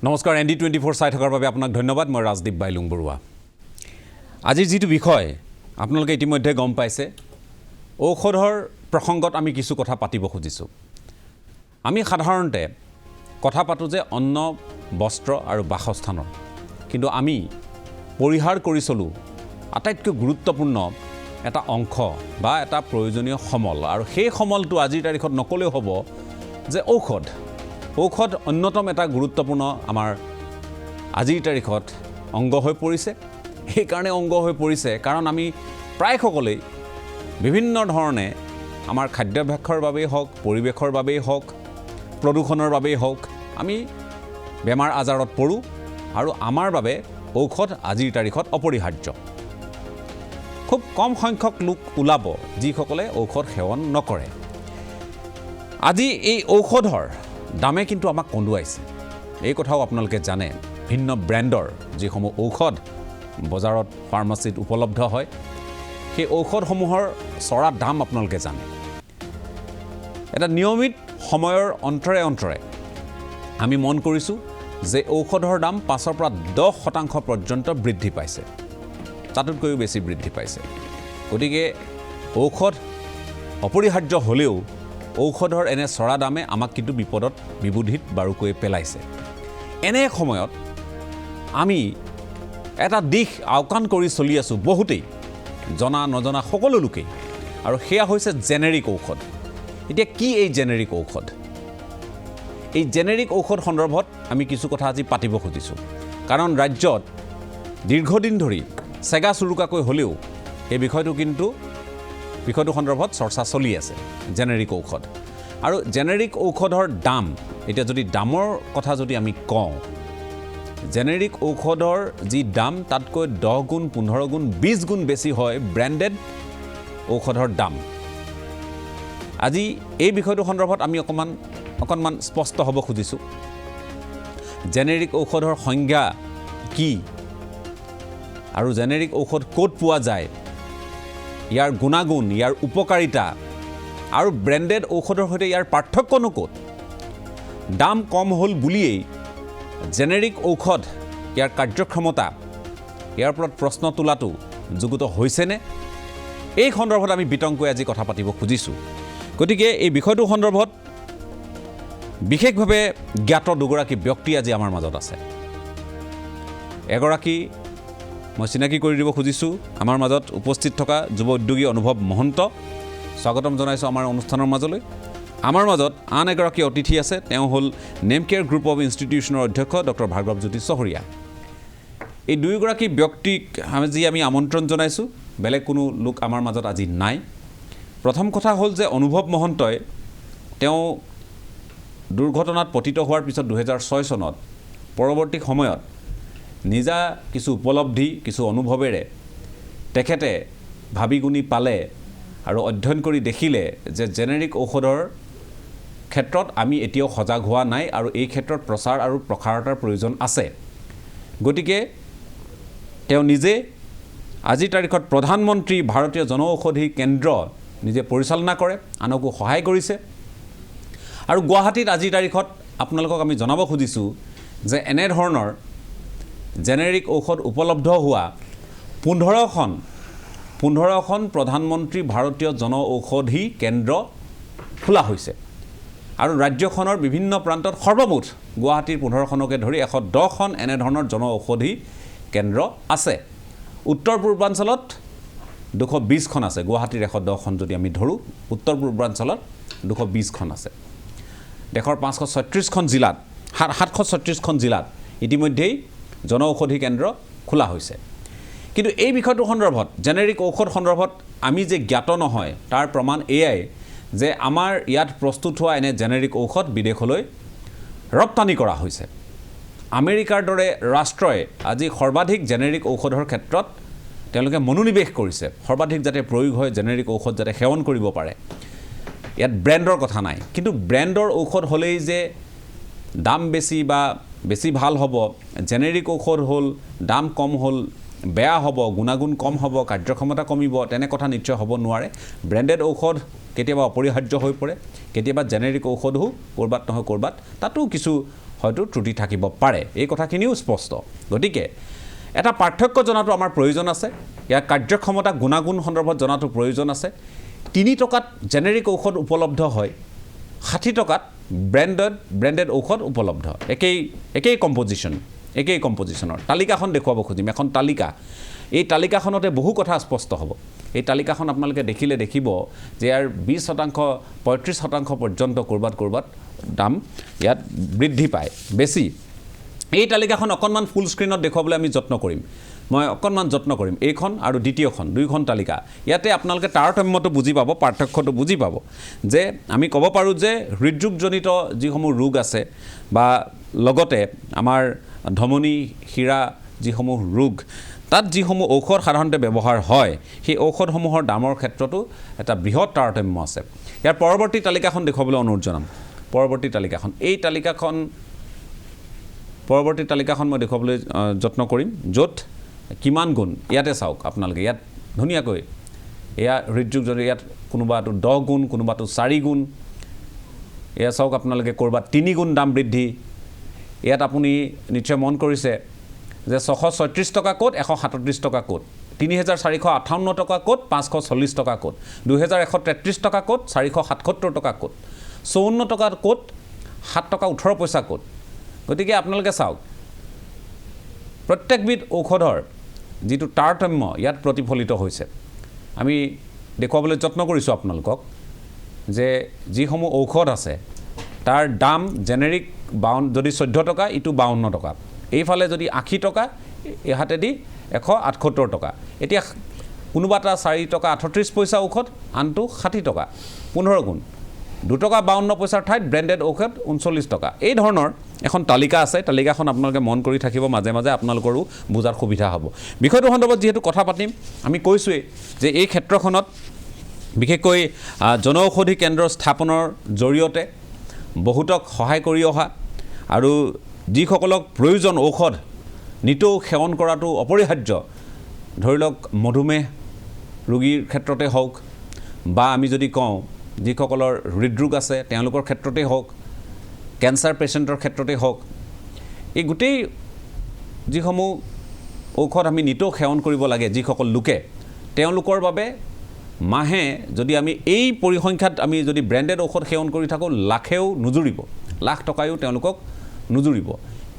নমস্কাৰ ND24 চাই থকাৰ বাবে আপোনাক ধন্যবাদ মই ৰাজদীপ বাইলুং বৰুৱা আজি যেটো বিষয় আপোনালোকে ইতিমধ্যে গম পাইছে ঔষধৰ প্ৰসংগত আমি কিছু কথা পাতিব খুজিছো আমি সাধাৰণতে কথা পাতো যে অন্ন বস্ত্ৰ আৰু বাসস্থানৰ কিন্তু আমি পৰিহাৰ কৰি চলো আটাইতকৈ গুৰুত্বপূৰ্ণ এটা অংশ বা এটা প্ৰয়োজনীয় সমল আৰু সেই সমলটো আজিৰ তাৰিখত নকলেও হ'ব যে ঔষধ অন্যতম এটা গুৰুত্বপূৰ্ণ আমাৰ আজিৰ তাৰিখত অংগ হৈ পৰিছে এই কাৰণে অংগ হৈ পৰিছে কাৰণ আমি প্ৰায় সকলেই বিভিন্ন ধৰণে আমাৰ খাদ্যাভ্যাসৰ বাবেই হওক পৰিৱেশৰ বাবেই হওক প্ৰদূষণৰ বাবেই হওক আমি বেমাৰ আজাৰত পৰো আৰু আমাৰ বাবে ঔষধ আজিৰ তাৰিখত অপৰিহাৰ্য খুব কম সংখ্যক লোক ওলাব যিসকলে ঔষধ সেৱন নকৰে আজি এই ঔষধৰ দামে কিন্তু আমাক কন্দুৱাইছে এই কথাও আপোনালোকে জানে ভিন্ন ব্ৰ্যান্ডৰ যিসমূহ ঔষধ বজাৰত ফাৰ্মাসীত উপলব্ধ হয় সেই ঔষধসমূহৰ চৰা দাম আপোনালোকে জানে এটা নিয়মিত সময়ৰ অন্তৰে আমি মন কৰিছো যে ঔষধৰ দাম 5 পৰা 10% পৰ্যন্ত বৃদ্ধি পাইছে তাতোতকৈও বেছি বৃদ্ধি পাইছে গতিকে ঔষধ অপৰিহাৰ্য হলেও ঔষধৰ এনে চৰা দামে আমাক কিন্তু বিপদত বিবুধিত বাৰুকৈ পেলাইছে এনে সময়ত আমি এটা দিশ আওকাণ কৰি চলি আছো বহুতেই জনা নজনা সকলো লোকে আৰু হেয়া হৈছে জেনেৰিক ঔষধ এতিয়া কি এই জেনেৰিক ঔষধ এই জেনেৰিক ঔষধ সন্দৰ্ভত আমি কিছু কথা আজি পাতিব খুজিছো কাৰণ ৰাজ্যত দীৰ্ঘদিন ধৰি সেগা চুৰুকাকৈ হলেও এই বিষয়টো সন্দৰ্ভত চৰ্চা চলি আছে জেনেৰিক ঔষধ আৰু জেনেৰিক ঔষধৰ দাম এতিয়া যদি দামৰ কথা যদি আমি কওঁ জেনেৰিক ঔষধৰ যি দাম তাতকৈ 10 গুণ 15 গুণ 20 গুণ বেছি হয় ব্ৰ্যান্ডেড ঔষধৰ দাম আজি এই বিষয়টো সন্দৰ্ভত আমি অকণমান স্পষ্ট হ'ব খুজিছো জেনেৰিক ঔষধৰ সংজ্ঞা কি আৰু জেনেৰিক ঔষধ ক'ত পোৱা যায় ইয়াৰ গুণাগুণ ইয়াৰ উপকাৰিতা আৰু ব্ৰ্যান্ডেড ঔষধৰ সৈতে ইয়াৰ পাৰ্থক্যনো ক'ত দাম কম হ'ল বুলিয়েই জেনেৰিক ঔষধ ইয়াৰ কাৰ্যক্ষমতা ইয়াৰ ওপৰত প্ৰশ্ন তোলাটো যুগুত হৈছেনে এই সন্দৰ্ভত আমি বিতংকৈ আজি কথা পাতিব খুজিছো গতিকে এই বিষয়টো সন্দৰ্ভত বিশেষভাৱে জ্ঞাত দুগৰাকী ব্যক্তি আজি আমাৰ মাজত আছে এগৰাকী মই চিনাকি কৰি দিব খুজিছো আমাৰ মাজত উপস্থিত থকা যুৱ উদ্যোগী অনুভৱ মহন্ত স্বাগতম জনাইছো আমাৰ অনুষ্ঠানৰ মাজলৈ আমাৰ মাজত আন এগৰাকী অতিথি আছে তেওঁ হ'ল নেমকেয়াৰ গ্ৰুপ অফ ইনষ্টিটিউচনৰ অধ্যক্ষ ডক্টৰ ভাৰ্গৱজ্যোতি চহৰীয়া এই দুইগৰাকী ব্যক্তিক আমি আমন্ত্ৰণ জনাইছো বেলেগ কোনো লোক আমাৰ মাজত আজি নাই প্ৰথম কথা হ'ল যে অনুভৱ মহন্তই তেওঁ দুৰ্ঘটনাত পতিত হোৱাৰ পিছত 2006 চনত পৰৱৰ্তী সময়ত নিজা কিছু উপলব্ধি কিছু অনুভৱেৰে তেখেতে ভাবি গুণি পালে আৰু অধ্যয়ন কৰি দেখিলে যে জেনেৰিক ঔষধৰ ক্ষেত্ৰত আমি এতিয়াও সজাগ হোৱা নাই আৰু এই ক্ষেত্ৰত প্ৰচাৰ আৰু প্ৰসাৰতাৰ প্ৰয়োজন আছে গতিকে তেওঁ নিজে আজিৰ তাৰিখত প্ৰধানমন্ত্ৰী ভাৰতীয় জনঔষধি কেন্দ্ৰ নিজে পৰিচালনা কৰে আনকো সহায় কৰিছে আৰু গুৱাহাটীত আজিৰ তাৰিখত আপোনালোকক আমি জনাব খুজিছো যে এনে ধৰণৰ জেনেৰিক ঔষধ উপলব্ধ হোৱা 15খন প্ৰধানমন্ত্ৰী ভাৰতীয় জনঔষধি কেন্দ্ৰ খোলা হৈছে আৰু ৰাজ্যখনৰ বিভিন্ন প্ৰান্তত সৰ্বমুঠ গুৱাহাটীৰ 15খনকে ধৰি 110খন এনে ধৰণৰ জনঔষধি কেন্দ্ৰ আছে উত্তৰ পূৰ্বাঞ্চলত 220খন আছে গুৱাহাটীৰ 110খন যদি আমি ধৰো উত্তৰ পূৰ্বাঞ্চলত 220খন আছে দেশৰ 536খন জিলাত 736খন জিলাত ইতিমধ্যেই জনঔষধি কেন্দ্ৰ খোলা হৈছে কিন্তু এই বিষয়টো সন্দৰ্ভত জেনেৰিক ঔষধ সন্দৰ্ভত আমি যে জ্ঞাত নহয় তাৰ প্ৰমাণ এয়াই যে আমাৰ ইয়াত প্ৰস্তুত হোৱা এনে জেনেৰিক ঔষধ বিদেশলৈ ৰপ্তানি কৰা হৈছে আমেৰিকাৰ দৰে ৰাষ্ট্ৰই আজি সৰ্বাধিক জেনেৰিক ঔষধৰ ক্ষেত্ৰত তেওঁলোকে মনোনিৱেশ কৰিছে সৰ্বাধিক যাতে প্ৰয়োগ হয় জেনেৰিক ঔষধ যাতে সেৱন কৰিব পাৰে ইয়াত ব্ৰ্যান্ডৰ কথা নাই কিন্তু ব্ৰ্যান্ডৰ ঔষধ হ'লেই যে দাম বেছি বা বেছি ভাল হ'ব জেনেৰিক ঔষধ হ'ল দাম কম হ'ল বেয়া হ'ব গুণাগুণ কম হ'ব কাৰ্যক্ষমতা কমিব তেনে কথা নিশ্চয় হ'ব নোৱাৰে ব্ৰ্যান্ডেড ঔষধ কেতিয়াবা অপৰিহাৰ্য হৈ পৰে কেতিয়াবা জেনেৰিক ঔষধও কৰবাত নহয় কৰবাত তাতো কিছু হয়তো ত্ৰুটি থাকিব পাৰে এই কথাখিনিও স্পষ্ট গতিকে এটা পাৰ্থক্য জনাটো আমাৰ প্ৰয়োজন আছে ইয়াৰ কাৰ্যক্ষমতা গুণাগুণ সন্দৰ্ভত জনাটো প্ৰয়োজন আছে 3 টকাত জেনেৰিক ঔষধ উপলব্ধ হয় 60 টকাত ব্ৰেণ্ডেড ঔষধ উপলব্ধ একেই কম্পজিশ্যনৰ তালিকাখন দেখুৱাব খুজিম এখন তালিকা এই তালিকাখনতে বহু কথা স্পষ্ট হ'ব এই তালিকাখন আপোনালোকে দেখিলে দেখিব যে ইয়াৰ 20% 35% পৰ্যন্ত কৰবাত দাম ইয়াত বৃদ্ধি পায় বেছি এই তালিকাখন অকণমান ফুল স্ক্ৰীনত দেখুৱাবলৈ আমি যত্ন কৰিম মই অকণমান যত্ন কৰিম এইখন আৰু দ্বিতীয়খন দুইখন তালিকা ইয়াতে আপোনালোকে তাৰতম্যটো বুজি পাব পাৰ্থক্যটো বুজি পাব যে আমি ক'ব পাৰোঁ যে হৃদৰোগজনিত যিসমূহ ৰোগ আছে বা লগতে আমাৰ ধমনী শিৰা যিসমূহ ৰোগ তাত যিসমূহ ঔষধ সাধাৰণতে ব্যৱহাৰ হয় সেই ঔষধসমূহৰ দামৰ ক্ষেত্ৰতো এটা বৃহৎ তাৰতম্য আছে ইয়াৰ পৰৱৰ্তী তালিকাখন দেখুৱাবলৈ অনুৰোধ জনাম পৰৱৰ্তী তালিকাখন মই দেখুৱাবলৈ যত্ন কৰিম য'ত কিমান গুণ ইয়াতে চাওক আপোনালোকে ইয়াত ধুনীয়াকৈ এয়া হৃদৰোগজনিত ইয়াত কোনোবাটো 10 গুণ কোনোবাটো 4 গুণ এয়া চাওক আপোনালোকে ক'ৰবাত 3 গুণ দাম বৃদ্ধি ইয়াত আপুনি নিশ্চয় মন কৰিছে যে 636 টকা ক'ত 137 টকা ক'ত 3458 টকা ক'ত 540 টকা ক'ত 2133 টকা ক'ত 477 টকা ক'ত 54 টকা ক'ত 7 টকা 18 পইচা ক'ত গতিকে আপোনালোকে চাওক প্ৰত্যেকবিধ ঔষধৰ যিটো তাৰতম্য ইয়াত প্ৰতিফলিত হৈছে আমি দেখুৱাবলৈ যত্ন কৰিছোঁ আপোনালোকক যে যিসমূহ ঔষধ আছে তাৰ দাম জেনেৰিক 52 যদি 14 টকা ইটো 52 টকা এইফালে যদি 80 টকা এহাতেদি 178 টকা এতিয়া কোনোবা এটা 4 টকা 38 পইচা ঔষধ আনটো 60 টকা 15 গুণ 2 টকা 52 পইচাৰ ঠাইত ব্ৰেণ্ডেড ঔষধ 39 টকা এই ধৰণৰ এখন তালিকা আছে তালিকাখন আপোনালোকে মন কৰি থাকিব মাজে মাজে আপোনালোকৰো বুজাৰ সুবিধা হ'ব বিষয়টো সন্দৰ্ভত যেহেতু কথা পাতিম আমি কৈছোৱে যে এই ক্ষেত্ৰখনত বিশেষকৈ জনঔষধি কেন্দ্ৰ স্থাপনৰ জৰিয়তে বহুতক সহায় কৰি অহা আৰু যিসকলক প্ৰয়োজন ঔষধ নিতৌ সেৱন কৰাটো অপৰিহাৰ্য ধৰি লওক মধুমেহ ৰোগীৰ ক্ষেত্ৰতে হওক বা আমি যদি কওঁ যিসকলৰ হৃদৰোগ আছে তেওঁলোকৰ ক্ষেত্ৰতে হওক কেঞ্চাৰ পেচেণ্টৰ ক্ষেত্ৰতে হওক এই গোটেই যিসমূহ ঔষধ আমি নিতৌ সেৱন কৰিব লাগে যিসকল লোকে তেওঁলোকৰ বাবে মাহে যদি আমি এই পৰিসংখ্যাত আমি যদি ব্ৰেণ্ডেড ঔষধ সেৱন কৰি থাকোঁ লাখেও নুজুৰিব লাখ টকায়ো তেওঁলোকক নুজুৰিব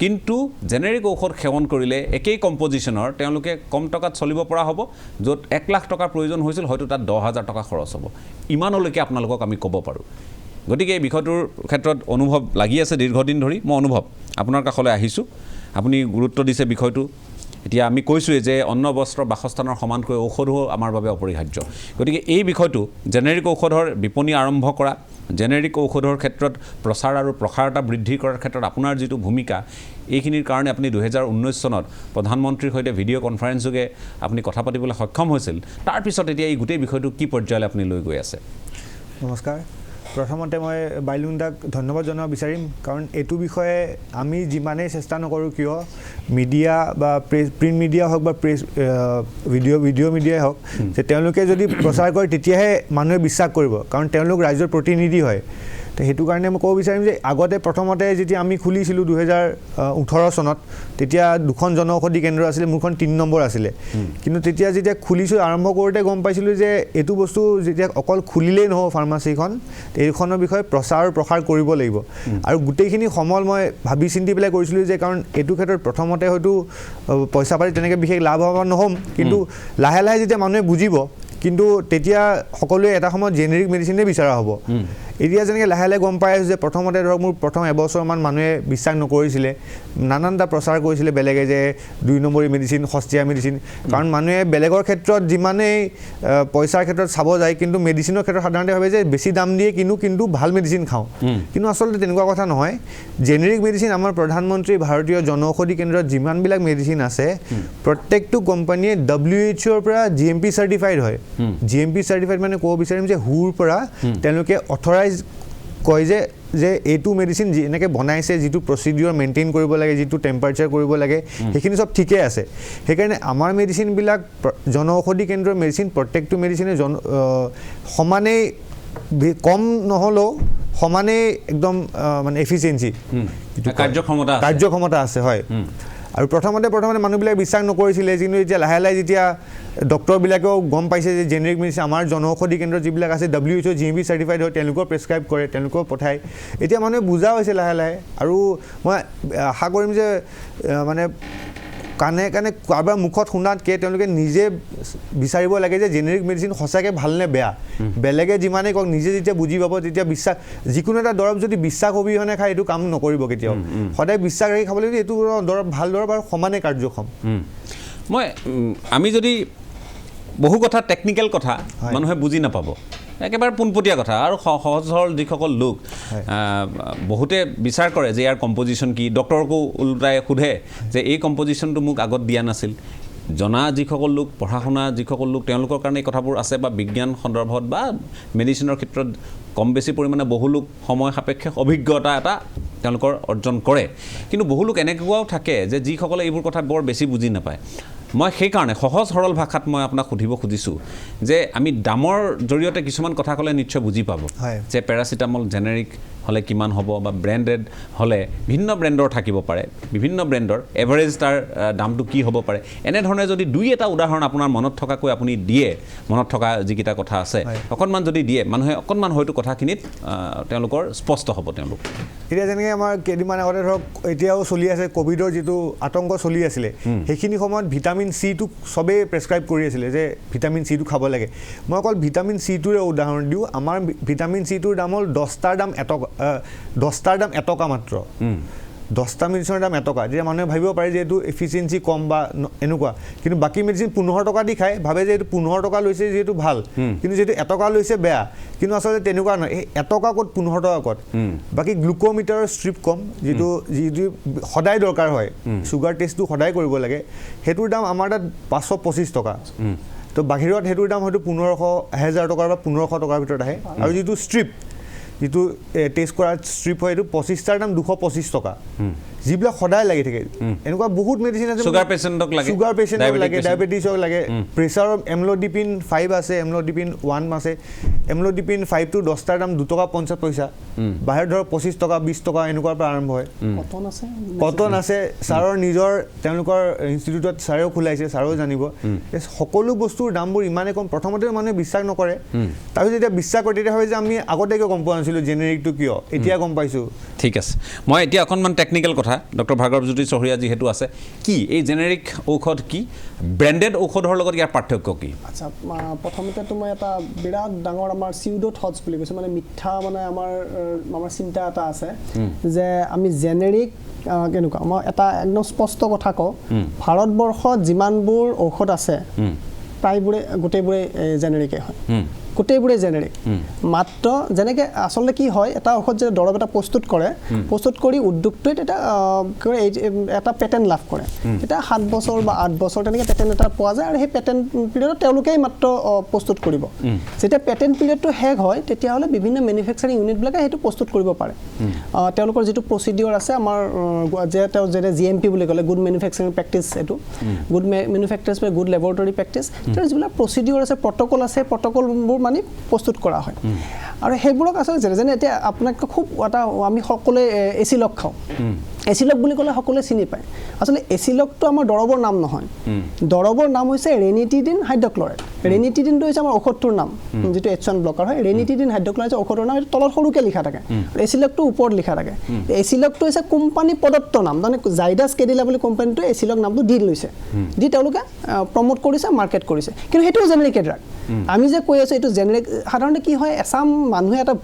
কিন্তু জেনেৰিক ঔষধ সেৱন কৰিলে একেই কম্পজিশ্যনৰ তেওঁলোকে কম টকাত চলিব পৰা হ'ব য'ত 1 লাখ টকাৰ প্ৰয়োজন হৈছিল হয়তো তাত 10,000 টকা খৰচ হ'ব ইমানলৈকে আপোনালোকক আমি ক'ব পাৰোঁ গতিকে এই বিষয়টোৰ ক্ষেত্ৰত অনুভৱ লাগি আছে দীৰ্ঘদিন ধৰি মই অনুভৱ আপোনাৰ কাষলৈ আহিছোঁ আপুনি গুৰুত্ব দিছে বিষয়টো এতিয়া আমি কৈছোঁৱে যে অন্ন বস্ত্ৰ বাসস্থানৰ সমানকৈ ঔষধো আমাৰ বাবে অপৰিহাৰ্য গতিকে এই বিষয়টো জেনেৰিক ঔষধৰ বিপণী আৰম্ভ কৰা জেনেৰিক ঔষধৰ ক্ষেত্ৰত প্ৰচাৰ আৰু প্ৰসাৰতা বৃদ্ধি কৰাৰ ক্ষেত্ৰত আপোনাৰ যিটো ভূমিকা এইখিনিৰ কাৰণে আপুনি 2019 চনত প্ৰধানমন্ত্ৰীৰ সৈতে ভিডিঅ' কনফাৰেন্সযোগে আপুনি কথা পাতিবলৈ সক্ষম হৈছিল তাৰপিছত এতিয়া এই গোটেই বিষয়টো কি পৰ্যায়লৈ আপুনি লৈ গৈ আছে নমস্কাৰ প্ৰথমতে মই বাইলুংদাক ধন্যবাদ জনাব বিচাৰিম কাৰণ এইটো বিষয়ে আমি যিমানেই চেষ্টা নকৰোঁ কিয় মিডিয়া বা প্ৰিণ্ট মিডিয়া হওক বা ভিডিঅ' মিডিয়াই হওক যে তেওঁলোকে যদি প্ৰচাৰ কৰে তেতিয়াহে মানুহে বিশ্বাস কৰিব কাৰণ তেওঁলোক ৰাইজৰ প্ৰতিনিধি হয় তো সেইটো কাৰণে মই ক'ব বিচাৰিম যে আগতে প্ৰথমতে যেতিয়া আমি খুলিছিলোঁ 2018 চনত তেতিয়া 2খন জনঔষধি কেন্দ্ৰ আছিলে মোৰখন 3 নম্বৰ আছিলে কিন্তু যেতিয়া খুলিছোঁ আৰম্ভ কৰোঁতে গম পাইছিলোঁ যে এইটো বস্তু যেতিয়া অকল খুলিলেই নহ'ব ফাৰ্মাচীখন এইখনৰ বিষয়ে প্ৰচাৰ প্ৰসাৰ কৰিব লাগিব আৰু গোটেইখিনি সমল মই ভাবি চিন্তি পেলাই কৰিছিলোঁ যে কাৰণ এইটো ক্ষেত্ৰত প্ৰথমতে হয়তো পইচা পাতি তেনেকৈ বিশেষ লাভৱান নহ'ম কিন্তু লাহে লাহে যেতিয়া মানুহে বুজিব কিন্তু তেতিয়া সকলোৱে এটা সময়ত জেনেৰিক মেডিচিনে বিচাৰা হ'ব এতিয়া যেনেকৈ লাহে লাহে গম পাই আছোঁ যে প্ৰথমতে ধৰক মোৰ প্ৰথম এবছৰমান মানুহে বিশ্বাস নকৰিছিলে নানানটা প্ৰচাৰ কৰিছিলে বেলেগে যে 2 নম্বৰী মেডিচিন সস্তীয়া মেডিচিন কাৰণ মানুহে বেলেগৰ ক্ষেত্ৰত যিমানেই পইচাৰ ক্ষেত্ৰত চাব যায় কিন্তু মেডিচিনৰ ক্ষেত্ৰত সাধাৰণতে ভাবে যে বেছি দাম দিয়ে কিন্তু ভাল মেডিচিন খাওঁ কিন্তু আচলতে তেনেকুৱা কথা নহয় জেনেৰিক মেডিচিন আমাৰ প্ৰধানমন্ত্ৰী ভাৰতীয় জনঔষধি কেন্দ্ৰত যিমানবিলাক মেডিচিন আছে প্ৰত্যেকটো কোম্পানীয়ে WHOৰ পৰা GMP চাৰ্টিফাইড হয় GMP চাৰ্টিফাইড মানে ক'ব বিচাৰিম যে হুৰ পৰা তেওঁলোকে অথৰাইজ কয় যে এইটো মেডিচিন যেনেকৈ বনাইছে যিটো প্ৰচিডিউৰ মেইনটেইন কৰিব লাগে যিটো টেম্পাৰেচাৰ কৰিব লাগে সেইখিনি চব ঠিকে আছে সেইকাৰণে আমাৰ মেডিচিনবিলাক জনঔষধি কেন্দ্ৰৰ মেডিচিন প্ৰত্যেকটো মেডিচিনে সমানেই কম নহ'লেও সমানেই একদম মানে এফিচিয়েঞ্চি কাৰ্যক্ষমতা আছে হয় আৰু প্ৰথমতে মানুহবিলাকে বিশ্বাস নকৰিছিলে কিন্তু এতিয়া লাহে লাহে যেতিয়া ডক্টৰবিলাকেও গম পাইছে যে জেনেৰিক মেডিচিন আমাৰ জনঔষধি কেন্দ্ৰ যিবিলাক আছে WHO GMP চাৰ্টিফাইড হয় তেওঁলোকেও প্ৰেছক্ৰাইব কৰে তেওঁলোকেও পঠায় এতিয়া মানুহে বুজা হৈছে লাহে লাহে আৰু মই আশা কৰিম যে মানে কাণে কাৰোবাৰ মুখত শুনাতকৈ তেওঁলোকে নিজে বিচাৰিব লাগে যে জেনেৰিক মেডিচিন সঁচাকৈ ভালনে বেয়া বেলেগে যিমানেই কওক নিজে যেতিয়া বুজি পাব তেতিয়া বিশ্বাস যিকোনো এটা দৰৱ যদি বিশ্বাস অবিহনে খায় এইটো কাম নকৰিব কেতিয়াও সদায় বিশ্বাস ৰাখি খাব লাগিব এইটো দৰৱ ভাল দৰৱ আৰু সমানে কাৰ্যক্ষম আমি যদি বহু কথা টেকনিকেল কথা মানুহে বুজি নাপাব একেবাৰে পোনপটীয়া কথা আৰু সহজ সৰল যিসকল লোক বহুতে বিচাৰ কৰে যে ইয়াৰ কম্পজিশ্যন কি ডক্টৰকো ওলোটাই সোধে যে এই কম্পজিশ্যনটো মোক আগত দিয়া নাছিল জনা যিসকল লোক পঢ়া শুনা যিসকল লোক তেওঁলোকৰ কাৰণে এই কথাবোৰ আছে বা বিজ্ঞান সন্দৰ্ভত বা মেডিচিনৰ ক্ষেত্ৰত কম বেছি পৰিমাণে বহু লোক সময় সাপেক্ষে অভিজ্ঞতা এটা তেওঁলোকৰ অৰ্জন কৰে কিন্তু বহু লোক এনেকুৱাও থাকে যে যিসকলে এইবোৰ কথা বৰ বেছি বুজি নাপায় মই সেইকাৰণে সহজ সৰল ভাষাত মই আপোনাক সুধিব খুজিছোঁ যে আমি দামৰ জৰিয়তে কিছুমান কথা ক'লে নিশ্চয় বুজি পাব যে পেৰাচিটামল জেনেৰিক হ'লে কিমান হ'ব বা ব্ৰেণ্ডেড হ'লে ভিন্ন ব্ৰেণ্ডৰ থাকিব পাৰে বিভিন্ন ব্ৰেণ্ডৰ এভাৰেজ তাৰ দামটো কি হ'ব পাৰে এনেধৰণে যদি দুই এটা উদাহৰণ আপোনাৰ মনত থকাকৈ আপুনি দিয়ে মনত থকা যিকেইটা কথা আছে অকণমান যদি দিয়ে মানুহে অকণমান হয়তো কথাখিনিত তেওঁলোকৰ স্পষ্ট হ'ব তেওঁলোক এতিয়া যেনেকৈ আমাৰ কেইদিনমান আগতে ধৰক এতিয়াও চলি আছে ক'ভিডৰ যিটো আতংক চলি আছিলে সেইখিনি সময়ত ভিটামিন চিটো চবেই প্ৰেছক্ৰাইব কৰি আছিলে যে ভিটামিন চিটো খাব লাগে মই অকল ভিটামিন চিটোৰে উদাহৰণ দিওঁ আমাৰ ভিটামিন চিটোৰ দাম হ'ল 10টাৰ দাম এটকা মাত্ৰ 10টা মেডিচিনৰ দাম এটকা যেতিয়া মানুহে ভাবিব পাৰে যে এইটো এফিচিয়েঞ্চি কম বা এনেকুৱা কিন্তু বাকী মেডিচিন 15 টকা দি খায় ভাবে যে এইটো 15 টকা লৈছে যিহেতু ভাল কিন্তু যিহেতু এটকা লৈছে বেয়া কিন্তু আচলতে তেনেকুৱা নহয় এই এটকা ক'ত 15 টকা ক'ত বাকী গ্লুকোমিটাৰৰ ষ্ট্ৰিপ কম যিটো সদায় দৰকাৰ হয় চুগাৰ টেষ্টটো সদায় কৰিব লাগে সেইটোৰ দাম আমাৰ তাত 525 টকা তো বাহিৰত সেইটোৰ দাম হয়তো 1000 টকাৰ বা 1500 টকাৰ ভিতৰত আহে আৰু যিটো ষ্ট্ৰিপ যিটো টেষ্ট কৰা ষ্ট্ৰিপ হয় এইটো 25টাৰ দাম 225 টকা যিবিলাক সদায় লাগি থাকে এনেকুৱা বহুত মেডিচিন আছে চুগাৰ পেচেণ্টক লাগে ডায়েবেটিছক লাগে প্ৰেছাৰৰ এমলডিপিন 5 আছে এমলডিপিন 1 আছে এমলডিপিন 5 টো 10টাৰ দাম 2 টকা 50 পইচা বাহিৰত ধৰক 25 টকা 20 টকা এনেকুৱাৰ পৰা আৰম্ভ হয় কটন আছে ছাৰৰ নিজৰ তেওঁলোকৰ ইনষ্টিটিউটত ছাৰেও খোলাইছে ছাৰেও জানিব সকলো বস্তুৰ দামবোৰ ইমানে কম প্ৰথমতে মানুহে বিশ্বাস নকৰে তাৰপিছত যেতিয়া বিশ্বাস কৰে তেতিয়া ভাবে যে আমি আগতীয়াকৈ গম পোৱা নাছিলোঁ জেনেৰিকটো কিয় এতিয়া গম পাইছোঁ ঠিক আছে মই এতিয়া অকণমান টেকনিকেল কথা ডক্টৰ ভাৰ্গৱজ্যোতি চহৰীয়া যিহেতু আছে কি এই জেনেৰিক ঔষধ কি ব্ৰেণ্ডেড ঔষধৰ লগত ইয়াৰ পাৰ্থক্য কি আচ্ছা প্ৰথমতে মই এটা বিৰাট ডাঙৰ আমাৰ চিউডো থটছ বুলি কৈছোঁ মানে মিথ্যা মানে আমাৰ চিন্তা এটা আছে যে আমি জেনেৰিক কেনেকুৱা মই এটা একদম স্পষ্ট কথা কওঁ ভাৰতবৰ্ষত যিমানবোৰ ঔষধ আছে প্ৰায়বোৰে গোটেইবোৰে জেনেৰিকে হয় গোটেইবোৰে জেনেৰিক মাত্ৰ যেনেকৈ আচলতে কি হয় এটা ঔষধ যে দৰৱ এটা প্ৰস্তুত কৰি উদ্যোগটোৱে এটা পেটেণ্ট লাভ কৰে এতিয়া 7 বছৰ বা 8 বছৰ তেনেকৈ পেটেণ্ট এটা পোৱা যায় আৰু সেই পেটেণ্ট পিৰিয়ডত তেওঁলোকেই মাত্ৰ প্ৰস্তুত কৰিব যেতিয়া পেটেণ্ট পিৰিয়ডটো শেষ হয় তেতিয়াহ'লে বিভিন্ন মেনুফেকচাৰিং ইউনিটবিলাকে সেইটো প্ৰস্তুত কৰিব পাৰে তেওঁলোকৰ যিটো প্ৰচিডিঅ'ৰ আছে আমাৰ যে তেওঁ যেনে GMP বুলি ক'লে গুড মেনুফেকচাৰিং প্ৰেক্টিছ এইটো গুড মেনুফেকচাৰ্ছ বা গুড লেবৰেটৰী প্ৰেক্টিছ তেওঁৰ যিবিলাক প্ৰচিডিঅ'ৰ আছে প্ৰট'কল আছে প্ৰট'কলবোৰ মানে প্ৰস্তুত কৰা হয় আৰু সেইবোৰক আচলতে যেনে এতিয়া আপোনাক খুব এটা আমি সকলোৱে এচিলক খাওঁ এচিলক বুলি ক'লে সকলোৱে চিনি পায় আচলতে এচিলকটো আমাৰ দৰৱৰ নাম নহয় দৰৱৰ নাম হৈছে ৰেনিটিডিন হাইড্ৰক্লৰাইড ৰেনিটিডিনটো হৈছে আমাৰ ঔষধটোৰ নাম যিটো H1 ব্লকাৰ হয় ৰেনিটিডিন হাইড্ৰক্লৰাইড ঔষধৰ নাম এইটো তলত সৰুকৈ লিখা থাকে আৰু এচিলকটো ওপৰত লিখা থাকে এচিলকটো হৈছে কোম্পানী প্ৰদত্ত নাম তাৰমানে জাইডাছ কেডিলা বুলি কোম্পানীটোৱে এচিলক নামটো দি লৈছে দি তেওঁলোকে প্ৰমোট কৰিছে মাৰ্কেট কৰিছে কিন্তু সেইটোও জেনেৰিক ড্ৰাগ আমি যে কৈ আছোঁ এইটো জেনেৰিক সাধাৰণতে কি হয় এছাম মানুহে এটা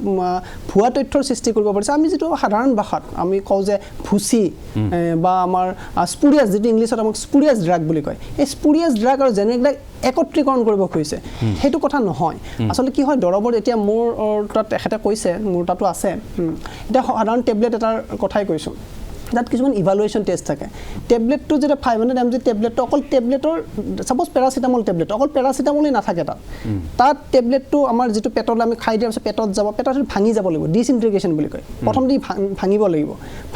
ভুৱা তথ্যৰ সৃষ্টি কৰিব পাৰিছে আমি যিটো সাধাৰণ ভাষাত আমি কওঁ যে ভুচি বা আমাৰ স্পুৰিয়াছ যিটো ইংলিছত আমাক স্পুৰিয়াছ ড্ৰাগ বুলি কয় এই স্পুৰিয়াছ ড্ৰাগ আৰু জেনেৰিক ড্ৰাগ একত্ৰীকৰণ কৰিব খুজিছে সেইটো কথা নহয় আচলতে কি হয় দৰৱত এতিয়া মোৰ তাত এখেতে কৈছে মোৰ তাতো আছে এতিয়া সাধাৰণ টেবলেট এটাৰ কথাই কৈছোঁ তাত কিছুমান ইভালুৱেশ্যন টেষ্ট থাকে টেবলেটটো যেতিয়া 500 mg টেবলেটটো অকল টেবলেটৰ ছাপ'জ পেৰাচিটামল টেবলেট অকল পেৰাচিটামলেই নাথাকে তাত টেবলেটটো আমাৰ যিটো পেটত আমি খাই দিয়াৰ পিছত পেটত যাব পেটত ভাঙি যাব লাগিব ডিসইণ্টিগ্ৰেশ্যন বুলি কয় প্ৰথমতে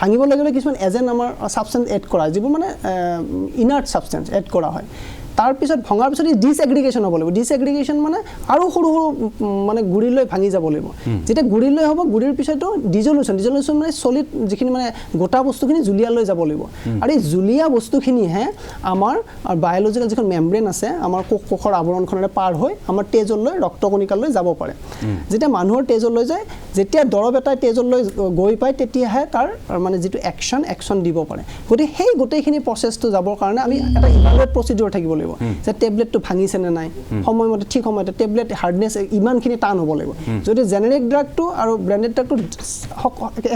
ভাঙিব লাগিলে কিছুমান এজেণ্ট আমাৰ ছাবষ্টেঞ্চ এড কৰা যিবোৰ মানে ইনাৰ্ট ছাবষ্টেঞ্চ এড কৰা হয় তাৰপিছত ভঙাৰ পিছত ডিছএগ্ৰিগেশ্যন হ'ব লাগিব ডিছএগ্ৰিগেশ্যন মানে আৰু সৰু সৰু মানে গুৰি লৈ ভাঙি যাব লাগিব যেতিয়া গুৰি লৈ হ'ব গুৰিৰ পিছতো ডিজলিউশ্যন মানে চলিড যিখিনি মানে গোটা বস্তুখিনি জুলীয়া লৈ যাব লাগিব আৰু এই জুলীয়া বস্তুখিনিহে আমাৰ বায়'লজিকেল যিখন মেমব্ৰেন আছে আমাৰ কোষৰ আৱৰণখনেৰে পাৰ হৈ আমাৰ তেজলৈ ৰক্তকণিকালৈ যাব পাৰে যেতিয়া মানুহৰ তেজলৈ যায় যেতিয়া দৰৱ এটাই তেজলৈ গৈ পায় তেতিয়াহে তাৰ মানে যিটো একশ্যন দিব পাৰে গতিকে সেই গোটেইখিনি প্ৰচেছটো যাবৰ কাৰণে আমি এটা ইভালুৱেট প্ৰচিডিউৰ থাকিব লাগিব যে টেবলেটটো ভাঙিছে নে নাই সময়মতে ঠিক সময়তে টেবলেট হাৰ্ডনেছ ইমানখিনি টান হ'ব লাগিব যদি জেনেৰিক ড্ৰাগটো আৰু ব্ৰেণ্ডেড ড্ৰাগটো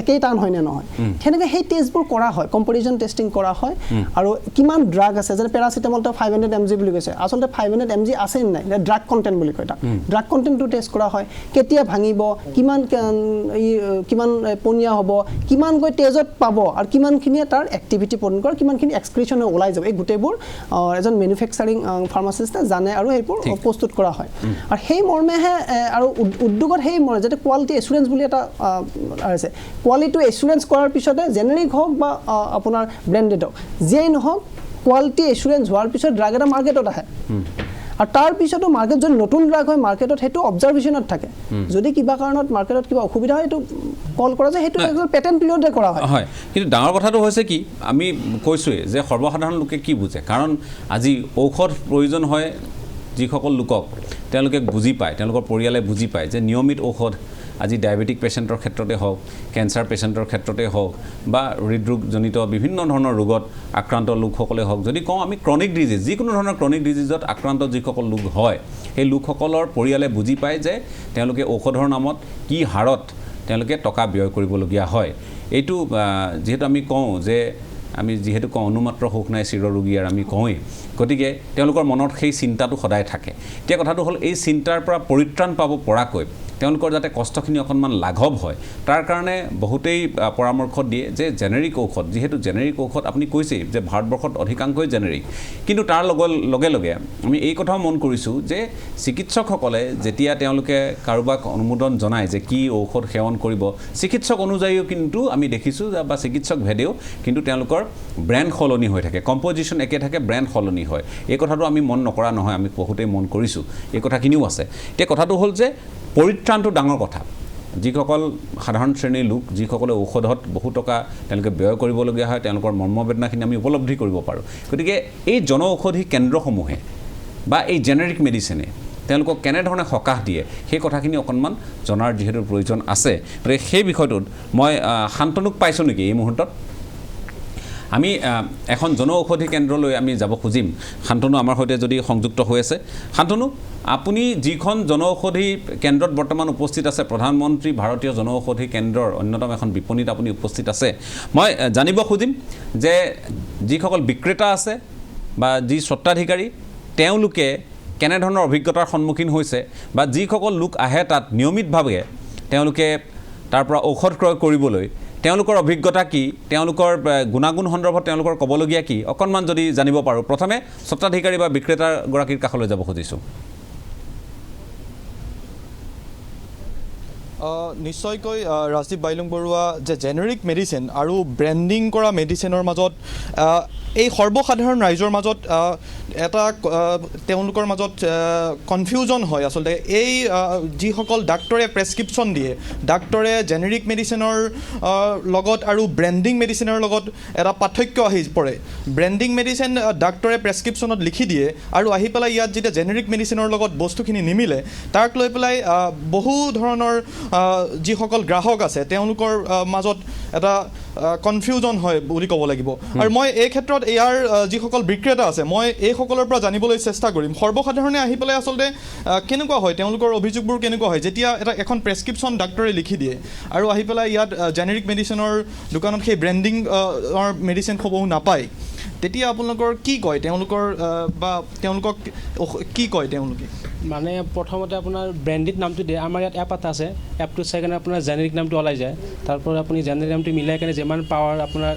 একেই টান হয় নে নহয় সেনেকৈ সেই টেষ্টবোৰ কৰা হয় কম্পেৰিজন টেষ্টিং কৰা হয় আৰু কিমান ড্ৰাগ আছে যেনে পেৰাচিটামলটো 500 mg বুলি কৈছে আচলতে 500 mg আছে নে নাই ড্ৰাগ কণ্টেণ্ট বুলি কয় তাক ড্ৰাগ কণ্টেণ্টটো টেষ্ট কৰা হয় কেতিয়া ভাঙিব কিমান পনীয়া হ'ব কিমানকৈ তেজত পাব আৰু কিমানখিনিয়ে তাৰ এক্টিভিটি প্ৰদান কৰে কিমানখিনি এক্সক্ৰিশ্যন ওলাই যাব এই গোটেইবোৰ এজন মেনুফেকচাৰিং ফাৰ্মাচিষ্টে জানে আৰু সেইবোৰ প্ৰস্তুত কৰা হয় আৰু সেই মৰ্মেহে আৰু উদ্যোগত সেই মৰ্মে যাতে কোৱালিটি এচুৰেঞ্চ বুলি এটা আছে কোৱালিটি এচুৰেঞ্চ কৰাৰ পিছতে জেনেৰিক হওক বা আপোনাৰ ব্ৰেণ্ডেড হওক যিয়েই নহওক কোৱালিটি এচুৰেঞ্চ হোৱাৰ পিছত ড্ৰাগ এটা মাৰ্কেটত আহে আৰু তাৰপিছতো মাৰ্কেট যদি নতুন ড্ৰাগ হয় মাৰ্কেটত সেইটো অবজাৰ্ভেশ্যনত থাকে যদি কিবা কাৰণত মাৰ্কেটত কিবা অসুবিধা হয় এইটো কল কৰা যায় সেইটো একদম পেটেণ্ট পিৰিয়ডে কৰা হয় কিন্তু ডাঙৰ কথাটো হৈছে কি আমি কৈছোঁৱেই যে সৰ্বসাধাৰণ লোকে কি বুজে কাৰণ আজি ঔষধ প্ৰয়োজন হয় যিসকল লোকক তেওঁলোকে বুজি পায় তেওঁলোকৰ পৰিয়ালে বুজি পায় যে নিয়মিত ঔষধ আজি ডায়েবেটিক পেচেণ্টৰ ক্ষেত্ৰতে হওক কেঞ্চাৰ পেচেণ্টৰ ক্ষেত্ৰতে হওক বা হৃদৰোগজনিত বিভিন্ন ধৰণৰ ৰোগত আক্ৰান্ত লোকসকলে হওক যদি কওঁ আমি ক্ৰনিক ডিজিজ যিকোনো ধৰণৰ ক্ৰনিক ডিজিজত আক্ৰান্ত যিসকল লোক হয় সেই লোকসকলৰ পৰিয়ালে বুজি পায় যে তেওঁলোকে ঔষধৰ নামত কি হাৰত তেওঁলোকে টকা ব্যয় কৰিবলগীয়া হয় এইটো যিহেতু আমি কওঁ যে আমি যিহেতু কওঁ অনুমাত্ৰ সুখ নাই চিৰৰোগী আৰু আমি কওঁৱেই গতিকে তেওঁলোকৰ মনত সেই চিন্তাটো সদায় থাকে এতিয়া কথাটো হ'ল এই চিন্তাৰ পৰা পৰিত্ৰাণ পাব পৰাকৈ তেওঁলোকৰ যাতে কষ্টখিনি অকণমান লাঘৱ হয় তাৰ কাৰণে বহুতেই পৰামৰ্শ দিয়ে যে জেনেৰিক ঔষধ যিহেতু জেনেৰিক ঔষধ আপুনি কৈছেই যে ভাৰতবৰ্ষত অধিকাংশই জেনেৰিক কিন্তু তাৰ লগে লগে আমি এই কথাও মন কৰিছোঁ যে চিকিৎসকসকলে যেতিয়া তেওঁলোকে কাৰোবাক অনুমোদন জনায় যে কি ঔষধ সেৱন কৰিব চিকিৎসক অনুযায়ীও কিন্তু আমি দেখিছোঁ বা চিকিৎসক ভেদেও কিন্তু তেওঁলোকৰ ব্ৰেণ্ড সলনি হৈ থাকে কম্পজিশ্যন একে থাকে ব্ৰেণ্ড সলনি হয় এই কথাটো আমি মন নকৰা নহয় আমি বহুতেই মন কৰিছোঁ এই কথাখিনিও আছে এতিয়া কথাটো হ'ল যে পৰিত্ৰাণটো ডাঙৰ কথা যিসকল সাধাৰণ শ্ৰেণীৰ লোক যিসকলে ঔষধত বহু টকা তেওঁলোকে ব্যয় কৰিবলগীয়া হয় তেওঁলোকৰ মৰ্মবেদনাখিনি আমি উপলব্ধি কৰিব পাৰোঁ গতিকে এই জনঔষধি কেন্দ্ৰসমূহে বা এই জেনেৰিক মেডিচিনে তেওঁলোকক কেনেধৰণে সকাহ দিয়ে সেই কথাখিনি অকণমান জনাৰ যিহেতু প্ৰয়োজন আছে গতিকে সেই বিষয়টোত মই শান্তনুক পাইছোঁ নেকি এই মুহূৰ্তত আমি এখন জনঔষধি কেন্দ্ৰলৈ আমি যাব খুজিম শান্তনু আমাৰ সৈতে যদি সংযুক্ত হৈ আছে শান্তনু আপুনি যিখন জনঔষধি কেন্দ্ৰত বৰ্তমান উপস্থিত আছে প্ৰধানমন্ত্ৰী ভাৰতীয় জনঔষধি কেন্দ্ৰৰ অন্যতম এখন বিপণীত আপুনি উপস্থিত আছে মই জানিব খুজিম যে যিসকল বিক্ৰেতা আছে বা যি স্বত্বাধিকাৰী তেওঁলোকে কেনেধৰণৰ অভিজ্ঞতাৰ সন্মুখীন হৈছে বা যিসকল লোক আহে তাত নিয়মিতভাৱে তেওঁলোকে তাৰ পৰা ঔষধ ক্ৰয় কৰিবলৈ তেওঁলোকৰ অভিজ্ঞতা কি তেওঁলোকৰ গুণাগুণ সন্দৰ্ভত তেওঁলোকৰ ক'বলগীয়া কি অকণমান যদি জানিব পাৰোঁ প্ৰথমে স্বত্বাধিকাৰী বা বিক্ৰেতাগৰাকীৰ কাষলৈ যাব খুজিছোঁ নিশ্চয়কৈ ৰাজদীপ বাইলুং বৰুৱা যে জেনেৰিক মেডিচিন আৰু ব্ৰেণ্ডিং কৰা মেডিচিনৰ মাজত এই সৰ্বসাধাৰণ ৰাইজৰ মাজত এটা তেওঁলোকৰ মাজত কনফিউজন হয় আচলতে এই যিসকল ডাক্তৰে প্ৰেছক্ৰিপশ্যন দিয়ে ডাক্তৰে জেনেৰিক মেডিচিনৰ লগত আৰু ব্ৰেণ্ডিং মেডিচিনৰ লগত এটা পাৰ্থক্য আহি পৰে ব্ৰেণ্ডিং মেডিচিন ডাক্তৰে প্ৰেছক্ৰিপশ্যনত লিখি দিয়ে আৰু আহি পেলাই ইয়াত যেতিয়া জেনেৰিক মেডিচিনৰ লগত বস্তুখিনি নিমিলে তাক লৈ পেলাই বহু ধৰণৰ যিসকল গ্ৰাহক আছে তেওঁলোকৰ মাজত এটা কনফিউজন হয় বুলি ক'ব লাগিব আৰু মই এই ক্ষেত্ৰত ইয়াৰ যিসকল বিক্ৰেতা আছে মই এইসকলৰ পৰা জানিবলৈ চেষ্টা কৰিম সৰ্বসাধাৰণে আহি পেলাই আচলতে কেনেকুৱা হয় তেওঁলোকৰ অভিযোগবোৰ কেনেকুৱা হয় যেতিয়া এখন প্ৰেছক্ৰিপশ্যন ডাক্তৰে লিখি দিয়ে আৰু আহি পেলাই ইয়াত জেনেৰিক মেডিচিনৰ দোকানত সেই ব্ৰেণ্ডিং মেডিচিনসমূহ নাপায় তেতিয়া আপোনালোকৰ কি কয় তেওঁলোকৰ বা তেওঁলোকক কি কয় তেওঁলোকে মানে প্ৰথমতে আপোনাৰ ব্ৰেণ্ডেড নামটো দিয়ে আমাৰ ইয়াত এপ এটা আছে এপটো চাই কেনে আপোনাৰ জেনেৰিক নামটো ওলাই যায় তাৰপৰা আপুনি জেনেৰিক নামটো মিলাই কেনে যিমান পাৱাৰ আপোনাৰ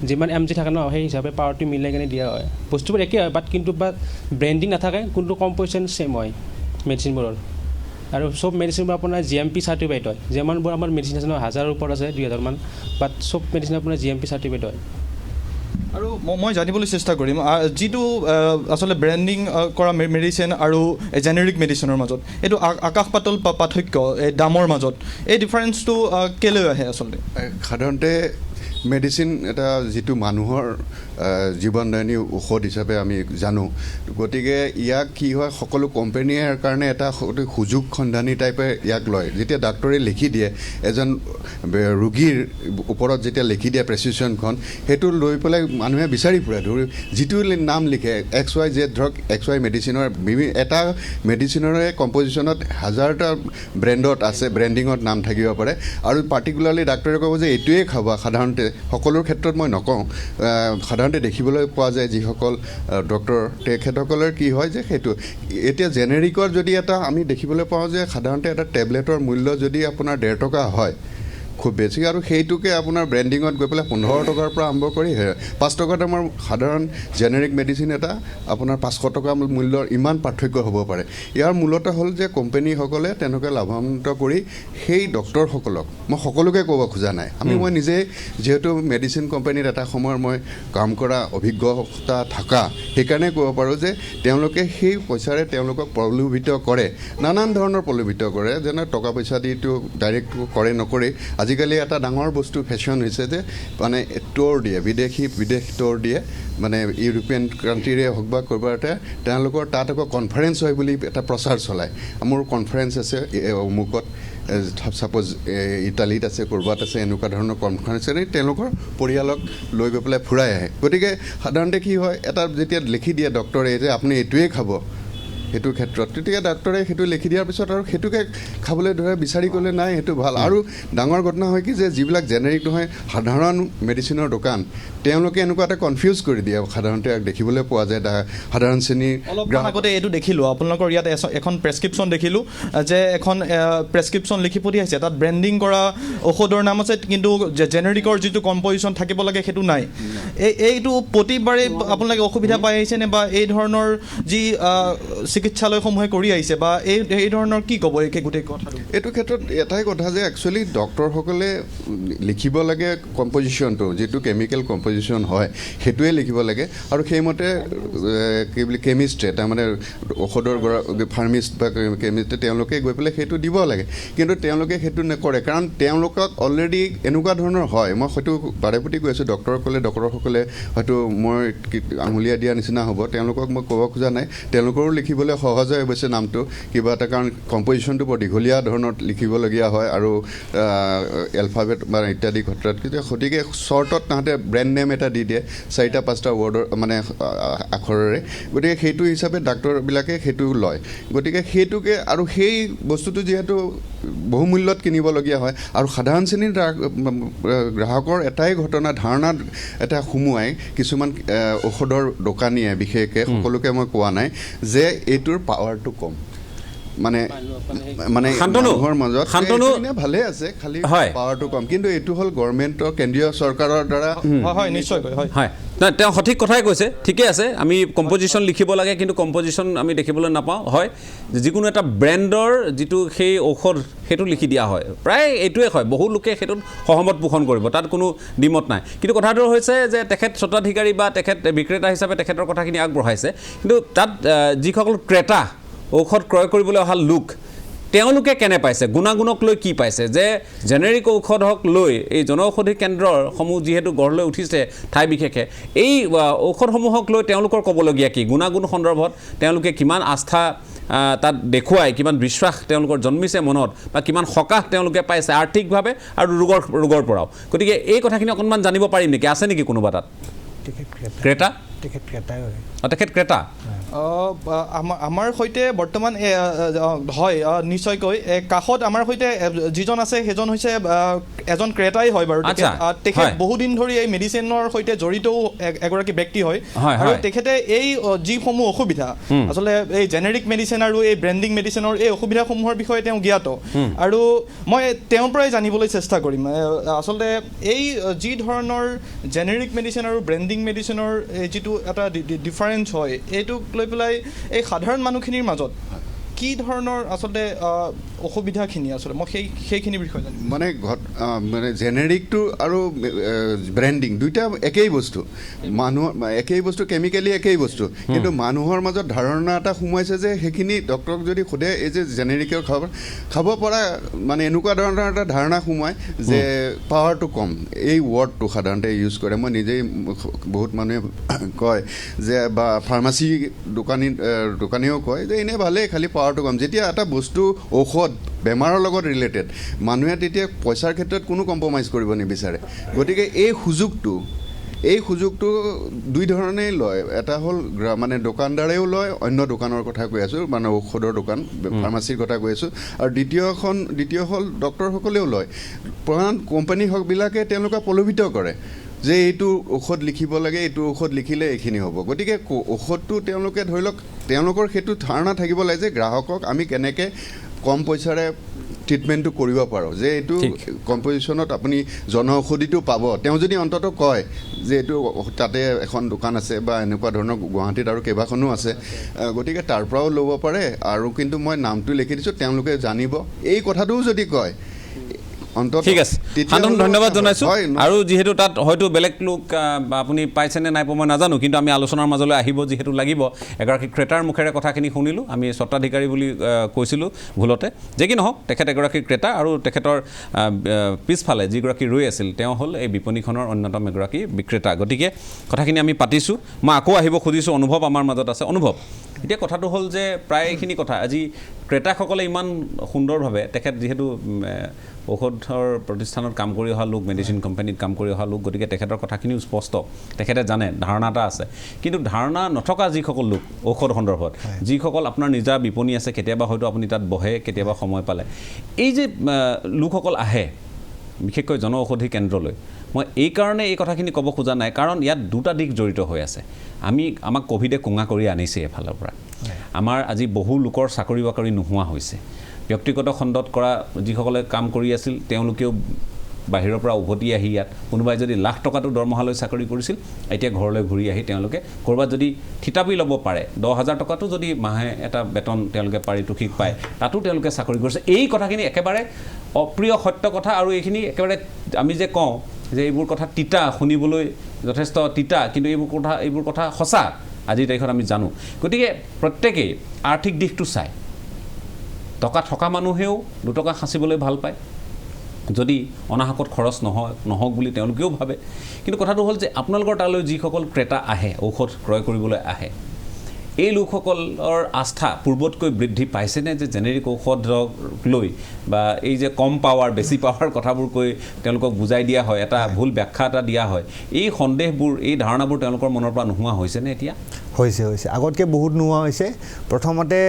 যিমান এম জি থাকে ন সেই হিচাপে পাৱাৰটো মিলাই কেনে দিয়া হয় বস্তুবোৰ একেই হয় বাট ব্ৰেণ্ডিং নাথাকে কিন্তু কম্পজিশ্যন ছেম হয় মেডিচিনবোৰৰ আৰু চব মেডিচিনবোৰ আপোনাৰ GMP চাৰ্টিফাইড হয় যিমানবোৰ আমাৰ মেডিচিন আছে ন 1000ৰ ওপৰত আছে 2000 মান বাট চব মেডিচিন আপোনাৰ GMP চাৰ্টিফাইড হয় আৰু মই জানিবলৈ চেষ্টা কৰিম যিটো আচলতে ব্ৰেণ্ডিং কৰা মেডিচিন আৰু জেনেৰিক মেডিচিনৰ মাজত এইটো আকাশ পাতল পাৰ্থক্য এই দামৰ মাজত এই ডিফাৰেঞ্চটো কেলৈ আহে আচলতে সাধাৰণতে মেডিচিন এটা যিটো মানুহৰ জীৱনদায়িনী ঔষধ হিচাপে আমি জানো গতিকে ইয়াক কি হয় সকলো কোম্পানীয়ে ইয়াৰ কাৰণে এটা সুযোগ সন্ধানী টাইপে ইয়াক লয় যেতিয়া ডাক্তৰে লিখি দিয়ে এজন ৰোগীৰ ওপৰত যেতিয়া লিখি দিয়ে প্ৰেছক্ৰিপশ্যনখন সেইটো লৈ পেলাই মানুহে বিচাৰি ফুৰে ধৰি যিটো নাম লিখে XYZ ধৰক XY মেডিচিনৰ এটা মেডিচিনৰে কম্পজিশ্যনত হাজাৰটা ব্ৰেণ্ডত আছে ব্ৰেণ্ডিঙত নাম থাকিব পাৰে আৰু পাৰ্টিকুলাৰলি ডাক্তৰে ক'ব যে এইটোৱে খাব সাধাৰণতে সকলোৰ ক্ষেত্ৰত মই নকওঁ সাধাৰণতে দেখিবলৈ পোৱা যায় যিসকল ডক্তৰ তেখেতসকলৰ কি হয় যে সেইটো এতিয়া জেনেৰিকৰ যদি এটা আমি দেখিবলৈ পাওঁ যে সাধাৰণতে এটা টেবলেটৰ মূল্য যদি আপোনাৰ 1.5 টকা হয় খুব বেছি আৰু সেইটোকে আপোনাৰ ব্ৰেণ্ডিঙত গৈ পেলাই 15 টকাৰ পৰা আৰম্ভ কৰি 5 টকাত আমাৰ সাধাৰণ জেনেৰিক মেডিচিন এটা আপোনাৰ 500 টকা মূল্যৰ ইমান পাৰ্থক্য হ'ব পাৰে ইয়াৰ মূলতঃ হ'ল যে কোম্পানীসকলে তেনেকৈ লাভান্বিত কৰি সেই ডক্তৰসকলক মই সকলোকে ক'ব খোজা নাই মই নিজে যিহেতু মেডিচিন কোম্পানীত এটা সময়ৰ মই কাম কৰা অভিজ্ঞতা থকা সেইকাৰণে ক'ব পাৰোঁ যে তেওঁলোকে সেই পইচাৰে তেওঁলোকক প্ৰলোভিত কৰে নানান ধৰণৰ প্ৰলোভিত কৰে যেনে টকা পইচা দিটো ডাইৰেক্ট কৰে নকৰে আজিকালি এটা ডাঙৰ বস্তু ফেশ্বন হৈছে যে মানে ট'ৰ দিয়ে বিদেশ ট'ৰ দিয়ে মানে ইউৰোপিয়ান কাণ্ট্ৰিৰে হওক বা ক'ৰবাতে তেওঁলোকৰ তাত আকৌ কনফাৰেঞ্চ হয় বুলি এটা প্ৰচাৰ চলায় মোৰ কনফাৰেঞ্চ আছে অমুকত ছাপ'জ ইটালীত আছে ক'ৰবাত আছে এনেকুৱা ধৰণৰ কনফাৰেঞ্চ তেওঁলোকৰ পৰিয়ালক লৈ গৈ পেলাই ফুৰাই আহে গতিকে সাধাৰণতে কি হয় এটা যেতিয়া লিখি দিয়ে ডক্তৰে যে আপুনি এইটোৱে খাব সেইটো ক্ষেত্ৰত তেতিয়া ডাক্তৰে সেইটো লিখি দিয়াৰ পিছত আৰু সেইটোকে খাবলৈ ধৰে বিচাৰি গ'লে নাই সেইটো ভাল আৰু ডাঙৰ ঘটনা হয় কি যে যিবিলাক জেনেৰিক নহয় সাধাৰণ মেডিচিনৰ দোকান তেওঁলোকে এনেকুৱা এটা কনফিউজ কৰি দিয়ে সাধাৰণতে দেখিবলৈ পোৱা যায় সাধাৰণ শ্ৰেণীৰ অলপমান আগতে এইটো দেখিলোঁ আপোনালোকৰ ইয়াত এখন প্ৰেছক্ৰিপশ্যন দেখিলোঁ যে এখন প্ৰেছক্ৰিপশ্যন লিখি পঠিয়াইছে তাত ব্ৰেণ্ডিং কৰা ঔষধৰ নাম আছে কিন্তু জেনেৰিকৰ যিটো কম্পজিশ্যন থাকিব লাগে সেইটো নাই এইটো প্ৰতিবাৰে আপোনালোকে অসুবিধা পাই আহিছেনে বা এই ধৰণৰ যি চিকিৎসালয়সমূহে কৰি আহিছে বা এই ধৰণৰ কি ক'ব এই গোটেই কথাটো এইটো ক্ষেত্ৰত এটাই কথা যে একচুৱেলি ডক্তৰসকলে লিখিব লাগে কম্পজিশ্যনটো যিটো কেমিকেল কম্পজিশ্যন হয় সেইটোৱে লিখিব লাগে আৰু সেইমতে কি বুলি কেমিষ্ট্ৰে তাৰমানে ঔষধৰ ফাৰ্মিষ্ট বা কেমিষ্ট্ৰে তেওঁলোকে গৈ পেলাই সেইটো দিব লাগে কিন্তু তেওঁলোকে সেইটো নকৰে কাৰণ তেওঁলোকক অলৰেডি এনেকুৱা ধৰণৰ হয় মই হয়তো বাৰে প্ৰতি কৈ আছোঁ ডক্তৰসকলে হয়তো মই আঙুলীয়া দিয়া নিচিনা হ'ব তেওঁলোকক মই ক'ব খোজা নাই তেওঁলোকৰো লিখিবলৈ সহজ হয় অৱশ্যে নামটো কিবা এটা কাৰণ কম্পজিশ্যনটো বৰ দীঘলীয়া ধৰণত লিখিবলগীয়া হয় আৰু এলফাবেট বা ইত্যাদি ক্ষেত্ৰত গতিকে শ্বৰ্টত তাহাঁতে ব্ৰেণ্ড নেম এটা দি দিয়ে 4-5টা ৱৰ্ডৰ মানে আখৰেৰে গতিকে সেইটো হিচাপে ডাক্তৰবিলাকে সেইটো লয় গতিকে সেইটোকে আৰু সেই বস্তুটো যিহেতু বহুমূল্যত কিনিবলগীয়া হয় আৰু সাধাৰণ শ্ৰেণীৰ গ্ৰাহকৰ এটাই ঘটনা ধাৰণাত এটা সোমোৱাই কিছুমান ঔষধৰ দোকানীয়ে বিশেষকৈ সকলোকে মই কোৱা নাই যে এইটোৰ পাৱাৰটো কম মানে মানুহৰ মাজত ভালে আছে খালি পাৱাৰটো কম কিন্তু এইটো হ'ল গভৰ্ণমেণ্টৰ কেন্দ্ৰীয় চৰকাৰৰ দ্বাৰা হয় নিশ্চয়কৈ হয় নাই তেওঁ সঠিক কথাই কৈছে ঠিকে আছে আমি কম্পজিশ্যন লিখিব লাগে কিন্তু কম্পজিশ্যন আমি দেখিবলৈ নাপাওঁ হয় যিকোনো এটা ব্ৰেণ্ডৰ যিটো সেই ঔষধ সেইটো লিখি দিয়া হয় প্ৰায় এইটোৱে হয় বহু লোকে সেইটোত সহমত পোষণ কৰিব তাত কোনো দ্বিমত নাই কিন্তু কথাটো হৈছে যে তেখেত স্বত্বাধিকাৰী বা তেখেত বিক্ৰেতা হিচাপে তেখেতৰ কথাখিনি আগবঢ়াইছে কিন্তু তাত যিসকল ক্ৰেতা ঔষধ ক্ৰয় কৰিবলৈ অহা লোক তেওঁলোকে কেনে পাইছে গুণাগুণক লৈ কি পাইছে যে জেনেৰিক ঔষধক লৈ এই জনঔষধি কেন্দ্ৰসমূহ যিহেতু গঢ় লৈ উঠিছে ঠাই বিশেষে এই ঔষধসমূহক লৈ তেওঁলোকৰ ক'বলগীয়া কি গুণাগুণ সন্দৰ্ভত তেওঁলোকে কিমান আস্থা তাত দেখুৱাই কিমান বিশ্বাস তেওঁলোকৰ জন্মিছে মনত বা কিমান সকাহ তেওঁলোকে পাইছে আৰ্থিকভাৱে আৰু ৰোগৰ পৰাও গতিকে এই কথাখিনি অকণমান জানিব পাৰিম নেকি আছে নেকি কোনোবা তাত ক্ৰেতা তেখেত ক্ৰেতা আমাৰ সৈতে বৰ্তমান হয় নিশ্চয়কৈ কাষত আমাৰ সৈতে যিজন আছে সেইজন হৈছে এজন ক্ৰেতাই হয় বাৰু তেখেত বহুদিন ধৰি এই মেডিচিনৰ সৈতে জড়িতও এগৰাকী ব্যক্তি হয় আৰু তেখেতে এই যিসমূহ অসুবিধা আচলতে এই জেনেৰিক মেডিচিন আৰু এই ব্ৰেণ্ডিং মেডিচিনৰ এই অসুবিধাসমূহৰ বিষয়ে তেওঁ জ্ঞাত আৰু মই তেওঁৰ পৰাই জানিবলৈ চেষ্টা কৰিম আচলতে এই যি ধৰণৰ জেনেৰিক মেডিচিন আৰু ব্ৰেণ্ডিং মেডিচিনৰ যিটো এটা ডিফাৰেঞ্চ হয় এইটোক লৈ পেলাই এই সাধাৰণ মানুহখিনিৰ মাজত কি ধৰণৰ আচলতে অসুবিধাখিনি আচলতে মই সেইখিনিৰ বিষয়ে জানিম মানে জেনেৰিকটো আৰু ব্ৰেণ্ডিং দুইটা একেই বস্তু মানুহৰ একেই বস্তু কেমিকেলি একেই বস্তু কিন্তু মানুহৰ মাজত ধাৰণা এটা সোমাইছে যে সেইখিনি ডক্টৰক যদি সোধে এই যে জেনেৰিকৰ খাব পৰা মানে এনেকুৱা ধৰণৰ এটা ধাৰণা সোমায় যে পাৱাৰটো কম এই ৱৰ্ডটো সাধাৰণতে ইউজ কৰে মই নিজেই বহুত মানুহে কয় যে বা ফাৰ্মাচী দোকানীয়েও কয় যে এনেই ভালেই খালি পাৱাৰটো কম যেতিয়া এটা বস্তু ঔষধ বেমাৰৰ লগত ৰিলেটেড মানুহে তেতিয়া পইচাৰ ক্ষেত্ৰত কোনো কম্প্ৰমাইজ কৰিব নিবিচাৰে গতিকে এই সুযোগটো দুই ধৰণেই লয় এটা হ'ল মানে দোকানদাৰেও লয় অন্য দোকানৰ কথা কৈ আছোঁ মানে ঔষধৰ দোকান ফাৰ্মাচীৰ কথা কৈ আছোঁ আৰু দ্বিতীয় হ'ল ডক্টৰসকলেও লয় প্ৰধান কোম্পানীবিলাকে তেওঁলোকে প্ৰলোভিত কৰে যে এইটো ঔষধ লিখিব লাগে এইটো ঔষধ লিখিলে এইখিনি হ'ব গতিকে ঔষধটো তেওঁলোকে ধৰি লওক তেওঁলোকৰ সেইটো ধাৰণা থাকিব লাগে যে গ্ৰাহকক আমি কেনেকৈ কম পইচাৰে ট্ৰিটমেণ্টটো কৰিব পাৰোঁ যে এইটো কম্পজিশ্যনত আপুনি জনঔষধিটো পাব তেওঁ যদি অন্ততঃ কয় যে এইটো তাতে এখন দোকান আছে বা এনেকুৱা ধৰণৰ গুৱাহাটীত আৰু কেইবাখনো আছে গতিকে তাৰ পৰাও ল'ব পাৰে আৰু কিন্তু মই নামটো লিখি দিছোঁ তেওঁলোকে জানিব এই কথাটোও যদি কয় ঠিক আছে শান্তনু ধন্যবাদ জনাইছোঁ আৰু যিহেতু তাত হয়তো বেলেগ লোক আপুনি পাইছেনে নাই পোৱা মই নাজানো কিন্তু আমি আলোচনাৰ মাজলৈ আহিব যিহেতু লাগিব এগৰাকী ক্ৰেতাৰ মুখেৰে কথাখিনি শুনিলোঁ আমি স্বত্বাধিকাৰী বুলি কৈছিলোঁ ভুলতে যে কি নহওক তেখেত এগৰাকী ক্ৰেতা আৰু তেখেতৰ পিছফালে যিগৰাকী ৰৈ আছিল তেওঁ হ'ল এই বিপণীখনৰ অন্যতম এগৰাকী বিক্ৰেতা গতিকে কথাখিনি আমি পাতিছোঁ মই আকৌ আহিব খুজিছোঁ অনুভৱ আমাৰ মাজত আছে অনুভৱ এতিয়া কথাটো হ'ল যে প্ৰায়খিনি কথা আজি ক্ৰেতাসকলে ইমান সুন্দৰভাৱে তেখেত যিহেতু ঔষধৰ প্ৰতিষ্ঠানত কাম কৰি অহা লোক মেডিচিন কোম্পানীত কাম কৰি অহা লোক গতিকে তেখেতৰ কথাখিনিও স্পষ্ট তেখেতে জানে ধাৰণা এটা আছে কিন্তু ধাৰণা নথকা যিসকল লোক ঔষধ সন্দৰ্ভত যিসকল আপোনাৰ নিজা বিপণী আছে কেতিয়াবা হয়তো আপুনি তাত বহে কেতিয়াবা সময় পালে এই যে লোকসকল আহে বিশেষকৈ জনঔষধি কেন্দ্ৰলৈ মই এই কাৰণে এই কথাখিনি ক'ব খোজা নাই কাৰণ ইয়াত দুটা দিশ জড়িত হৈ আছে আমাক ক'ভিডে কোঙা কৰি আনিছে এফালৰ পৰা আমাৰ আজি বহু লোকৰ চাকৰি বাকৰি নোহোৱা হৈছে ব্যক্তিগত খণ্ডত কৰা যিসকলে কাম কৰি আছিল তেওঁলোকেও বাহিৰৰ পৰা উভতি আহি ইয়াত কোনোবাই যদি লাখ টকাটো দৰমহালৈ চাকৰি কৰিছিল এতিয়া ঘৰলৈ ঘূৰি আহি তেওঁলোকে ক'ৰবাত যদি থিতাপি ল'ব পাৰে 10,000 টকাটো যদি মাহে এটা বেতন তেওঁলোকে পাৰিতোষিক পায় তাতো তেওঁলোকে চাকৰি কৰিছে এই কথাখিনি একেবাৰে অপ্ৰিয় সত্য কথা আৰু এইখিনি একেবাৰে আমি যে কওঁ যে এইবোৰ কথা তিতা শুনিবলৈ যথেষ্ট তিতা কিন্তু এইবোৰ কথা সঁচা আজিৰ তাৰিখত আমি জানো গতিকে প্ৰত্যেকেই আৰ্থিক দিশটো চায় টকা থকা মানুহেও 2 টকা সাঁচিবলৈ ভাল পায় যদি অনাহকত খৰচ নহওক বুলি তেওঁলোকেও ভাবে কিন্তু কথাটো হ'ল যে আপোনালোকৰ তালৈ যিসকল ক্ৰেতা আহে ঔষধ ক্ৰয় কৰিবলৈ আহে এই লোকসকলৰ আস্থা পূৰ্বতকৈ বৃদ্ধি পাইছেনে যে জেনেৰিক ঔষধক লৈ বা এই যে কম পাৱাৰ বেছি পাৱাৰ কথাবোৰ কৈ তেওঁলোকক বুজাই দিয়া হয় এটা ভুল ব্যাখ্যা এটা দিয়া হয় এই সন্দেহবোৰ এই ধাৰণাবোৰ তেওঁলোকৰ মনৰ পৰা নোহোৱা হৈছেনে এতিয়া হৈছে আগতকৈ বহুত নোহোৱা হৈছে প্ৰথমতে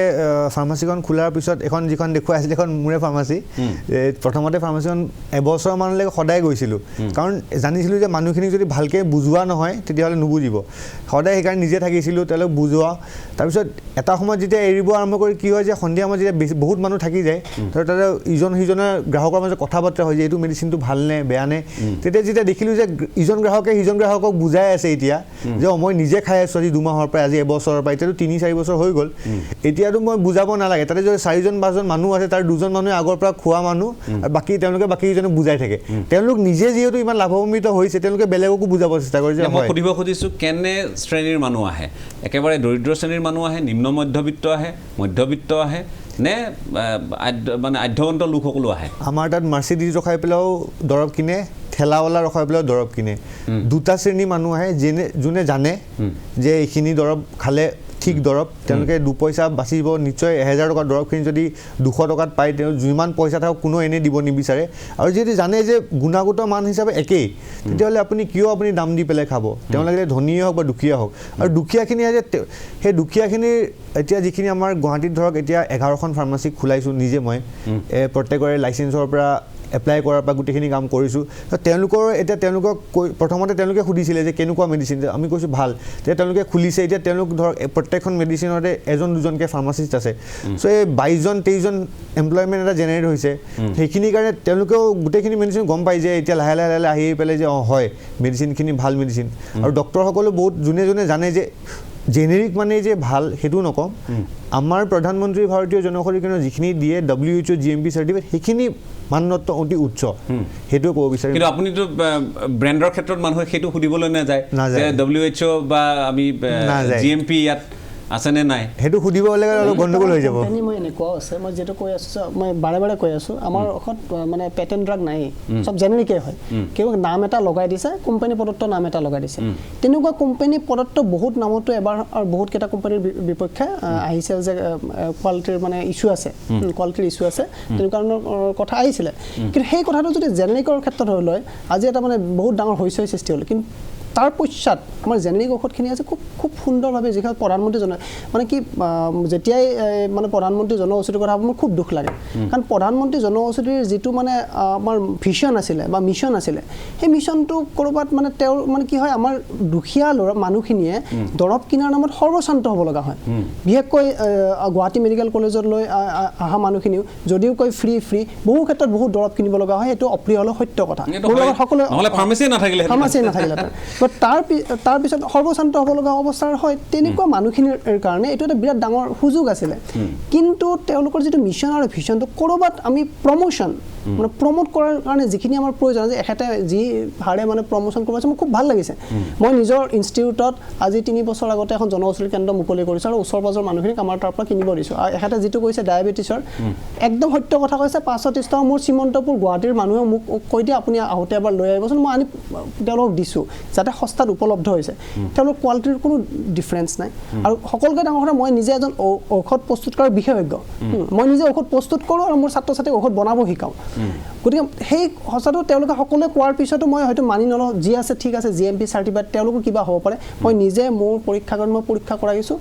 ফাৰ্মাচীখন খোলাৰ পিছত যিখন দেখুৱাই আছিলে এখন মোৰে ফাৰ্মাচী প্ৰথমতে ফাৰ্মাচীখন এবছৰমানলৈকে সদায় গৈছিলোঁ কাৰণ জানিছিলোঁ যে মানুহখিনিক যদি ভালকৈ বুজোৱা নহয় তেতিয়াহ'লে নুবুজিব সদায় সেইকাৰণে নিজে থাকিছিলোঁ তেওঁলোক বুজোৱা তাৰপিছত এটা সময়ত যেতিয়া এৰিব আৰম্ভ কৰি কি হয় যে সন্ধিয়া সময়ত যেতিয়া বহুত মানুহ থাকি যায় তাতে ইজন সিজনৰ গ্ৰাহকৰ মাজত কথা বতৰা হয় যে এইটো মেডিচিনটো ভালনে বেয়ানে তেতিয়া যেতিয়া দেখিলোঁ যে ইজন গ্ৰাহকে সিজন গ্ৰাহকক বুজাই আছে এতিয়া যে মই নিজে খাই আছোঁ আজি 2 মাহৰ পৰা আজি এবছৰৰ পৰা এতিয়াতো 3-4 বছৰ হৈ গ'ল এতিয়াতো মই বুজাব নালাগে তাতে যদি 4-5জন মানুহ আছে তাৰ 2জন মানুহে আগৰ পৰা খোৱা মানুহ আৰু তেওঁলোকে বাকীজনক বুজাই থাকে তেওঁলোক নিজে যিহেতু ইমান লাভান্বিত হৈছে তেওঁলোকে বেলেগকো বুজাব চেষ্টা কৰে যে মই সুধিব খুজিছোঁ কেনে শ্ৰেণীৰ মানুহ আহে একেবাৰে দৰিদ্ৰ শ্ৰেণীৰ মানুহ আহে নিম্ন মধ্যবিত্ত আহে মধ্যবিত্ত আহে নে মানে আধ্যবন্ত লোকসকলো আহে আমাৰ তাত মাৰ্চিডিজ ৰখাই পেলাইও দৰৱ কিনে ঠেলাৱালা ৰখাই পেলাইও দৰৱ কিনে দুটা শ্ৰেণীৰ মানুহ আহে যোনে জানে যে এইখিনি দৰৱ খালে ঠিক দৰৱ তেওঁলোকে 2 পইচা বাচিব নিশ্চয় 1000 টকাৰ দৰৱখিনি যদি 200 টকাত পায় তেওঁ যিমান পইচা থাকক কোনো এনেই দিব নিবিচাৰে আৰু যদি জানে যে গুণাগত মান হিচাপে একেই তেতিয়াহ'লে আপুনি কিয় দাম দি পেলাই খাব তেওঁলোকে ধনীয়ে হওক বা দুখীয়া হওক আৰু দুখীয়াখিনি যে সেই দুখীয়াখিনিৰ এতিয়া যিখিনি আমাৰ গুৱাহাটীত ধৰক এতিয়া 11খন ফাৰ্মাচী খোলাইছোঁ নিজে মই প্ৰত্যেকৰে লাইচেঞ্চৰ পৰা এপ্লাই কৰাৰ পৰা গোটেইখিনি কাম কৰিছোঁ তেওঁলোকৰ এতিয়া তেওঁলোকক প্ৰথমতে তেওঁলোকে সুধিছিলে যে কেনেকুৱা মেডিচিন আমি কৈছোঁ ভাল তেতিয়া তেওঁলোকে খুলিছে এতিয়া তেওঁলোক ধৰক প্ৰত্যেকখন মেডিচিনতে 1-2জনকৈ ফাৰ্মাচিষ্ট আছে চ' এই 22-23জন এমপ্লয়মেণ্ট এটা জেনেৰেট হৈছে সেইখিনিৰ কাৰণে তেওঁলোকেও গোটেইখিনি মেডিচিন গম পায় যে এতিয়া লাহে লাহে আহি পেলাই যে হয় মেডিচিনখিনি ভাল মেডিচিন আৰু ডক্টৰসকলেও বহুত যোনে জানে যে জেনেৰিক মানে যে ভাল সেইটো নকওঁ আমাৰ প্ৰধানমন্ত্ৰী ভাৰতীয় জনঔষধি কেন্দ্ৰ যিখিনি দিয়ে WHO GMP চাৰ্টিফিকেট সেইখিনি মানদণ্ড অতি উচ্চ সেইটো ক'ব বিচাৰিম কিন্তু আপুনিতো ব্ৰেণ্ডৰ ক্ষেত্ৰত মানুহে সেইটো সুধিবলৈ নাযায় যে WHO বা আমি GMP ইয়াত আছেনে নাই সেইটো সুধিব লাগে অলপ গণ্ডগোল হৈ যাব কোম্পানী মই এনেকুৱাও আছে মই যেটো কৈ আছো মই বাৰে কৈ আছো আমাৰ অখত মানে পেটেন্ট ড্ৰাগ নাই সব জেনেৰিকে হয় কেৱল নাম এটা লগাই দিছে কোম্পানী প্ৰদত্ত নাম এটা লগাই দিছে তেনেকুৱা কোম্পানী প্ৰদত্ত বহুত নামতো এবাৰ আৰু বহুত কেইটা কোম্পানীৰ বিপক্ষে আহিছে যে কোৱালিটিৰ মানে ইস্যু আছে কোৱালিটিৰ ইস্যু আছে তেনেকুৱা কথা আহিছিলে কিন্তু সেই কথাটো যদি জেনেৰিকৰ ক্ষেত্ৰত হৈ লয় আজি এটা মানে বহুত ডাঙৰ হৈছৈ সৃষ্টি হ'ল কিন্তু তাৰ পশ্চাত আমাৰ জেনেৰিক ঔষধখিনি আছে খুব সুন্দৰভাৱে যিখন প্ৰধানমন্ত্ৰী মানে কি যেতিয়াই মানে প্ৰধানমন্ত্ৰী জনঔষধিৰ কথা মোৰ খুব দুখ লাগে কাৰণ প্ৰধানমন্ত্ৰী জনঔষধিৰ যিটো মানে আমাৰ ভিজন আছিলে বা মিছন আছিলে সেই মিছনটো ক'ৰবাত মানে তেওঁৰ মানে কি হয় আমাৰ দুখীয়া মানুহখিনিয়ে দৰৱ কিনাৰ নামত সৰ্বশান্ত হ'ব লগা হয় বিশেষকৈ গুৱাহাটী মেডিকেল কলেজলৈ অহা মানুহখিনিও যদিও কৈ ফ্ৰী বহু ক্ষেত্ৰত বহুত দৰৱ কিনিব লগা হয় এইটো অপ্ৰিয় হ'লেও সত্য কথা নহ'লে ফাৰ্মাচী নাথাকিলে তাৰ পিছত সৰ্বশান্ত হ'ব লগা অৱস্থাৰ হয় তেনেকুৱা মানুহখিনিৰ কাৰণে এইটো এটা বিৰাট ডাঙৰ সুযোগ আছিলে কিন্তু তেওঁলোকৰ যিটো মিছন আৰু ভিজনটো ক'ৰবাত আমি প্ৰমোশ্যন মানে প্ৰমোট কৰাৰ কাৰণে যিখিনি আমাৰ প্ৰয়োজন আছে এখেতে যি হাৰে মানে প্ৰমোশ্যন কৰিব আছে মোৰ খুব ভাল লাগিছে মই নিজৰ ইনষ্টিটিউটত আজি 3 বছৰ আগতে এখন জনঔষধি কেন্দ্ৰ মুকলি কৰিছোঁ আৰু ওচৰ পাজৰ মানুহখিনিক আমাৰ তাৰ পৰা কিনিব দিছোঁ আৰু এখেতে যিটো কৈছে ডায়েবেটিছৰ একদম সত্য কথা কৈছে 530 টকা মোৰ শ্ৰীমন্তপুৰ গুৱাহাটীৰ মানুহে মোক কৈ দিয়ে আপুনি আহোঁতে এবাৰ লৈ আহিবচোন মই আনি তেওঁলোকক দিছোঁ যাতে সস্তাত উপলব্ধ হৈছে তেওঁলোকৰ কোৱালিটিৰ কোনো ডিফাৰেঞ্চ নাই আৰু সকলোকে ডাঙৰ কথা মই নিজে এজন ঔষধ প্ৰস্তুত কৰাৰ বিশেষজ্ঞ মই নিজে ঔষধ প্ৰস্তুত কৰোঁ আৰু মোৰ ছাত্ৰ ছাত্ৰীক ঔষধ বনাব শিকাওঁ গতিকে সেই সঁচাটো তেওঁলোকে সকলোৱে কোৱাৰ পিছতো মই হয়তো মানি নলওঁ যি আছে ঠিক আছে GMP চাৰ্টিফাইড তেওঁলোকৰ কিবা হ'ব পাৰে মই নিজে মোৰ পৰীক্ষাগাৰত মই পৰীক্ষা কৰাইছোঁ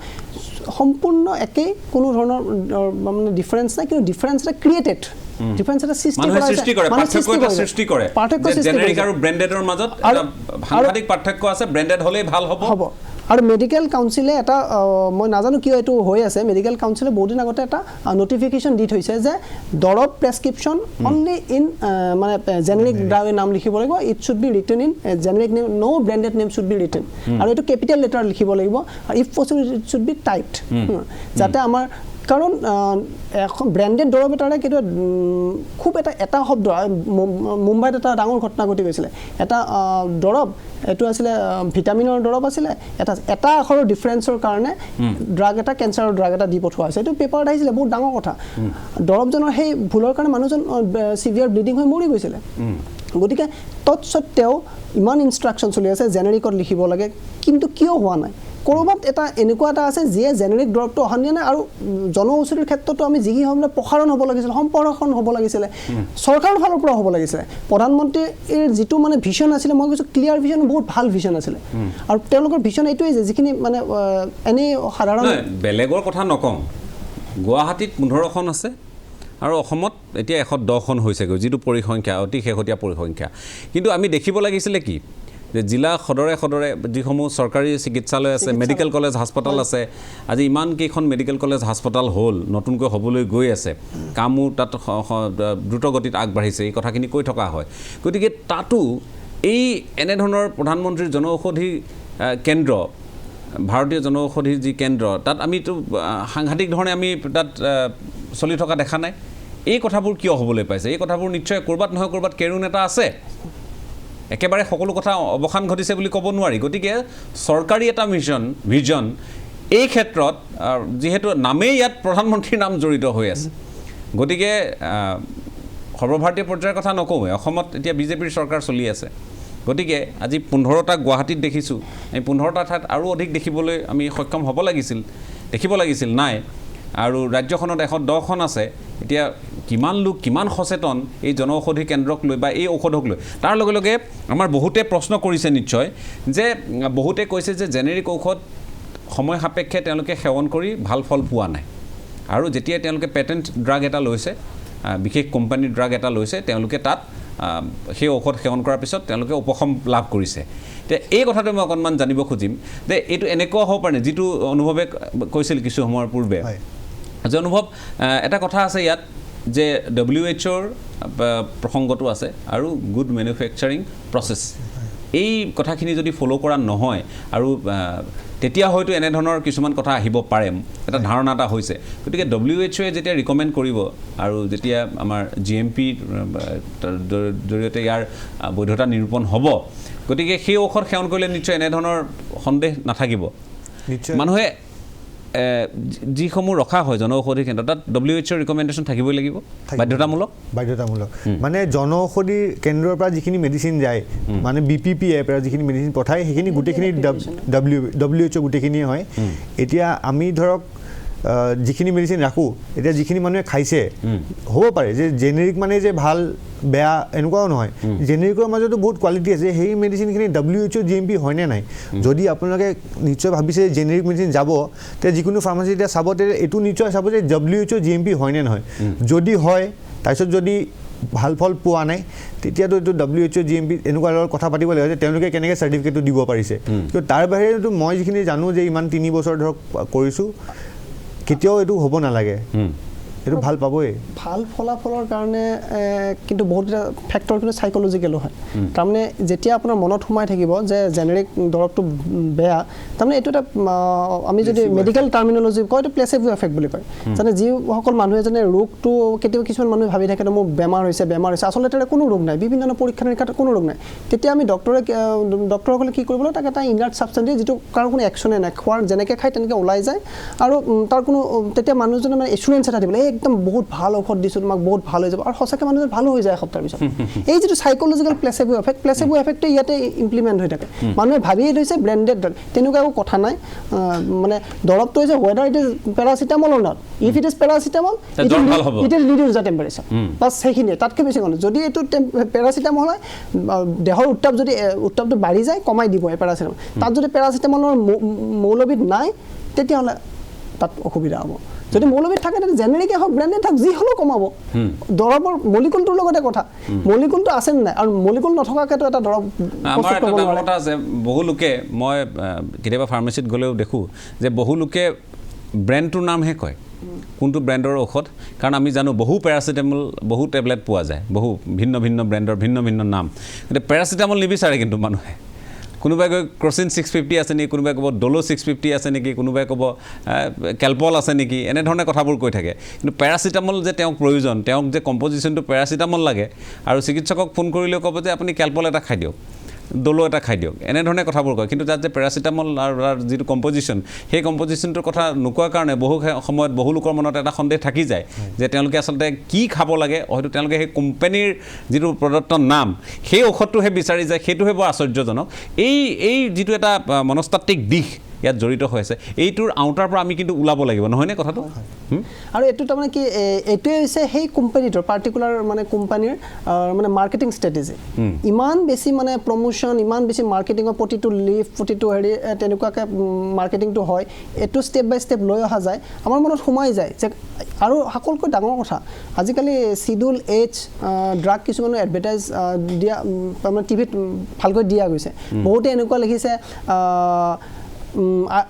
সম্পূৰ্ণ একেই কোনো ধৰণৰ মানে ডিফাৰেঞ্চ নাই কিন্তু ডিফাৰেঞ্চ এটা ক্ৰিয়েটেড ডিফাৰেঞ্চ এটা সৃষ্টি কৰে জেনেৰিক আৰু ব্ৰেণ্ডেডৰ মাজত এটা সাংঘাতিক পাৰ্থক্য আছে ব্ৰেণ্ডেড হ'লেই ভাল হ'ব আৰু মেডিকেল কাউন্সিলে এটা মই নাজানো কিয় এইটো হৈ আছে মেডিকেল কাউন্সিলে বহুত দিন আগতে এটা নটিফিকেশ্যন দি থৈছে যে দৰৱ প্ৰেছক্ৰিপশ্যন অনলি ইন মানে জেনেৰিক ড্ৰাগৰ নাম লিখিব লাগিব it should be written in generic name no branded name should be written আৰু এইটো কেপিটেল লেটাৰ লিখিব লাগিব আৰু if possible it should be typed যাতে আমাৰ কাৰণ এখন ব্ৰেণ্ডেড দৰৱ এটাৰে কিন্তু খুব এটা শব্দ মুম্বাইত এটা ডাঙৰ ঘটনা ঘটি গৈছিলে এটা দৰৱ এইটো আছিলে ভিটামিনৰ দৰৱ আছিলে এটা আখৰৰ ডিফাৰেঞ্চৰ কাৰণে ড্ৰাগ এটা কেঞ্চাৰৰ ড্ৰাগ এটা দি পঠোৱা হৈছে এইটো পেপাৰত আহিছিলে বহুত ডাঙৰ কথা দৰৱজনৰ সেই ভুলৰ কাৰণে মানুহজন চিভিয়াৰ ব্লিডিং হৈ মৰি গৈছিলে গতিকে তৎসত্ত্বেও ইমান ইনষ্ট্ৰাকশ্যন চলি আছে জেনেৰিকত লিখিব লাগে কিন্তু কিয় হোৱা নাই ক'ৰবাত এটা এনেকুৱা এটা আছে যিয়ে জেনেৰিক দৰৱটো অহা দিয়া নাই আৰু জনঔষধিৰ ক্ষেত্ৰতো আমি যি সময়ত প্ৰসাৰণ হ'ব লাগিছিলে সম্প্ৰসাৰণ হ'ব লাগিছিলে চৰকাৰৰ ফালৰ পৰা হ'ব লাগিছিলে প্ৰধানমন্ত্ৰীৰ যিটো মানে ভিজন আছিলে মই কৈছোঁ ক্লিয়াৰ ভিজন বহুত ভাল ভিজন আছিলে আৰু তেওঁলোকৰ ভিজন এইটোৱেই যে যিখিনি মানে এনেই সাধাৰণ বেলেগৰ কথা নকওঁ গুৱাহাটীত 15খন আছে আৰু অসমত এতিয়া 110খন হৈছেগৈ যিটো পৰিসংখ্যা অতি শেহতীয়া পৰিসংখ্যা কিন্তু আমি দেখিব লাগিছিলে কি যে জিলা সদৰে যিসমূহ চৰকাৰী চিকিৎসালয় আছে মেডিকেল কলেজ হাস্পতাল আছে আজি ইমান কেইখন মেডিকেল কলেজ হাস্পতাল হ'ল নতুনকৈ হ'বলৈ গৈ আছে কামো তাত দ্ৰুতগতিত আগবাঢ়িছে এই কথাখিনি কৈ থকা হয় গতিকে তাতো এই এনেধৰণৰ প্ৰধানমন্ত্ৰীৰ জনঔষধি কেন্দ্ৰ ভাৰতীয় জনঔষধি যি কেন্দ্ৰ তাত আমিতো সাংঘাতিক ধৰণে আমি তাত চলি থকা দেখা নাই এই কথাবোৰ কিয় হ'বলৈ পাইছে এই কথাবোৰ নিশ্চয় ক'ৰবাত নহয় ক'ৰবাত কেৰুণ এটা আছে একেবাৰে সকলো কথা অৱসান ঘটিছে বুলি ক'ব নোৱাৰি গতিকে চৰকাৰী এটা ভিজন এই ক্ষেত্ৰত যিহেতু নামেই ইয়াত প্ৰধানমন্ত্ৰীৰ নাম জড়িত হৈ আছে গতিকে সৰ্বভাৰতীয় পৰ্যায়ৰ কথা নকওঁৱে অসমত এতিয়া বিজেপিৰ চৰকাৰ চলি আছে গতিকে আজি 15টা গুৱাহাটীত দেখিছোঁ এই 15টা ঠাইত আৰু অধিক দেখিবলৈ আমি সক্ষম হ'ব লাগিছিল দেখিব লাগিছিল নাই আৰু ৰাজ্যখনত 110খন আছে এতিয়া কিমান লোক কিমান সচেতন এই জনঔষধি কেন্দ্ৰক লৈ বা এই ঔষধক লৈ তাৰ লগে লগে আমাৰ বহুতে প্ৰশ্ন কৰিছে নিশ্চয় যে বহুতে কৈছে যে জেনেৰিক ঔষধ সময় সাপেক্ষে তেওঁলোকে সেৱন কৰি ভাল ফল পোৱা নাই আৰু যেতিয়া তেওঁলোকে পেটেণ্ট ড্ৰাগ এটা লৈছে বিশেষ কোম্পানীৰ ড্ৰাগ এটা লৈছে তেওঁলোকে তাত সেই ঔষধ সেৱন কৰাৰ পিছত তেওঁলোকে উপশম লাভ কৰিছে এতিয়া এই কথাটো মই অকণমান জানিব খুজিম যে এইটো এনেকুৱা হ'ব পাৰে যিটো অনুভৱে কৈছিল কিছু সময়ৰ পূৰ্বে যে অনুভৱ এটা কথা আছে ইয়াত যে WHOৰ প্ৰসংগটো আছে আৰু গুড মেনুফেকচাৰিং প্ৰচেছ এই কথাখিনি যদি ফ'ল' কৰা নহয় আৰু তেতিয়া হয়তো এনেধৰণৰ কিছুমান কথা আহিব পাৰে, এটা ধাৰণা এটা হৈছে। গতিকে WHO যেতিয়া ৰিকমেণ্ড কৰিব আৰু যেতিয়া আমাৰ GMPৰ জৰিয়তে ইয়াৰ বৈধতা নিৰূপণ হ'ব, গতিকে সেই ঔষধ সেৱন কৰিলে নিশ্চয় এনেধৰণৰ সন্দেহ নাথাকিব। নিশ্চয় মানুহে যিসমূহ ৰখা হয় জনঔষধি কেন্দ্ৰ, তাত WHO ৰিকমেণ্ডেশ্যন থাকিবই লাগিব, বাধ্যতামূলক। মানে জনঔষধি কেন্দ্ৰৰ পৰা যিখিনি মেডিচিন যায়, মানে BPPA পৰা যিখিনি মেডিচিন পঠায় সেইখিনি গোটেইখিনি WHO গোটেইখিনিয়ে হয়। এতিয়া আমি ধৰক যিখিনি মেডিচিন ৰাখোঁ, এতিয়া যিখিনি মানুহে খাইছে, হ'ব পাৰে যে জেনেৰিক মানে যে ভাল বেয়া এনেকুৱাও নহয়, জেনেৰিকৰ মাজতো বহুত কোৱালিটি আছে। সেই মেডিচিনখিনি WHO GMP হয়নে নাই, যদি আপোনালোকে নিশ্চয় ভাবিছে যে জেনেৰিক মেডিচিন যাব, তেতিয়া যিকোনো ফাৰ্মাচী এতিয়া চাব, তেতিয়া এইটো নিশ্চয় চাব যে WHO GMP হয়নে নহয়। যদি হয়, তাৰপিছত যদি ভাল ফল পোৱা নাই, তেতিয়াতো এইটো WHO GMP এনেকুৱা লগত কথা পাতিব লাগিব যে তেওঁলোকে কেনেকৈ চাৰ্টিফিকেটটো দিব পাৰিছে। কিন্তু তাৰ বাহিৰেতো মই যিখিনি জানো যে ইমান 3 বছৰ ধৰক কৰিছোঁ, কেতিয়াও এইটো হ'ব নালাগে, এইটো ভাল পাবই। ভাল ফলাফলৰ কাৰণে কিন্তু বহুত এটা ফেক্টৰ কিন্তু চাইক'লজিকেলো হয়। তাৰমানে যেতিয়া আপোনাৰ মনত সোমাই থাকিব যে জেনেৰিক দৰৱটো বেয়া, তাৰমানে এইটো এটা আমি যদি মেডিকেল টাৰ্মিনলজি কয়, এইটো প্লেচেবো এফেক্ট বুলি কয়। যেনে যিসকল মানুহে যেনে ৰোগটো কেতিয়াবা কিছুমান মানুহে ভাবি থাকে মোৰ বেমাৰ হৈছে, আচলতে তাৰ কোনো ৰোগ নাই, বিভিন্ন পৰীক্ষা নিৰীক্ষাত কোনো ৰোগ নাই। তেতিয়া আমি ডক্টৰসকলে কি কৰিব লাগে, তাক এটা ইনাৰ্ট ছাবষ্টেঞ্চ দিয়ে, যিটো কাৰো কোনো একশ্যনে নাই, খোৱাৰ যেনেকৈ খায় তেনেকৈ ওলাই যায়, আৰু তাৰ কোনো তেতিয়া মানুহজনে মানে এচুৰেঞ্চ এটা দিবলৈ একদম বহুত ভাল ঔষধ দিছোঁ তোমাক, বহুত ভাল হৈ যাব, আৰু সঁচাকৈ মানুহজন ভালো হৈ যায় এসপ্তাহৰ পিছত। এই যিটো চাইক'লজিকেল প্লেচেবো এফেক্টটো ইয়াতে ইমপ্লিমেণ্ট হৈ থাকে। মানুহে ভাবিয়ে থৈছে ব্ৰেণ্ডেড ড্ৰাগ, তেনেকুৱা একো কথা নাই। মানে দৰৱটো হৈছে whether it is paracetamol or not, if it is paracetamol it is reduce the temperature, বাছ সেইখিনিয়ে, তাতকৈ বেছি কোনো। যদি এইটো পেৰাচিটামল হয়, দেহৰ উত্তাপটো বাঢ়ি যায়, কমাই দিব এই পেৰাচিটামল। তাত যদি পেৰাচিটামলৰ মৌলবিধ নাই, তেতিয়াহ'লে তাত অসুবিধা হ'ব। যদি মৌলবিধ থাকে, তেতিয়া জেনেৰিকে হওক ব্ৰেণ্ডেড হওক, যি হ'লেও কমাব। দৰৱৰ মলিকুলটোৰ লগতে কথা, মলিকুলটো আছে নে নাই, আৰু মলিকুল নথকাকেতো এটা দৰৱ আমাৰ এটা কথা আছে, বহু লোকে, মই কেতিয়াবা ফাৰ্মাচীত গ'লেও দেখোঁ যে বহু লোকে ব্ৰেণ্ডটোৰ নামহে কয়, কোনটো ব্ৰেণ্ডৰ ঔষধ। কাৰণ আমি জানো বহু পেৰাচিটামল, বহু টেবলেট পোৱা যায়, বহু ভিন্ন ভিন্ন ব্ৰেণ্ডৰ ভিন্ন ভিন্ন নাম, কিন্তু পেৰাচিটামল নিবিচাৰে কিন্তু মানুহে। কোনোবাই কয় ক্ৰচিন 650 আছে নেকি, কোনোবাই ক'ব ড'লো 650 আছে নেকি, কোনোবাই ক'ব কেলপল আছে নেকি, এনেধৰণে কথাবোৰ কৈ থাকে। কিন্তু পেৰাচিটামল যে তেওঁক প্ৰয়োজন, তেওঁক যে কম্পজিশ্যনটো পেৰাচিটামল লাগে, আৰু চিকিৎসকক ফোন কৰিলেও ক'ব যে আপুনি কেলপল এটা খাই দিয়ক, ড'লো এটা খাই দিয়ক, এনেধৰণে কথাবোৰ কয়। কিন্তু তাত যে পেৰাচিটামল আৰু তাৰ যিটো কম্পজিশ্যন, সেই কম্পজিশ্যনটোৰ কথা নোকোৱাৰ কাৰণে বহু সময়ত বহু লোকৰ মনত এটা সন্দেহ থাকি যায় যে তেওঁলোকে আচলতে কি খাব লাগে, হয়তো তেওঁলোকে সেই কোম্পানীৰ যিটো প্ৰদত্ত নাম, সেই ঔষধটোহে বিচাৰি যায়, সেইটোহে বৰ আশ্চৰ্যজনক। এই যিটো এটা মনস্তাত্ত্বিক দিশ ইয়াত জড়িত হৈ আছে, এইটোৰ আওঁতাৰ পৰা আমি কিন্তু ওলাব লাগিব, নহয়নে কথাটো? আৰু এইটো তাৰমানে কি, এইটোৱে হৈছে সেই কোম্পানীটোৰ পাৰ্টিকুলাৰ মানে কোম্পানীৰ মানে মাৰ্কেটিং ষ্ট্ৰেটেজি। ইমান বেছি মানে প্ৰমোশ্যন, ইমান বেছি মাৰ্কেটিঙৰ প্ৰতিটো লিফ, প্ৰতিটো হেৰি তেনেকুৱাকৈ মাৰ্কেটিংটো হয়, এইটো ষ্টেপ বাই ষ্টেপ লৈ অহা যায়, আমাৰ মনত সোমাই যায় যে। আৰু সকলোতকৈ ডাঙৰ কথা, আজিকালি চিডুল H ড্ৰাগ কিছুমানৰ এডভাৰটাইজ দিয়া, তাৰমানে টিভিত ভালকৈ দিয়া গৈছে। বহুতে এনেকুৱা লিখিছে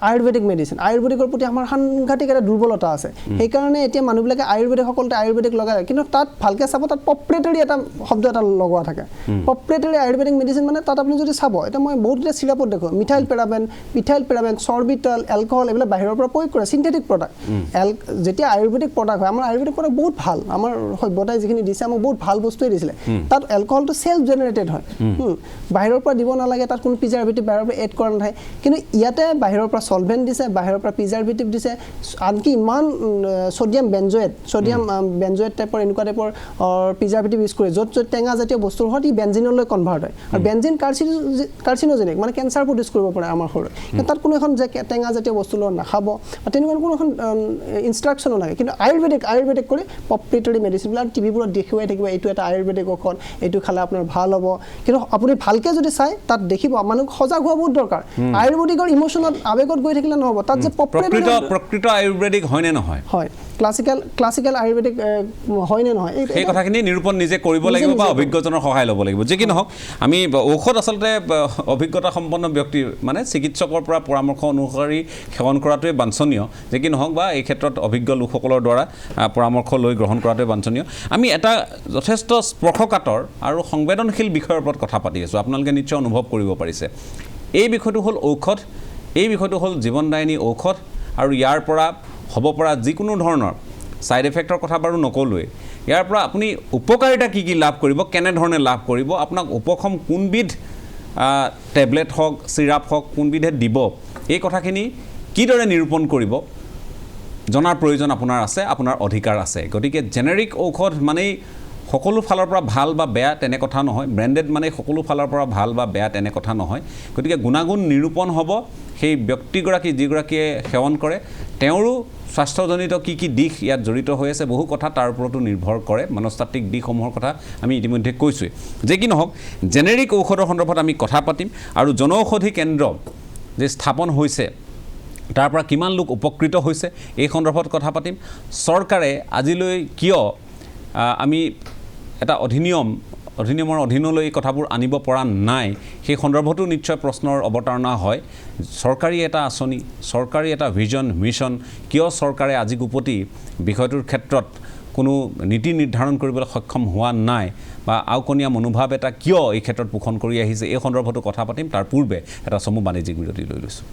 আয়ুৰ্বেদিক মেডিচিন, আয়ুৰ্বেদিকৰ প্ৰতি আমাৰ সাংঘাতিক এটা দুৰ্বলতা আছে। সেইকাৰণে এতিয়া মানুহবিলাকে সকলোতে আয়ুৰ্বেদিক লগায়, কিন্তু তাত ভালকৈ চাব, তাত প্ৰপ্ৰেটৰী এটা শব্দ এটা লগোৱা থাকে। প্ৰপ্ৰেটৰী আয়ুৰ্বেদিক মেডিচিন মানে তাত আপুনি যদি চাব, এতিয়া মই বহুত এতিয়া চিৰাপত দেখোঁ মিথাইল পেৰাবেন, চৰ্বিটল, এলকহল, এইবিলাক বাহিৰৰ পৰা প্ৰয়োগ কৰে, চিন্থেটিক প্ৰডাক্ট। যেতিয়া আয়ুৰ্বেদিক প্ৰডাক্ট হয়, আমাৰ আয়ুৰ্বেদিক প্ৰডাক্ট বহুত ভাল, আমাৰ সভ্যতাই যিখিনি দিছে আমাক বহুত ভাল বস্তুৱে দিছিলে। তাত এলকহলটো চেল্ফ জেনেৰেটেড হয়, বাহিৰৰ পৰা দিব নালাগে, তাত কোনো প্ৰিজাৰ্ভেটিভ বাহিৰৰ পৰা এড কৰা নাথাকে। কিন্তু ইয়াতে বাহিৰৰ পৰা সলভেণ্ট দিছে, বাহিৰৰ পৰা প্ৰিজাৰ্ভেটিভ দিছে, আনকি ইমান ছ'ডিয়াম বেঞ্জয়েট টাইপৰ এনেকুৱা টাইপৰ প্ৰিজাৰ্ভেটিভ ইউজ কৰে, য'ত টেঙা জাতীয় বস্তুৰ হয় ই বেঞ্জিনলৈ কনভাৰ্ট হয়। আৰু বেঞ্জিন কাৰ্চিনোজেনিক, মানে কেঞ্চাৰ প্ৰডিউচ কৰিব পাৰে আমাৰ শৰীৰত। কিন্তু তাত কোনো এখন যে টেঙা জাতীয় বস্তু লগত নাখাব, বা তেনেকুৱা কোনো এখন ইনষ্ট্ৰাকশ্যনো লাগে। কিন্তু আয়ুৰ্বেদিক কৰি প্ৰপ্ৰেটৰী মেডিচিনবিলাক টিভিবোৰত দেখুৱাই থাকিব, এইটো এটা আয়ুৰ্বেদিক ঔষধ, এইটো খালে আপোনাৰ ভাল হ'ব। কিন্তু আপুনি ভালকৈ যদি চাই, তাত দেখিব মানুহক সজাগ হোৱা বহুত দৰকাৰ। আয়ুৰ্বেদিকৰ ইমোশ্যনত, আৱেগত গৈ থাকিলে নহ'ব, তাত যে প্ৰকৃত আয়ুৰ্বেদিক হয়নে নহয়, হয়, ক্লাছিকেল আয়ুৰ্বেদিক হয়নে নহয় সেই কথাখিনি নিৰূপণ নিজে কৰিব লাগিব বা অভিজ্ঞজনৰ সহায় ল'ব লাগিব যি কি নহওক আমি ঔষধ আচলতে অভিজ্ঞতা সম্পন্ন ব্যক্তি মানে চিকিৎসকৰ পৰা পৰামৰ্শ অনুসৰি সেৱন কৰাটোৱে বাঞ্ছনীয় যি কি নহওক বা এই ক্ষেত্ৰত অভিজ্ঞ লোকসকলৰ দ্বাৰা পৰামৰ্শ লৈ গ্ৰহণ কৰাটোৱে বাঞ্ছনীয় আমি এটা যথেষ্ট স্পৰ্শকাতৰ আৰু সংবেদনশীল বিষয়ৰ ওপৰত কথা পাতি আছোঁ আপোনালোকে নিশ্চয় অনুভৱ কৰিব পাৰিছে এই বিষয়টো হ'ল ঔষধ এই বিষয়টো হ'ল জীৱনদায়িনী ঔষধ আৰু ইয়াৰ পৰা হ'ব পৰা যিকোনো ধৰণৰ ছাইড এফেক্টৰ কথা বাৰু নকলোৱেই ইয়াৰ পৰা আপুনি উপকাৰিতা কি লাভ কৰিব কেনেধৰণে লাভ কৰিব আপোনাক উপশম কোনবিধ টেবলেট হওক চিৰাপ হওক কোনবিধে দিব এই কথাখিনি কিদৰে নিৰূপণ কৰিব জনাৰ প্ৰয়োজন আপোনাৰ আছে আপোনাৰ অধিকাৰ আছে গতিকে জেনেৰিক ঔষধ মানেই সকলো ফালৰ পৰা ভাল বা বেয়া তেনে কথা নহয় ব্ৰেণ্ডেড মানে সকলো ফালৰ পৰা ভাল বা বেয়া তেনে কথা নহয় গতিকে গুণাগুণ নিৰূপণ হ'ব সেই ব্যক্তিগৰাকী যিগৰাকীয়ে সেৱন কৰে তেওঁৰো স্বাস্থ্যজনিত কি দিশ ইয়াত জড়িত হৈ আছে বহু কথা তাৰ ওপৰতো নিৰ্ভৰ কৰে মনস্তাত্ত্বিক দিশসমূহৰ কথা আমি ইতিমধ্যে কৈছোঁৱেই যে কি নহওক জেনেৰিক ঔষধৰ সন্দৰ্ভত আমি কথা পাতিম আৰু জনঔষধি কেন্দ্ৰ যে স্থাপন হৈছে তাৰ পৰা কিমান লোক উপকৃত হৈছে এই সন্দৰ্ভত কথা পাতিম চৰকাৰে আজিলৈ কিয় আমি এটা অধিনিয়মৰ অধীনলৈ এই কথাবোৰ আনিব পৰা নাই সেই সন্দৰ্ভতো নিশ্চয় প্ৰশ্নৰ অৱতাৰণা হয় চৰকাৰী এটা আঁচনি চৰকাৰী এটা ভিজন মিছন কিয় চৰকাৰে আজি গুপতি বিষয়টোৰ ক্ষেত্ৰত কোনো নীতি নিৰ্ধাৰণ কৰিবলৈ সক্ষম হোৱা নাই বা আওকণীয়া মনোভাৱ এটা কিয় এই ক্ষেত্ৰত পোষণ কৰি আহিছে এই সন্দৰ্ভতো কথা পাতিম তাৰ পূৰ্বে এটা চমু বাণিজ্যিক বিৰতি লৈ লৈছোঁ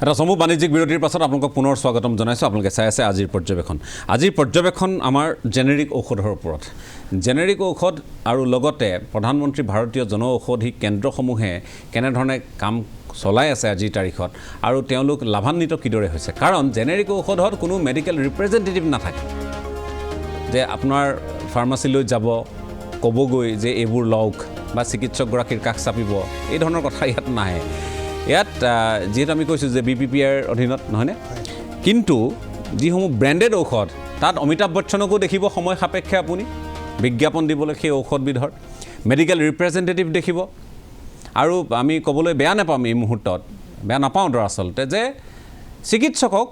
এটা চমু বাণিজ্যিক বিৰতিৰ পাছত আপোনালোকক পুনৰ স্বাগতম জনাইছোঁ আপোনালোকে চাই আছে আজিৰ পৰ্যবেক্ষণ আমাৰ জেনেৰিক ঔষধৰ ওপৰত জেনেৰিক ঔষধ আৰু লগতে প্ৰধানমন্ত্ৰী ভাৰতীয় জনঔষধি কেন্দ্ৰসমূহে কেনেধৰণে কাম চলাই আছে আজিৰ তাৰিখত আৰু তেওঁলোক লাভান্বিত কিদৰে হৈছে কাৰণ জেনেৰিক ঔষধত কোনো মেডিকেল ৰিপ্ৰেজেণ্টেটিভ নাথাকে যে আপোনাৰ ফাৰ্মাচীলৈ যাব ক'বগৈ যে এইবোৰ লওক বা চিকিৎসকগৰাকীৰ কাষ চাপিব এই ধৰণৰ কথা ইয়াত নাহে ইয়াত যিহেতু আমি কৈছোঁ যে BPPR অধীনত নহয়নে কিন্তু যিসমূহ ব্ৰেণ্ডেড ঔষধ তাত অমিতাভ বচ্চনকো দেখিব সময় সাপেক্ষে আপুনি বিজ্ঞাপন দিবলৈ সেই ঔষধবিধৰ মেডিকেল ৰিপ্ৰেজেণ্টেটিভ দেখিব আৰু আমি ক'বলৈ বেয়া নাপাম এই মুহূৰ্তত বেয়া নাপাওঁ দৰাচলতে যে চিকিৎসকক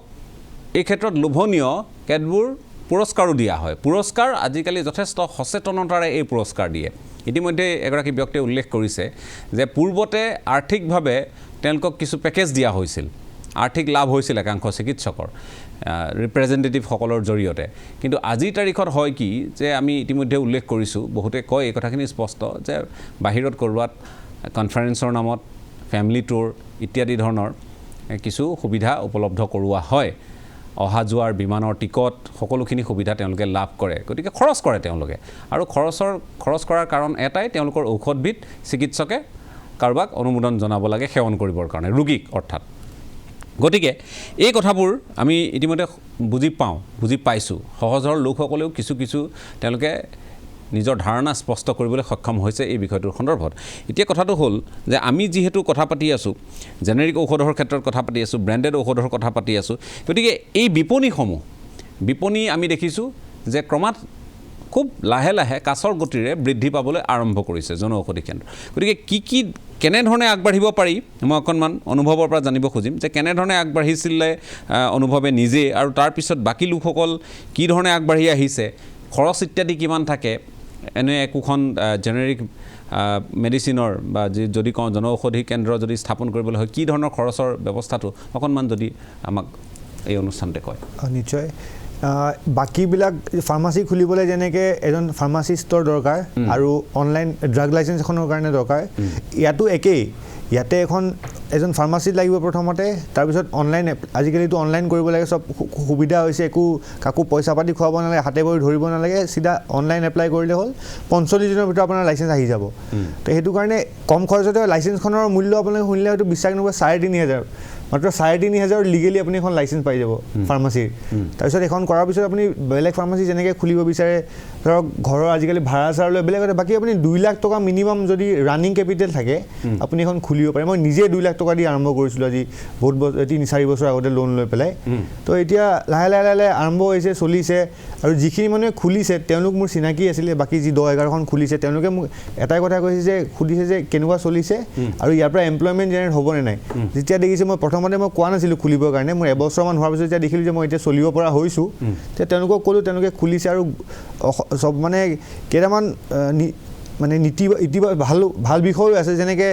এই ক্ষেত্ৰত লোভনীয় কেতবোৰ পুৰস্কাৰো দিয়া হয় পুৰস্কাৰ আজিকালি যথেষ্ট সচেতনতাৰে এই পুৰস্কাৰ দিয়ে ইতিমধ্যে এগৰাকী ব্যক্তিয়ে উল্লেখ কৰিছে যে পূৰ্বতে আৰ্থিকভাৱে তেওঁলোকক কিছু পেকেজ দিয়া হৈছিল আৰ্থিক লাভ হৈছিল একাংশ চিকিৎসকৰ ৰিপ্ৰেজেণ্টেটিভসকলৰ জৰিয়তে কিন্তু আজিৰ তাৰিখত হয় কি যে আমি ইতিমধ্যে উল্লেখ কৰিছোঁ বহুতে কয় এই কথাখিনি স্পষ্ট যে বাহিৰত ক'ৰবাত কনফাৰেন্সৰ নামত ফেমিলি টুৰ ইত্যাদি ধৰণৰ কিছু সুবিধা উপলব্ধ কৰোৱা হয় অহা যোৱাৰ বিমানৰ টিকট সকলোখিনি সুবিধা তেওঁলোকে লাভ কৰে গতিকে খৰচ কৰে তেওঁলোকে আৰু খৰচ কৰাৰ কাৰণ এটাই তেওঁলোকৰ ঔষধবিধ চিকিৎসকে কাৰোবাক অনুমোদন জনাব লাগে সেৱন কৰিবৰ কাৰণে ৰোগীক অৰ্থাৎ গতিকে এই কথাবোৰ আমি ইতিমধ্যে বুজি পাইছোঁ সহজৰ লোকসকলেও কিছু তেওঁলোকে নিজৰ ধাৰণা স্পষ্ট কৰিবলৈ সক্ষম হৈছে এই বিষয়টোৰ সন্দৰ্ভত এতিয়া কথাটো হ'ল যে আমি যিহেতু কথা পাতি আছোঁ জেনেৰিক ঔষধৰ ক্ষেত্ৰত কথা পাতি আছোঁ ব্ৰেণ্ডেড ঔষধৰ কথা পাতি আছোঁ গতিকে এই বিপণী আমি দেখিছোঁ যে ক্ৰমাৎ খুব লাহে লাহে কাছৰ গতিৰে বৃদ্ধি পাবলৈ আৰম্ভ কৰিছে জনঔষধি কেন্দ্ৰ গতিকে কেনেধৰণে আগবাঢ়িব পাৰি মই অকণমান অনুভৱৰ পৰা জানিব খুজিম যে কেনেধৰণে আগবাঢ়িছিলে অনুভৱে নিজে আৰু তাৰপিছত বাকী লোকসকল কি ধৰণে আগবাঢ়ি আহিছে খৰচ ইত্যাদি কিমান থাকে এনে একোখন জেনেৰিক মেডিচিনৰ বা যদি কওঁ জনঔষধি কেন্দ্ৰ যদি স্থাপন কৰিবলৈ হয় কি ধৰণৰ খৰচৰ ব্যৱস্থাটো অকণমান যদি আমাক এই অনুষ্ঠানতে কয় নিশ্চয় বাকীবিলাক ফাৰ্মাচী খুলিবলৈ যেনেকৈ এজন ফাৰ্মাচিষ্টৰ দৰকাৰ আৰু অনলাইন ড্ৰাগ লাইচেঞ্চ এখনৰ কাৰণে দৰকাৰ ইয়াতো একেই ইয়াতে এজন ফাৰ্মাচিষ্ট লাগিব প্ৰথমতে তাৰপিছত অনলাইন আজিকালিতো অনলাইন কৰিব লাগে চব সুবিধা হৈছে কাকো পইচা পাতি খুৱাব নালাগে হাতে ভৰি ধৰিব নালাগে চিধা অনলাইন এপ্লাই কৰিলে হ'ল 45 দিনৰ ভিতৰত আপোনাৰ লাইচেঞ্চ আহি যাব তো সেইটো কাৰণে কম খৰচতে লাইচেঞ্চখনৰ মূল্য আপোনালোকে শুনিলে হয়তো বিশ্বাস নকৰে 3,500 মাত্ৰ 3,500 লিগেলি আপুনি এখন লাইচেঞ্চ পাই যাব ফাৰ্মাচীৰ তাৰপিছত এখন কৰাৰ পিছত আপুনি বেলেগ ফাৰ্মাচী যেনেকৈ খুলিব বিচাৰে ধৰক ঘৰৰ আজিকালি ভাড়া চাড়া লৈ বেলেগ বাকী আপুনি 2 লাখ টকা মিনিমাম যদি ৰানিং কেপিটেল থাকে আপুনি এখন খুলিব পাৰে মই নিজে 2 লাখ টকা দি আৰম্ভ কৰিছিলোঁ আজি বহুত 3-4 বছৰ আগতে লোন লৈ পেলাই তো এতিয়া লাহে লাহে আৰম্ভ হৈছে চলিছে আৰু যিখিনি মানুহে খুলিছে তেওঁলোক মোৰ চিনাকি আছিলে বাকী যি 10-11খন খুলিছে তেওঁলোকে মোক এটাই কথা কৈছে যে সুধিছে যে কেনেকুৱা চলিছে আৰু ইয়াৰ পৰা এমপ্লয়মেণ্ট জেনেৰেট হ'বনে নাই যেতিয়া দেখিছে মই প্ৰথমতে মই কোৱা নাছিলোঁ খুলিবৰ কাৰণে মোৰ এবছৰমান হোৱাৰ পিছত যেতিয়া দেখিলোঁ যে মই এতিয়া চলিব পৰা হৈছোঁ তেতিয়া তেওঁলোকক ক'লোঁ তেওঁলোকে খুলিছে আৰু সব মানে কেইটামান মানে ভাল বিষয়ো আছে যেনেকৈ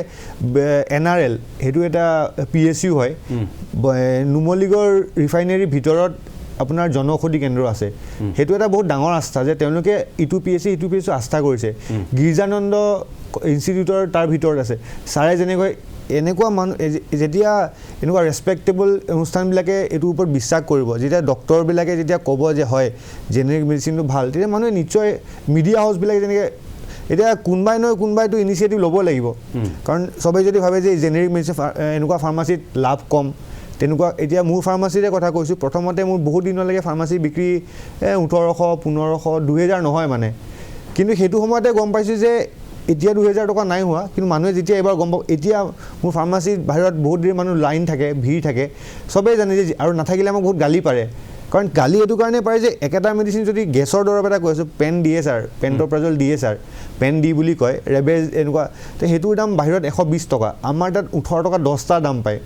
NRL সেইটো এটা PSU হয় নুমলীগড় ৰিফাইনেৰীৰ ভিতৰত আপোনাৰ জনঔষধি কেন্দ্ৰ আছে সেইটো এটা বহুত ডাঙৰ আস্থা যে তেওঁলোকে ইটো PSU আস্থা কৰিছে গিৰ্জানন্দ ইনষ্টিটিউটৰ তাৰ ভিতৰত আছে ছাৰে যেনেকৈ এনেকুৱা মানুহ যেতিয়া এনেকুৱা ৰেচপেক্টেবল অনুষ্ঠানবিলাকে এইটোৰ ওপৰত বিশ্বাস কৰিব যেতিয়া ডক্টৰবিলাকে যেতিয়া ক'ব যে হয় জেনেৰিক মেডিচিনটো ভাল তেতিয়া মানুহে নিশ্চয় মিডিয়া হাউচবিলাকে যেনেকৈ এতিয়া কোনোবাইতো ইনিচিয়েটিভ ল'ব লাগিব কাৰণ চবেই যদি ভাবে যে জেনেৰিক মেডিচিন এনেকুৱা ফাৰ্মাচীত লাভ কম তেনেকুৱা এতিয়া মোৰ ফাৰ্মাচীৰে কথা কৈছোঁ প্ৰথমতে মোৰ বহুত দিনলৈকে ফাৰ্মাচী বিক্ৰী 1800 1500 2000 নহয় মানে কিন্তু সেইটো সময়তে গম পাইছোঁ যে এতিয়া 2000 টকা নাই হোৱা কিন্তু মানুহে যেতিয়া এবাৰ গম পাব এতিয়া মোৰ ফাৰ্মাচীত বাহিৰত বহুত দেৰি মানুহ লাইন থাকে ভিৰ থাকে চবেই জানে যে আৰু নাথাকিলে আমাক বহুত গালি পাৰে কাৰণ গালি এইটো কাৰণে পাৰে যে একেটা মেডিচিন যদি গেছৰ দৰৱ এটা কৈ আছোঁ pan DSR pantoprazole DSR pan D বুলি কয় ৰেবেজ এনেকুৱা তো সেইটোৰ দাম বাহিৰত 120 টকা আমাৰ তাত 18 টকা 10টা দাম পায়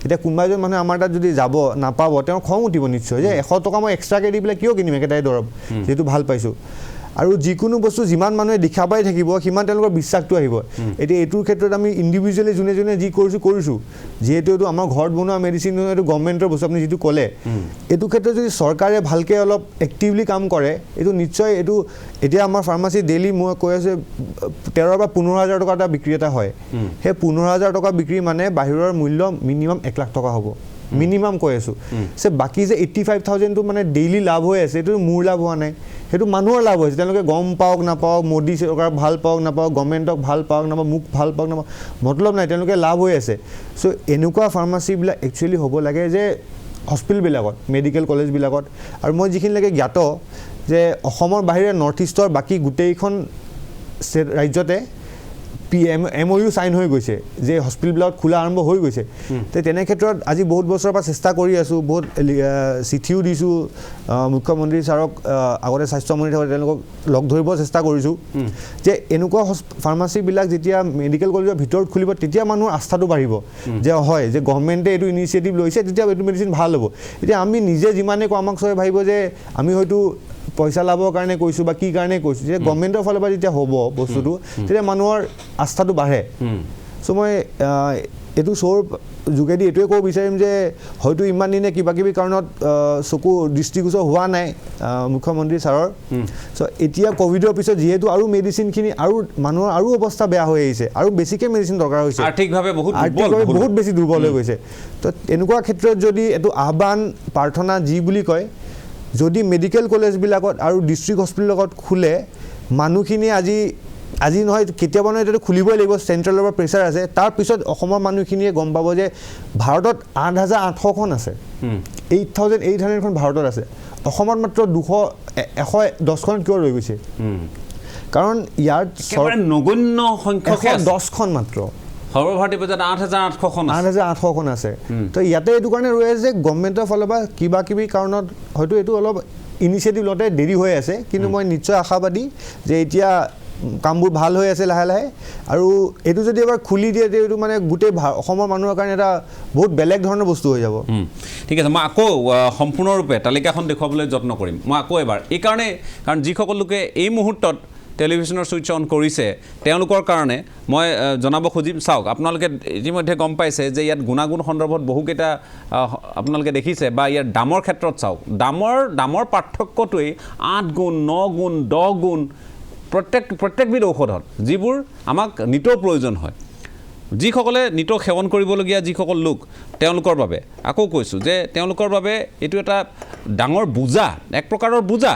এতিয়া কোনোবা এজন মানুহে আমাৰ তাত যদি যাব নাপাব তেওঁৰ খং উঠিব নিশ্চয় যে 100 টকা মই এক্সট্ৰাকৈ দি পেলাই কিয় কিনিম একেটাই দৰৱ যিহেতু ভাল পাইছোঁ আৰু যিকোনো বস্তু যিমান মানুহে দেখা পাই থাকিব সিমান তেওঁলোকৰ বিশ্বাসটো আহিব এতিয়া এইটোৰ ক্ষেত্ৰত আমি ইণ্ডিভিজুৱেলি যোনে যি কৰিছোঁ যিহেতু এইটো আমাৰ ঘৰত বনোৱা মেডিচিন এইটো গভৰ্ণমেণ্টৰ বস্তু আপুনি যিটো ক'লে এইটো ক্ষেত্ৰত যদি চৰকাৰে ভালকৈ অলপ এক্টিভলি কাম কৰে এইটো নিশ্চয় এইটো এতিয়া আমাৰ ফাৰ্মাচী ডেইলি মই কৈ আছোঁ 13 বা 15,000 টকা এটা বিক্ৰী এটা হয় সেই 15,000 টকা বিক্ৰী মানে বাহিৰৰ মূল্য মিনিমাম 1 লাখ টকা হ'ব মিনিমাম কৈ আছোঁ যে বাকী যে 85,000টো মানে ডেইলি লাভ হৈ আছে এইটো মোৰ লাভ হোৱা নাই সেইটো মানুহৰ লাভ হৈছে তেওঁলোকে গম পাওক নাপাওক মোদী চৰকাৰ ভাল পাওক নাপাওক গভৰ্ণমেণ্টক ভাল পাওক নাপাওক মোক ভাল পাওক নাপাওক মতলব নাই তেওঁলোকে লাভ হৈ আছে চ' এনেকুৱা ফাৰ্মাচীবিলাক একচুৱেলি হ'ব লাগে যে হস্পিটেলবিলাকত মেডিকেল কলেজবিলাকত আৰু মই যিখিনিলৈকে জ্ঞাত যে অসমৰ বাহিৰে নৰ্থ ইষ্টৰ বাকী গোটেইখন ৰাজ্যতে MOU চাইন হৈ গৈছে যে হস্পিটেলবিলাকত খোলা আৰম্ভ হৈ গৈছে তো তেনে ক্ষেত্ৰত আজি বহুত বছৰৰ পৰা চেষ্টা কৰি আছোঁ বহুত চিঠিও দিছোঁ মুখ্যমন্ত্ৰী ছাৰক আগতে স্বাস্থ্যমন্ত্ৰী থাকোঁতে তেওঁলোকক লগ ধৰিব চেষ্টা কৰিছোঁ যে এনেকুৱা ফাৰ্মাচীবিলাক যেতিয়া মেডিকেল কলেজৰ ভিতৰত খুলিব তেতিয়া মানুহৰ আস্থাটো বাঢ়িব যে হয় যে গভৰ্ণমেণ্টে এইটো ইনিচিয়েটিভ লৈছে তেতিয়া এইটো মেডিচিন ভাল হ'ব এতিয়া আমি নিজে যিমানে কওঁ আমাক চবে ভাবিব যে আমি হয়তো পইচা লাভৰ কাৰণে কৈছোঁ বা কি কাৰণে কৈছোঁ যেতিয়া গভৰ্ণমেণ্টৰ ফালৰ পৰা যেতিয়া হ'ব বস্তুটো তেতিয়া মানুহৰ আস্থাটো বাঢ়ে চ' মই এইটো শ্ব'ৰ যোগেদি এইটোৱে ক'ব বিচাৰিম যে হয়তো ইমান দিনে কিবাকিবি কাৰণত চকু দৃষ্টিগোচৰ হোৱা নাই মুখ্যমন্ত্ৰী ছাৰৰ চ' এতিয়া ক'ভিডৰ পিছত যিহেতু আৰু মেডিচিনখিনি আৰু মানুহৰ আৰু অৱস্থা বেয়া হৈ আহিছে আৰু বেছিকৈ মেডিচিন দৰকাৰ হৈছে আৰ্থিকভাৱে বহুত বেছি দুৰ্বল হৈ গৈছে তো এনেকুৱা ক্ষেত্ৰত যদি এইটো আহ্বান প্ৰাৰ্থনা যি বুলি কয় যদি মেডিকেল কলেজবিলাকত আৰু ডিষ্ট্ৰিক্ট হস্পিটেলত খোলে মানুহখিনি আজি নহয় কেতিয়াবা নহয় এইটো খুলিবই লাগিব চেণ্ট্ৰেলৰ পৰা প্ৰেছাৰ আছে তাৰপিছত অসমৰ মানুহখিনিয়ে গম পাব যে ভাৰতত 8,800খন আছে 8,800খন ভাৰতত আছে অসমত মাত্ৰ 110খন কিয় ৰৈ গৈছে কাৰণ ইয়াত নগণ্য সংখ্যক 10খন মাত্ৰ সৰ্বভাৰতীয় পৰ্যায়ত 8,800খন আছে তো ইয়াতে এইটো কাৰণে ৰৈ আছে যে গভৰ্ণমেণ্টৰ ফালৰ পৰা কিবা কিবি কাৰণত হয়তো এইটো অলপ ইনিচিয়েটিভ লওঁতে দেৰি হৈ আছে কিন্তু মই নিশ্চয় আশাবাদী যে এতিয়া কামবোৰ ভাল হৈ আছে লাহে লাহে আৰু এইটো যদি এবাৰ খুলি দিয়ে এইটো মানে গোটেই অসমৰ মানুহৰ কাৰণে এটা বহুত বেলেগ ধৰণৰ বস্তু হৈ যাব ঠিক আছে মই আকৌ সম্পূৰ্ণৰূপে তালিকাখন দেখুৱাবলৈ যত্ন কৰিম মই আকৌ এবাৰ এইকাৰণে কাৰণ যিসকল লোকে এই মুহূৰ্তত টেলিভিশ্যনৰ ছুইচ অন কৰিছে তেওঁলোকৰ কাৰণে মই জনাব খুজিম চাওক আপোনালোকে ইতিমধ্যে গম পাইছে যে ইয়াত গুণাগুণ সন্দৰ্ভত বহুকেইটা আপোনালোকে দেখিছে বা ইয়াৰ দামৰ ক্ষেত্ৰত চাওক দামৰ পাৰ্থক্যটোৱেই 8 গুণ 9 গুণ 10 গুণ প্ৰত্যেকবিধ ঔষধত যিবোৰ আমাক নিতৰ প্ৰয়োজন হয় যিসকলে নিতৌ সেৱন কৰিবলগীয়া যিসকল লোক তেওঁলোকৰ বাবে আকৌ কৈছোঁ যে তেওঁলোকৰ বাবে এইটো এটা ডাঙৰ বোজা এক প্ৰকাৰৰ বোজা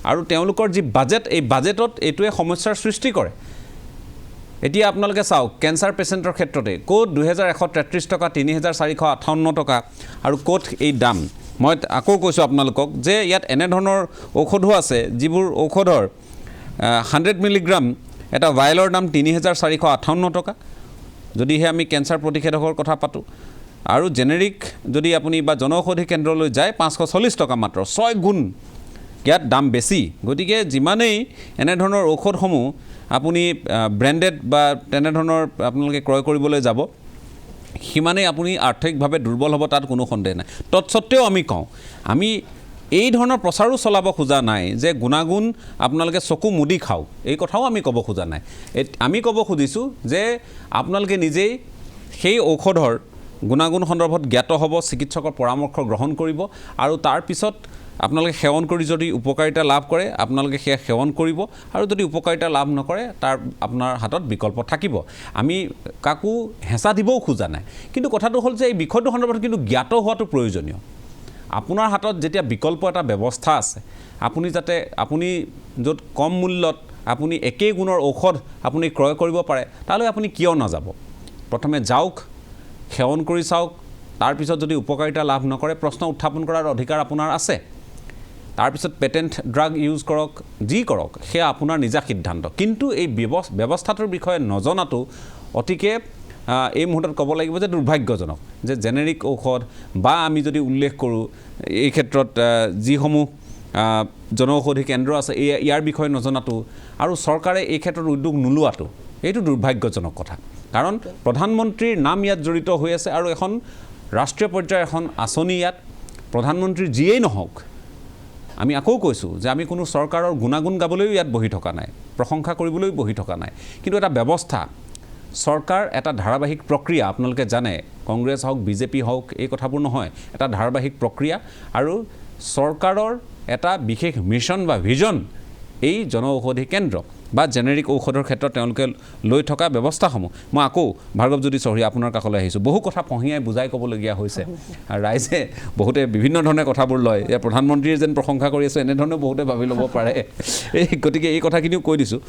আৰু তেওঁলোকৰ যি বাজেট এই বাজেটত এইটোৱে সমস্যাৰ সৃষ্টি কৰে এতিয়া আপোনালোকে চাওক কেঞ্চাৰ পেচেণ্টৰ ক্ষেত্ৰতে ক'ত 2133 টকা 3458 টকা আৰু ক'ত এই দাম মই আকৌ কৈছোঁ আপোনালোকক যে ইয়াত এনেধৰণৰ ঔষধো আছে যিবোৰ ঔষধৰ 100 মিলিগ্ৰাম এটা ভাইলৰ দাম 3458 টকা যদিহে আমি কেঞ্চাৰ প্ৰতিষেধকৰ কথা পাতোঁ আৰু জেনেৰিক যদি আপুনি বা জনঔষধি কেন্দ্ৰলৈ যায় 540 টকা মাত্ৰ 6 গুণ ইয়াত দাম বেছি গতিকে যিমানেই এনেধৰণৰ ঔষধসমূহ আপুনি ব্ৰেণ্ডেড বা তেনেধৰণৰ আপোনালোকে ক্ৰয় কৰিবলৈ যাব সিমানেই আপুনি আৰ্থিকভাৱে দুৰ্বল হ'ব তাত কোনো সন্দেহ নাই তৎসত্ত্বেও আমি কওঁ আমি এই ধৰণৰ প্ৰচাৰো চলাব খোজা নাই যে গুণাগুণ আপোনালোকে চকু মুদি খাওক এই কথাও আমি ক'ব খোজা নাই আমি ক'ব খুজিছোঁ যে আপোনালোকে নিজেই সেই ঔষধৰ গুণাগুণ সন্দৰ্ভত জ্ঞাত হ'ব চিকিৎসকৰ পৰামৰ্শ গ্ৰহণ কৰিব আৰু তাৰপিছত আপোনালোকে সেৱন কৰি যদি উপকাৰিতা লাভ কৰে আপোনালোকে সেয়া সেৱন কৰিব আৰু যদি উপকাৰিতা লাভ নকৰে তাৰ আপোনাৰ হাতত বিকল্প থাকিব আমি কাকো হেঁচা দিবও খোজা নাই কিন্তু কথাটো হ'ল যে এই বিষয়টো সন্দৰ্ভত কিন্তু জ্ঞাত হোৱাটো প্ৰয়োজনীয় আপোনাৰ হাতত যেতিয়া বিকল্প এটা ব্যৱস্থা আছে আপুনি যাতে আপুনি য'ত কম মূল্যত আপুনি একেই গুণৰ ঔষধ আপুনি ক্ৰয় কৰিব পাৰে তালৈ আপুনি কিয় নাযাব প্ৰথমে যাওক সেৱন কৰি চাওক তাৰপিছত যদি উপকাৰিতা লাভ নকৰে প্ৰশ্ন উত্থাপন কৰাৰ অধিকাৰ আপোনাৰ আছে তাৰপিছত পেটেণ্ট ড্ৰাগ ইউজ কৰক যি কৰক সেয়া আপোনাৰ নিজা সিদ্ধান্ত কিন্তু এই ব্যৱস্থাটোৰ বিষয়ে নজনাটো অতিকে এই মুহূৰ্তত ক'ব লাগিব যে দুৰ্ভাগ্যজনক যে জেনেৰিক ঔষধ বা আমি যদি উল্লেখ কৰোঁ এই ক্ষেত্ৰত যিসমূহ জনঔষধি কেন্দ্ৰ আছে ইয়াৰ বিষয়ে নজনাটো আৰু চৰকাৰে এই ক্ষেত্ৰত উদ্যোগ নোলোৱাটো এইটো দুৰ্ভাগ্যজনক কথা কাৰণ প্ৰধানমন্ত্ৰীৰ নাম ইয়াত জড়িত হৈ আছে আৰু এখন ৰাষ্ট্ৰীয় পৰ্যায়ৰ এখন আঁচনি ইয়াত প্ৰধানমন্ত্ৰীৰ যিয়েই নহওক আমি আকৌ কৈছোঁ যে আমি কোনো চৰকাৰৰ গুণাগুণ গাবলৈও ইয়াত বহি থকা নাই প্ৰশংসা কৰিবলৈও বহি থকা নাই কিন্তু এটা ব্যৱস্থা চৰকাৰ এটা ধাৰাবাহিক প্ৰক্ৰিয়া আপোনালোকে জানে কংগ্ৰেছ হওক বিজেপি হওক এই কথাবোৰ নহয় এটা ধাৰাবাহিক প্ৰক্ৰিয়া আৰু চৰকাৰৰ এটা বিশেষ মিছন বা ভিজন এই জনঔষধি কেন্দ্ৰ বা জেনেৰিক ঔষধৰ ক্ষেত্ৰত তেওঁলোকে লৈ থকা ব্যৱস্থাসমূহ মই আকৌ ভাৰ্গৱজ্যোতি চৌধুৰী আপোনাৰ কাষলৈ আহিছোঁ বহু কথা পঢ়িয়াই বুজাই ক'বলগীয়া হৈছে আৰু ৰাইজে বহুতে বিভিন্ন ধৰণে কথাবোৰ লয় ইয়াৰ প্ৰধানমন্ত্ৰীয়ে যেন প্ৰশংসা কৰি আছে এনেধৰণে বহুতে ভাবি ল'ব পাৰে গতিকে এই কথাখিনিও কৈ দিছোঁ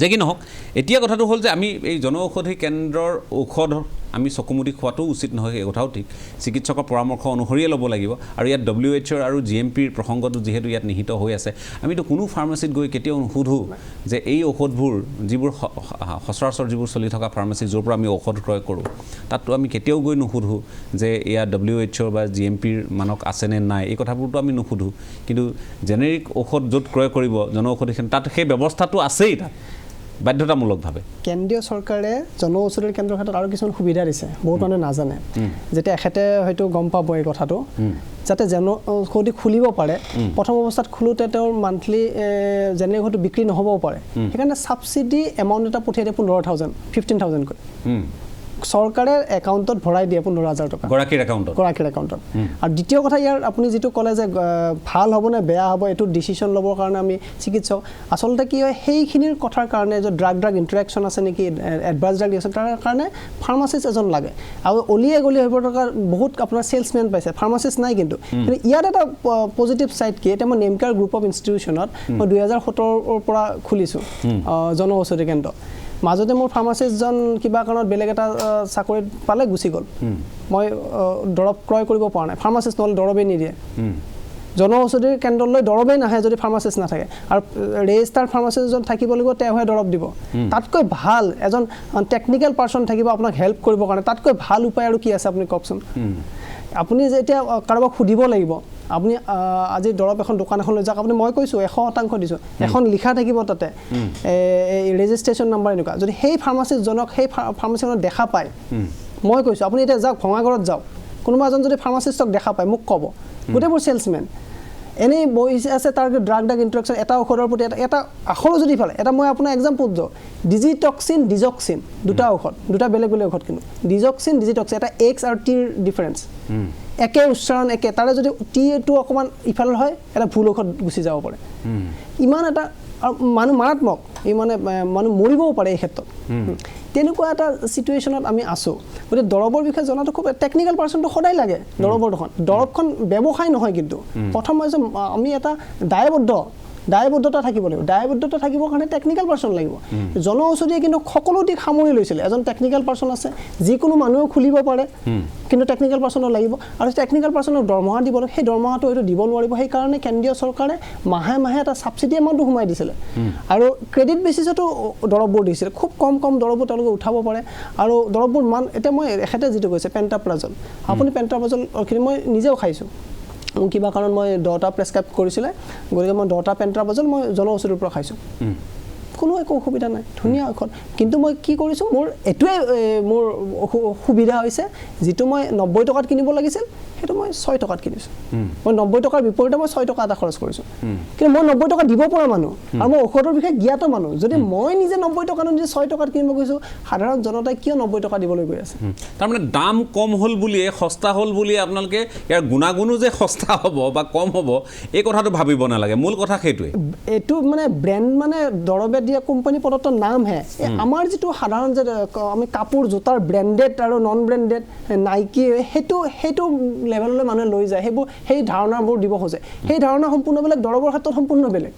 যে কি নহওক এতিয়া কথাটো হ'ল যে আমি এই জনঔষধি কেন্দ্ৰৰ ঔষধ আমি চকুমুদি খোৱাটো উচিত নহয় এই কথাও ঠিক চিকিৎসকৰ পৰামৰ্শ অনুসৰিয়ে ল'ব লাগিব আৰু ইয়াত WHO আৰু GMPৰ প্ৰসংগটো যিহেতু ইয়াত নিহিত হৈ আছে আমিতো কোনো ফাৰ্মাচীত গৈ কেতিয়াও নুসুধোঁ যে এই ঔষধবোৰ যিবোৰ সচৰাচৰ যিবোৰ চলি থকা ফাৰ্মাচী য'ৰ পৰা আমি ঔষধ ক্ৰয় কৰোঁ তাততো আমি কেতিয়াও গৈ নুসুধোঁ যে এয়া WHO বা GMPৰ মানক আছেনে নাই এই কথাবোৰতো আমি নুসুধোঁ কিন্তু জেনেৰিক ঔষধ য'ত ক্ৰয় কৰিব জনঔষধি তাত সেই ব্যৱস্থাটো আছেই তাত বাধ্যতামূলকভাৱে কেন্দ্ৰীয় চৰকাৰে জনঔষধি কেন্দ্ৰৰ ক্ষেত্ৰত আৰু কিছুমান সুবিধা দিছে বহুত মানুহে নাজানে যেতিয়া এখেতে হয়তো গম পাব এই কথাটো যাতে জনঔষধি খুলিব পাৰে প্ৰথম অৱস্থাত খোলোতে তেওঁৰ মান্থলি জেনেৰিক ঔষধটো বিক্ৰী নহ'বও পাৰে সেইকাৰণে ছাবচিডি এমাউণ্ট এটা পঠিয়াই দিয়ে 15,000 15,000কৈ চৰকাৰে একাউণ্টত ভৰাই দিয়ে 15,000 টকা গৰাকীৰ একাউণ্টত আৰু দ্বিতীয় কথা ইয়াৰ আপুনি যিটো ক'লে যে ভাল হ'ব নে বেয়া হ'ব এইটো ডিচিশ্যন ল'বৰ কাৰণে আমি চিকিৎসক আচলতে কি হয় সেইখিনিৰ কথাৰ কাৰণে যে ড্ৰাগ ইণ্টাৰেকশ্যন আছে নেকি এডভান্স ড্ৰাগ আছে তাৰ কাৰণে ফাৰ্মাচিষ্ট এজন লাগে আৰু অলিয়ে গলিয়ে হ'ব টকাৰ বহুত আপোনাৰ চেলছমেন পাইছে ফাৰ্মাচিষ্ট নাই কিন্তু ইয়াত এটা পজিটিভ চাইড কি এতিয়া মই নেমকাৰ গ্ৰুপ অফ ইনষ্টিটিউশ্যনত মই 2017ৰ পৰা খুলিছোঁ জনঔষধি কেন্দ্ৰ মাজতে মোৰ ফাৰ্মাচিষ্টজন কিবা কাৰণত বেলেগ এটা চাকৰিত পালে গুচি গ'ল মই দৰৱ ক্ৰয় কৰিব পৰা নাই ফাৰ্মাচিষ্ট নহ'লে দৰৱেই নিদিয়ে জনঔষধি কেন্দ্ৰলৈ দৰৱেই নাহে যদি ফাৰ্মাচিষ্ট নাথাকে আৰু ৰেজিষ্টাৰ্ড ফাৰ্মাচিষ্টজন থাকিব লাগিব তেওঁহে দৰৱ দিব তাতকৈ ভাল এজন টেকনিকেল পাৰ্চন থাকিব আপোনাক হেল্প কৰিবৰ কাৰণে তাতকৈ ভাল উপায় আৰু কি আছে আপুনি কওকচোন আপুনি যেতিয়া কাৰোবাক সুধিব লাগিব আপুনি আজি দৰৱ এখন দোকান এখন লৈ যাওক আপুনি মই কৈছোঁ 100% দিছোঁ এখন লিখা থাকিব তাতে এই ৰেজিষ্ট্ৰেশ্যন নাম্বাৰ এনেকুৱা যদি সেই ফাৰ্মাচিষ্টজনক সেই ফাৰ্মাচিষ্টজনক দেখা পায় মই কৈছোঁ আপুনি এতিয়া যাওক ভঙাগড়ত যাওক কোনোবা এজন যদি ফাৰ্মাচিষ্টক দেখা পায় মোক ক'ব গোটেইবোৰ চেলছমেন এনেই বহি আছে তাৰ ড্ৰাগ ইণ্টাৰেকশ্যন এটা ঔষধৰ প্ৰতি এটা আখৰো যদি ফালে এটা মই আপোনাৰ এক্সাম্পল দিওঁ ডিজিটক্সিন ডিজক্সিন দুটা ঔষধ দুটা বেলেগ বেলেগ ঔষধ কিন্তু ডিজক্সিন ডিজিটক্সিন এটা X আৰু T ৰ ডিফাৰেঞ্চ একে উচ্চাৰণ একে তাৰে যদি T-টো অকণমান ইফালৰ হয় এটা ভুল ঔষধ গুচি যাব পাৰে ইমান এটা মানুহ মাৰাত্মক এই মানে মানুহ মৰিবও পাৰে এই ক্ষেত্ৰত তেনেকুৱা এটা চিটুৱেশ্যনত আমি আছোঁ গতিকে দৰৱৰ বিষয়ে জনাটো খুব টেকনিকেল পাৰ্চনটো সদায় লাগে দৰৱখন ব্যৱসায় নহয় কিন্তু প্ৰথম হৈছে আমি এটা দায়বদ্ধ দায়বদ্ধতা থাকিব লাগিব দায়বদ্ধতা থাকিবৰ কাৰণে টেকনিকেল পাৰ্চন লাগিব জনঔষধিয়ে কিন্তু সকলো দিশ সামৰি লৈছিলে এজন টেকনিকেল পাৰ্চন আছে যিকোনো মানুহে খুলিব পাৰে কিন্তু টেকনিকেল পাৰ্চনৰ লাগিব আৰু টেকনিকেল পাৰ্চনক দৰমহা দিব লাগে সেই দৰমহাটো হয়তো দিব নোৱাৰিব সেইকাৰণে কেন্দ্ৰীয় চৰকাৰে মাহে মাহে এটা ছাবচিডি এমাউণ্টটো সোমাই দিছিলে আৰু ক্ৰেডিট বেচিছতো দৰৱবোৰ দিছিলে খুব কম কম দৰৱবোৰ তেওঁলোকে উঠাব পাৰে আৰু দৰৱবোৰ মান এতিয়া মই এখেতে যিটো কৈছে পেণ্টাপ্ৰাজল আপুনি পেণ্টাপ্ৰাজলখিনি মই নিজেও খাইছোঁ মোক কিবা কাৰণ মই 10টা প্ৰেছক্ৰাইব কৰিছিলে গতিকে মই 10টা পেণ্টাপ্ৰাজল মই জনঔষধিৰ পৰা খাইছোঁ কোনো একো অসুবিধা নাই ধুনীয়া ঔষধ কিন্তু মই কি কৰিছোঁ মোৰ এইটোৱে মোৰ সুবিধা হৈছে যিটো মই 90 টকাত কিনিব লাগিছিল সেইটো মই 6 টকাত কিনিছোঁ মই 90 টকাৰ বিপৰীতে মই 6 টকা এটা খৰচ কৰিছোঁ কিন্তু মই 90 টকা দিব পৰা মানুহ আৰু মই ঔষধৰ বিষয়ে জ্ঞাত মানুহ যদি মই নিজে 90 টকা নিজে 6 টকাত কিনিব গৈছোঁ সাধাৰণ জনতাই কিয় 90 টকা দিবলৈ গৈ আছে তাৰমানে দাম কম হ'ল বুলিয়ে সস্তা হ'ল বুলিয়ে আপোনালোকে ইয়াৰ গুণাগুণো যে সস্তা হ'ব বা কম হ'ব এই কথাটো ভাবিব নালাগে মূল কথা সেইটোৱে এইটো মানে ব্ৰেণ্ড মানে দৰৱে দিয়া কোম্পানী প্ৰদত্ত নামহে আমাৰ যিটো সাধাৰণ যে আমি কাপোৰ জোতাৰ ব্ৰেণ্ডেড আৰু নন ব্ৰেণ্ডেড নাইকি সেইটো লেভেললৈ মানুহে লৈ যায় সেইবোৰ সেই ধাৰণাবোৰ দিব খোজে সেই ধাৰণা সম্পূৰ্ণ বেলেগ দৰৱৰ ক্ষেত্ৰত সম্পূৰ্ণ বেলেগ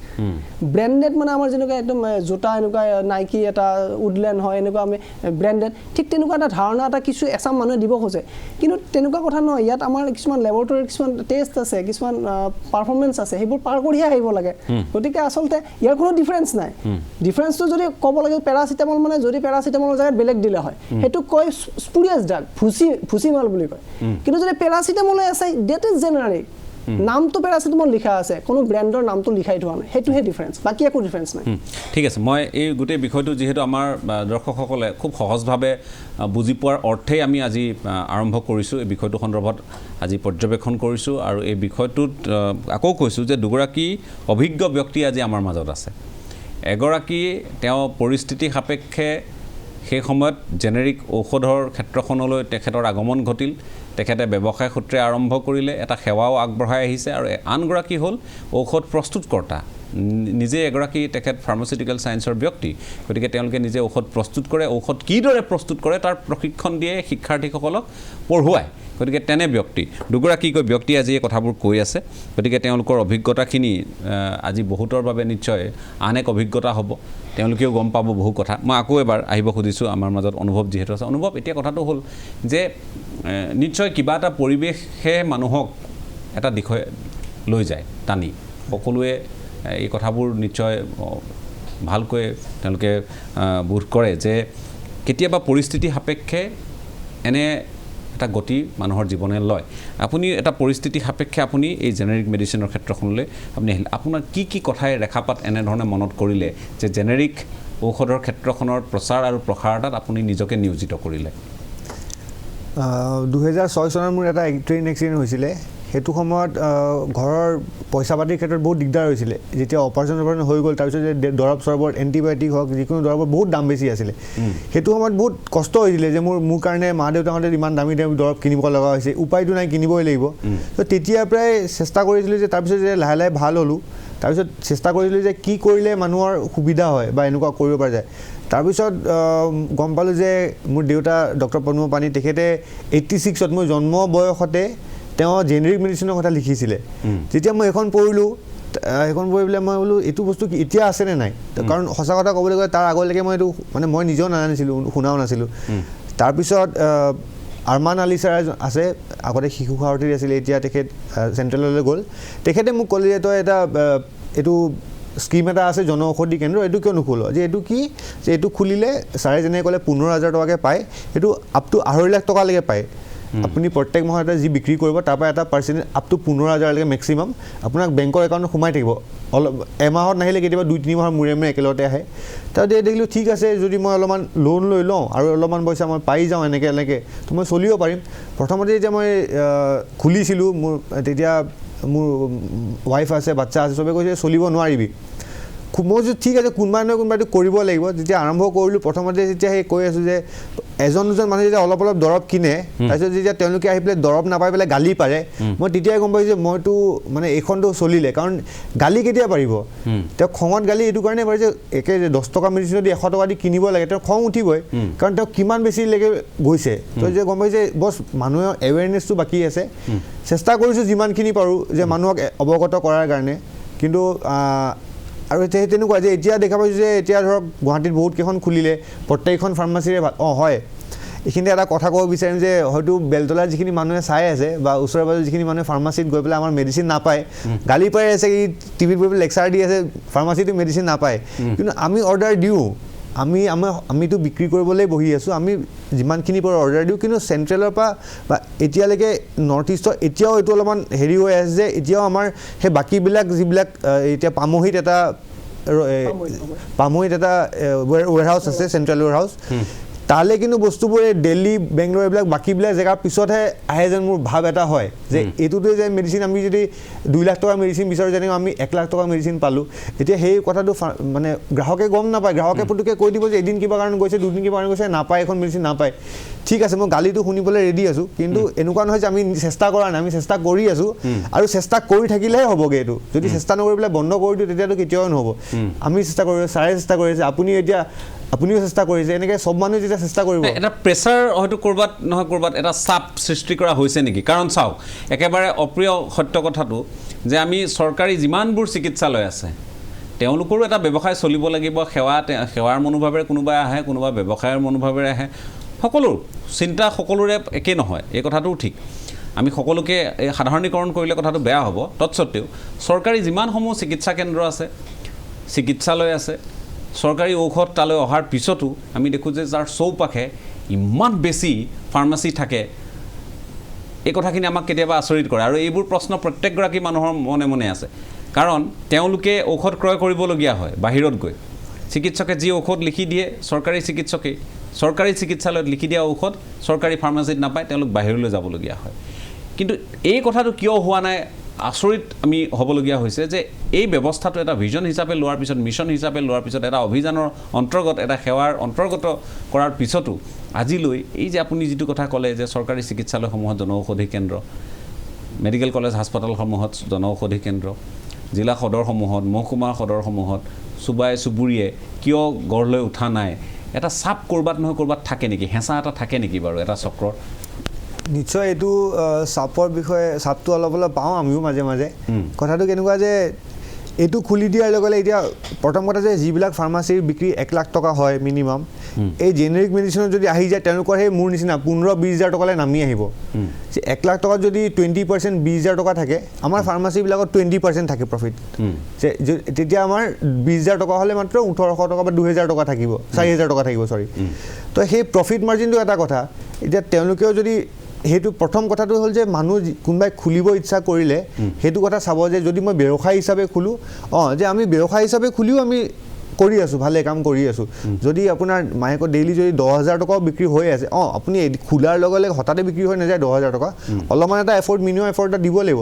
ব্ৰেণ্ডেড মানে আমাৰ যেনেকুৱা একদম জোতা এনেকুৱা নাইকি এটা উডলেণ্ড হয় এনেকুৱা আমি ব্ৰেণ্ডেড ঠিক তেনেকুৱা এটা ধাৰণা এটা কিছু এচাম মানুহে দিব খোজে কিন্তু তেনেকুৱা কথা নহয় ইয়াত আমাৰ কিছুমান লেবৰেটৰীৰ কিছুমান টেষ্ট আছে কিছুমান পাৰফৰ্মেঞ্চ আছে সেইবোৰ পাৰ কৰিহে আহিব লাগে গতিকে আচলতে ইয়াৰ কোনো ডিফাৰেঞ্চ নাই ডিফাৰেঞ্চটো যদি ক'ব লাগে পেৰাচিটামল মানে যদি পেৰাচিটামলৰ জেগাত বেলেগ দিলে হয় সেইটো কয় স্পুৰিয়াছ ড্ৰাগ ভুচিমাল বুলি কয় কিন্তু যদি পেৰাচিটামলে আছে ডেট ইজ জেনেৰিক নামটো পেৰাচিটামল লিখা আছে কোনো ব্ৰেণ্ডৰ নামটো লিখাই থোৱা নাই সেইটোহে ডিফাৰেঞ্চ বাকী একো ডিফাৰেঞ্চ নাই ঠিক আছে মই এই গোটেই বিষয়টো যিহেতু আমাৰ দৰ্শকসকলে খুব সহজভাৱে বুজি পোৱাৰ অৰ্থেই আমি আজি আৰম্ভ কৰিছোঁ এই বিষয়টো সন্দৰ্ভত আজি পৰ্যবেক্ষণ কৰিছোঁ আৰু এই বিষয়টোত আকৌ কৈছোঁ যে দুগৰাকী অভিজ্ঞ ব্যক্তি আজি আমাৰ মাজত আছে এগৰাকী তেওঁ পৰিস্থিতি সাপেক্ষে সেই সময়ত জেনেৰিক ঔষধৰ ক্ষেত্ৰখনলৈ তেখেতৰ আগমন ঘটিল তেখেতে ব্যৱসায় সূত্ৰে আৰম্ভ কৰিলে এটা সেৱাও আগবঢ়াই আহিছে আৰু আনগৰাকী হ'ল ঔষধ প্ৰস্তুতকৰ্তা নিজে এগৰাকী তেখেত ফাৰ্মাচিউটিকেল ছায়েন্সৰ ব্যক্তি গতিকে তেওঁলোকে নিজে ঔষধ প্ৰস্তুত কৰে ঔষধ কিদৰে প্ৰস্তুত কৰে তাৰ প্ৰশিক্ষণ দিয়ে শিক্ষাৰ্থীসকলক পঢ়ুৱায় গতিকে তেনে ব্যক্তি দুগৰাকীকৈ ব্যক্তি আজি এই কথাবোৰ কৈ আছে গতিকে তেওঁলোকৰ অভিজ্ঞতাখিনি আজি বহুতৰ বাবে নিশ্চয় আন এক অভিজ্ঞতা হ'ব তেওঁলোকেও গম পাব বহু কথা মই আকৌ এবাৰ আহিব খুজিছোঁ আমাৰ মাজত অনুভৱ যিহেতু আছে অনুভৱ এতিয়া কথাটো হ'ল যে নিশ্চয় কিবা এটা পৰিৱেশে মানুহক এটা দিশে লৈ যায় টানি সকলোৱে এই কথাবোৰ নিশ্চয় ভালকৈ তেওঁলোকে বোধ কৰে যে কেতিয়াবা পৰিস্থিতি সাপেক্ষে এনে এটা গতি মানুহৰ জীৱনে লয় আপুনি এটা পৰিস্থিতি সাপেক্ষে আপুনি এই জেনেৰিক মেডিচিনৰ ক্ষেত্ৰখনলৈ আপুনি আহিলে আপোনাৰ কি কথাই ৰেখাপাত এনেধৰণে মনত কৰিলে যে জেনেৰিক ঔষধৰ ক্ষেত্ৰখনৰ প্ৰচাৰ আৰু প্ৰসাৰতাত আপুনি নিজকে নিয়োজিত কৰিলে 2006 চনৰ মোৰ এটা ট্ৰেইন এক্সিডেণ্ট হৈছিলে সেইটো সময়ত ঘৰৰ পইচা পাতিৰ ক্ষেত্ৰত বহুত দিগদাৰ হৈছিলে যেতিয়া অপাৰেশ্যন হৈ গ'ল তাৰপিছত যে দৰৱ চৰবৰ এণ্টিবায়'টিক হওক যিকোনো দৰৱৰ বহুত দাম বেছি আছিলে সেইটো সময়ত বহুত কষ্ট হৈছিলে যে মোৰ কাৰণে মা দেউতাহঁতে ইমান দামী দৰৱ কিনিব লগা হৈছে উপায়টো নাই কিনিবই লাগিব তো তেতিয়াৰ পৰাই চেষ্টা কৰিছিলোঁ যে তাৰপিছত যে লাহে লাহে ভাল হ'লোঁ তাৰপিছত চেষ্টা কৰিছিলোঁ যে কি কৰিলে মানুহৰ সুবিধা হয় বা এনেকুৱা কৰিব পৰা যায় তাৰপিছত গম পালোঁ যে মোৰ দেউতা ডক্টৰ পদ্ম পানী তেখেতে 86ত মোৰ জন্ম বয়সতে তেওঁ জেনেৰিক মেডিচিনৰ কথা লিখিছিলে যেতিয়া মই এখন পঢ়িলোঁ এখন পঢ়ি পেলাই মই বোলো এইটো বস্তু কি এতিয়া আছেনে নাই কাৰণ সঁচা কথা ক'বলৈ গ'লে তাৰ আগলৈকে মই এইটো মানে মই নিজেও নাজানিছিলোঁ শুনাও নাছিলোঁ তাৰপিছত আৰমান আলী ছাৰ আছে আগতে শিশু সাৰথী আছিলে এতিয়া তেখেত চেণ্ট্ৰেললৈ গ'ল তেখেতে মোক ক'লে যে তই এটা এইটো স্কিম এটা আছে জন ঔষধি কেন্দ্ৰ এইটো কিয় নোখোল যে এইটো কি যে এইটো খুলিলে ছাৰে যেনেকৈ ক'লে 15,000 টকাকৈ পায় সেইটো আপ টু 2.5 লাখ টকালৈকে পায় আপুনি প্ৰত্যেক মাহতে যি বিক্ৰী কৰিব তাৰপৰা এটা পাৰ্চেণ্টেজ আপ টু 15,000লৈকে মেক্সিমাম আপোনাক বেংকৰ একাউণ্টত সোমাই থাকিব অলপ এমাহত নাহিলে কেতিয়াবা 2-3 মাহৰ মূৰে মূৰে একেলগতে আহে তাৰপিছত দেখিলোঁ ঠিক আছে যদি মই অলপমান লোন লৈ লওঁ আৰু অলপমান পইচা মই পাই যাওঁ এনেকৈ তো মই চলিব পাৰিম প্ৰথমতে যেতিয়া মই খুলিছিলোঁ মোৰ তেতিয়া মোৰ ৱাইফ আছে বাচ্চা আছে চবে কৈছে চলিব নোৱাৰিবি মই যে ঠিক আছে কোনোবা নহয় কোনোবাটো কৰিব লাগিব যেতিয়া আৰম্ভ কৰিলোঁ প্ৰথমতে যেতিয়া সেই কৈ আছোঁ যে এজন দুজন মানুহে যেতিয়া অলপ অলপ দৰৱ কিনে তাৰপিছত যেতিয়া তেওঁলোকে আহি পেলাই দৰৱ নাপাই পেলাই গালি পাৰে মই তেতিয়াই গম পাইছোঁ যে মইতো মানে এইখনটো চলিলে কাৰণ গালি কেতিয়া পাৰিব তেওঁ খঙত গালি এইটো কাৰণে পাৰে যে একে 10 টকা মেডিচিন যদি 100 টকা দি কিনিব লাগে তেওঁ খং উঠিবই কাৰণ তেওঁ কিমান বেছিলৈকে গৈছে তো যে গম পাইছে বছ মানুহৰ এৱেৰনেছটো বাকী আছে চেষ্টা কৰিছোঁ যিমানখিনি পাৰোঁ যে মানুহক অৱগত কৰাৰ কাৰণে কিন্তু আৰু সেই তেনেকুৱা যে এতিয়া দেখা পাইছোঁ যে এতিয়া ধৰক গুৱাহাটীত বহুত কেইখন খুলিলে প্ৰত্যেকখন ফাৰ্মাচীৰে ভাল হয় এইখিনিতে এটা কথা ক'ব বিচাৰিম যে হয়তো বেলতলাৰ যিখিনি মানুহে চাই আছে বা ওচৰে পাজৰে যিখিনি মানুহে ফাৰ্মাচীত গৈ পেলাই আমাৰ মেডিচিন নাপায় গালি পাই আছে এই টিভিত গৈ পেলাই লেকচাৰ দি আছে ফাৰ্মাচীটো মেডিচিন নাপায় কিন্তু আমি অৰ্ডাৰ দিওঁ আমিতো বিক্ৰী কৰিবলৈ বহি আছোঁ আমি যিমানখিনি পাৰোঁ অৰ্ডাৰ দিওঁ কিন্তু চেণ্ট্ৰেলৰ পৰা বা এতিয়ালৈকে নৰ্থ ইষ্টৰ এতিয়াও এইটো অলপমান হেৰি হৈ আছে যে এতিয়াও আমাৰ সেই বাকীবিলাক যিবিলাক এতিয়া পামহিত এটা ৱেৰহাউচ আছে চেণ্ট্ৰেল ৱেৰহাউচ তালৈ কিন্তু বস্তুবোৰ এই দিল্লী বেংগলোৰ এইবিলাক বাকীবিলাক জেগাৰ পিছতহে আহে যেন মোৰ ভাৱ এটা হয় যে এইটোতে যে মেডিচিন আমি যদি 2 লাখ টকাৰ মেডিচিন বিচাৰোঁ যেনেকৈ আমি 1 লাখ টকাৰ মেডিচিন পালোঁ এতিয়া সেই কথাটো মানে গ্ৰাহকে গম নাপায় গ্ৰাহকে পুতুকে কৈ দিব যে এদিন কিবা কাৰণে গৈছে 2 দিন কিবা কাৰণে গৈছে নাপায় এখন মেডিচিন নাপায় ঠিক আছে মই গালিটো শুনিবলৈ ৰেডি আছোঁ কিন্তু এনেকুৱা নহয় যে আমি চেষ্টা কৰা নাই আমি চেষ্টা কৰি আছোঁ আৰু চেষ্টা কৰি থাকিলেহে হ'বগৈ এইটো যদি চেষ্টা নকৰি পেলাই বন্ধ কৰি দিওঁ তেতিয়াতো কেতিয়াও নহ'ব আমি চেষ্টা কৰি আছোঁ ছাৰে চেষ্টা কৰি আছে আপুনিও চেষ্টা কৰিছে এনেকৈ চব মানুহে যেতিয়া চেষ্টা কৰিব এটা প্ৰেছাৰ হয়তো ক'ৰবাত নহয় ক'ৰবাত এটা চাপ সৃষ্টি কৰা হৈছে নেকি কাৰণ চাওক একেবাৰে অপ্ৰিয় সত্য কথাটো যে আমি চৰকাৰী যিমানবোৰ চিকিৎসালয় আছে তেওঁলোকৰো এটা ব্যৱসায় চলিব লাগিব সেৱাৰ মনোভাৱেৰে কোনোবাই আহে কোনোবা ব্যৱসায়ৰ মনোভাৱেৰে আহে সকলো চিন্তা সকলোৰে একেই নহয় এই কথাটোও ঠিক আমি সকলোকে সাধাৰণীকৰণ কৰিলে কথাটো বেয়া হ'ব তৎসত্ত্বেও চৰকাৰী যিমানসমূহ চিকিৎসা কেন্দ্ৰ আছে চিকিৎসালয় আছে চৰকাৰী ঔষধ তালৈ অহাৰ পিছতো আমি দেখোঁ যে যাৰ চৌপাশে ইমান বেছি ফাৰ্মাচী থাকে এই কথাখিনি আমাক কেতিয়াবা আচৰিত কৰে আৰু এইবোৰ প্ৰশ্ন প্ৰত্যেকগৰাকী মানুহৰ মনে মনে আছে কাৰণ তেওঁলোকে ঔষধ ক্ৰয় কৰিবলগীয়া হয় বাহিৰত গৈ চিকিৎসকে যি ঔষধ লিখি দিয়ে চৰকাৰী চিকিৎসালয়ত লিখি দিয়া ঔষধ চৰকাৰী ফাৰ্মাচীত নাপায় তেওঁলোক বাহিৰলৈ যাবলগীয়া হয় কিন্তু এই কথাটো কিয় হোৱা নাই আচৰিত আমি হ'বলগীয়া হৈছে যে এই ব্যৱস্থাটো এটা ভিজন হিচাপে লোৱাৰ পিছত মিছন হিচাপে লোৱাৰ পিছত এটা অভিযানৰ অন্তৰ্গত এটা সেৱাৰ অন্তৰ্গত কৰাৰ পিছতো আজিলৈ এই যে আপুনি যিটো কথা ক'লে যে চৰকাৰী চিকিৎসালয়সমূহত জনঔষধি কেন্দ্ৰ মেডিকেল কলেজ হাস্পাতালসমূহত জনঔষধি কেন্দ্ৰ জিলা সদৰসমূহত মহকুমা সদৰসমূহত চুবুৰীয়ে কিয় গঢ় লৈ উঠা নাই এটা চাপ ক'ৰবাত নহয় ক'ৰবাত থাকে নেকি হেঁচা এটা থাকে নেকি বাৰু এটা চক্ৰৰ নিশ্চয় এইটো চাপৰ বিষয়ে চাপটো অলপ পাওঁ আমিও মাজে মাজে কথাটো কেনেকুৱা যে এইটো খুলি দিয়াৰ লগে লগে এতিয়া প্ৰথম কথা যে যিবিলাক ফাৰ্মাচীৰ বিক্ৰী 1 লাখ টকা হয় মিনিমাম এই জেনেৰিক মেডিচিনত যদি আহি যায় তেওঁলোকৰ সেই মোৰ নিচিনা 15-20 হাজাৰ টকালৈ নামি আহিব যে 1 লাখ টকাত যদি 20% 20 হাজাৰ টকা থাকে আমাৰ ফাৰ্মাচীবিলাকত 20% থাকে প্ৰফিট তেতিয়া আমাৰ 20 হাজাৰ টকা হ'লে মাত্ৰ 1800 টকা বা 2000 টকা থাকিব 4000 টকা থাকিব চৰি তো সেই প্ৰফিট মাৰ্জিনটো এটা কথা এতিয়া তেওঁলোকেও যদি সেইটো প্ৰথম কথাটো হ'ল যে মানুহ কোনোবাই খুলিব ইচ্ছা কৰিলে সেইটো কথা চাব যে যদি মই ব্যৱসায় হিচাপে খোলোঁ যে আমি ব্যৱসায় হিচাপে খুলিও আমি কৰি আছোঁ ভালে কাম কৰি আছোঁ যদি আপোনাৰ মাহেকত ডেইলি যদি 10,000 টকাও বিক্ৰী হৈ আছে আপুনি খোলাৰ লগে লগে হঠাতে বিক্ৰী হৈ নাযায় 10,000 টকা অলপমান এটা মিনিমাম এফৰ্ট এটা দিব লাগিব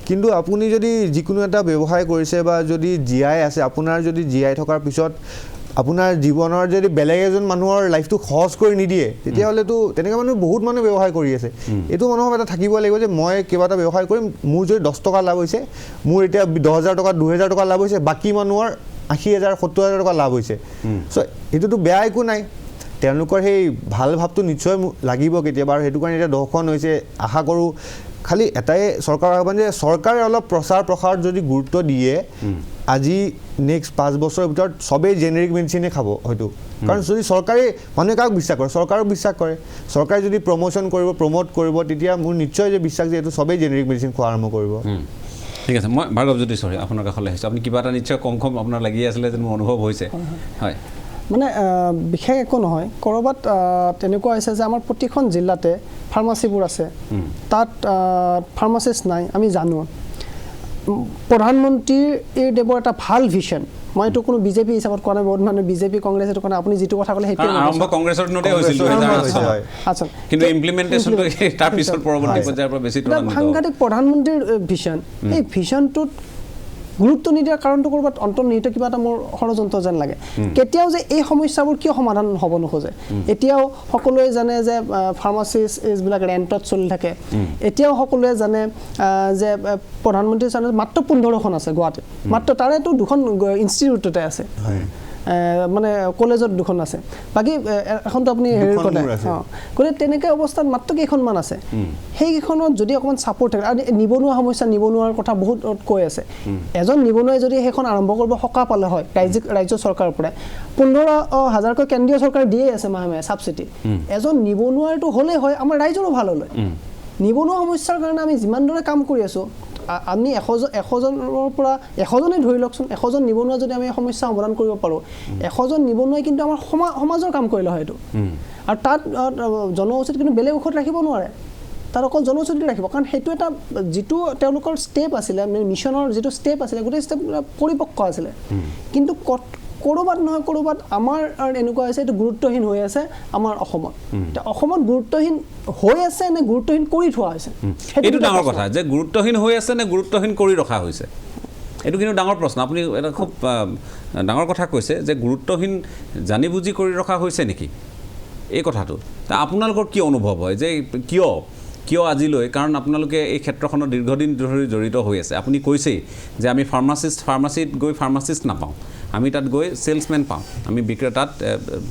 কিন্তু আপুনি যদি যিকোনো এটা ব্যৱসায় কৰিছে বা যদি জীয়াই আছে আপোনাৰ যদি জীয়াই থকাৰ পিছত আপোনাৰ জীৱনৰ যদি বেলেগ এজন মানুহৰ লাইফটো সহজ কৰি নিদিয়ে তেতিয়াহ'লেতো তেনেকৈ বহুত মানুহ ব্যৱসায় কৰি আছে এইটো মানুহৰ এটা থাকিব লাগিব যে মই কিবা এটা ব্যৱসায় কৰিম মোৰ যদি 10 টকা লাভ হৈছে মোৰ এতিয়া 10,000 টকা 2,000 টকা লাভ হৈছে বাকী মানুহৰ 80,000 70,000 টকা লাভ হৈছে চ' এইটোতো বেয়া একো নাই তেওঁলোকৰ সেই ভাল ভাৱটো নিশ্চয় লাগিব কেতিয়াবা আৰু সেইটো কাৰণে এতিয়া দৰ্শন হৈছে আশা কৰোঁ খালি এটাই চৰকাৰৰ আহ্বান যে চৰকাৰে অলপ প্ৰচাৰ প্ৰসাৰ যদি গুৰুত্ব দিয়ে আজি নেক্সট 5 বছৰৰ ভিতৰত সবেই জেনেৰিক মেডিচিনে খাব হয়তো কাৰণ যদি চৰকাৰে মানুহে কাক বিশ্বাস কৰে চৰকাৰক বিশ্বাস কৰে চৰকাৰে যদি প্ৰমোট কৰিব তেতিয়া মোৰ নিশ্চয় যে বিশ্বাস যে এইটো সবেই জেনেৰিক মেডিচিন খোৱা আৰম্ভ কৰিব ঠিক আছে মই ভাৰ্গৱজ্যোতি চৰি আপোনাৰ কাষলৈ আহিছোঁ আপুনি কিবা এটা নিশ্চয় কম আপোনাৰ লাগি আছিলে যেন মোৰ অনুভৱ হৈছে হয় মানে বিশেষ একো নহয় ক'ৰবাত তেনেকুৱা হৈছে যে আমাৰ প্ৰতিখন জিলাতে ফাৰ্মাচীবোৰ আছে তাত ফাৰ্মাচিষ্ট নাই আমি জানো প্ৰধানমন্ত্ৰীৰ দেৱৰ এটা ভাল ভিজন মই এইটো কোনো বিজেপি হিচাপত কোৱা নাই বহুত মানুহে বিজেপি কংগ্ৰেছ এইটো কোৱা নাই আপুনি যিটো কথা ক'লে সেইটো আৰম্ভ কংগ্ৰেছৰ দিনতে হৈছিল আচ্ছা কিন্তু ইমপ্লিমেণ্টেশ্যনটো তাৰ পিছত পৰৱৰ্তী পৰ্যায়ৰ পৰা বেছি সাংঘাতিক প্ৰধানমন্ত্ৰীৰ ভিজন এই ভিজনটোত গুৰুত্ব নিদিয়াৰ কাৰণটো ক'ৰবাত অন্তৰ্নিহিত কিবা এটা মোৰ ষড়যন্ত্ৰ যেন লাগে কেতিয়াও যে এই সমস্যাবোৰ কিয় সমাধান হ'ব নোখোজে এতিয়াও সকলোৱে জানে যে ফাৰ্মাচিষ্টবিলাক ৰেণ্টত চলি থাকে এতিয়াও সকলোৱে জানে যে প্ৰধানমন্ত্ৰী চানে মাত্ৰ 15খন আছে গুৱাহাটীত মাত্ৰ তাৰেতো 2খন ইনষ্টিটিউটতে আছে মানে কলেজত দুখন আছে বাকী এখনতো আপুনি হেৰিৰ দুখন কথা মোৰ আছে। গতিকে তেনেকৈ অৱস্থাত মাত্ৰ কেইখনমান আছে সেইকেইখনত যদি অকণমান ছাপোৰ্ট থাকে আৰু নিবনুৱা সমস্যা নিবনুৱাৰ কথা বহুত কৈ আছে এজন নিবনুৱাই যদি সেইখন আৰম্ভ কৰিব সকাহ পালে হয় ৰাজ্য চৰকাৰৰ পৰা 15,000কৈ কেন্দ্ৰীয় চৰকাৰে দিয়ে আছে মাহে মাহে ছাবচিডি এজন নিবনুৱাৰটো হ'লেই হয় আমাৰ ৰাইজৰো ভাল হ'লে নিবনুৱা সমস্যাৰ কাৰণে আমি যিমান দৰে কাম কৰি আছোঁ আমি 100জনৰ পৰা 100জনে ধৰি লওকচোন 100জন নিবনুৱা যদি আমি সমস্যা সমাধান কৰিব পাৰোঁ 100জন নিবনুৱাই কিন্তু আমাৰ সমাজৰ কাম কৰিলে হয় এইটো আৰু তাত জনঔষধি কিন্তু বেলেগ ঔষধ ৰাখিব নোৱাৰে তাত অকল জনঔষধি ৰাখিব কাৰণ সেইটো এটা যিটো তেওঁলোকৰ ষ্টেপ আছিলে মিছনৰ যিটো ষ্টেপ আছিলে গোটেই ষ্টেপ পৰিপক্ক আছিলে কিন্তু ক'ৰবাত নহয় ক'ৰবাত আমাৰ এনেকুৱা হৈছে এইটো গুৰুত্বহীন হৈ আছে আমাৰ অসমত অসমত গুৰুত্বহীন হৈ আছে নে গুৰুত্বহীন কৰি থোৱা হৈছে এইটো ডাঙৰ কথা যে গুৰুত্বহীন হৈ আছে নে গুৰুত্বহীন কৰি ৰখা হৈছে এইটো কিন্তু ডাঙৰ প্ৰশ্ন আপুনি এটা খুব ডাঙৰ কথা কৈছে যে গুৰুত্বহীন জানি বুজি কৰি ৰখা হৈছে নেকি এই কথাটো তা আপোনালোকৰ কি অনুভৱ হয় যে কিয় আজিলৈ কাৰণ আপোনালোকে এই ক্ষেত্ৰখনত দীৰ্ঘদিন ধৰি জড়িত হৈ আছে আপুনি কৈছেই যে আমি ফাৰ্মাচিত গৈ ফাৰ্মাচিষ্ট নাপাওঁ আমি তাত গৈ সেলসম্যান পাওঁ আমি বিক্ৰেতাত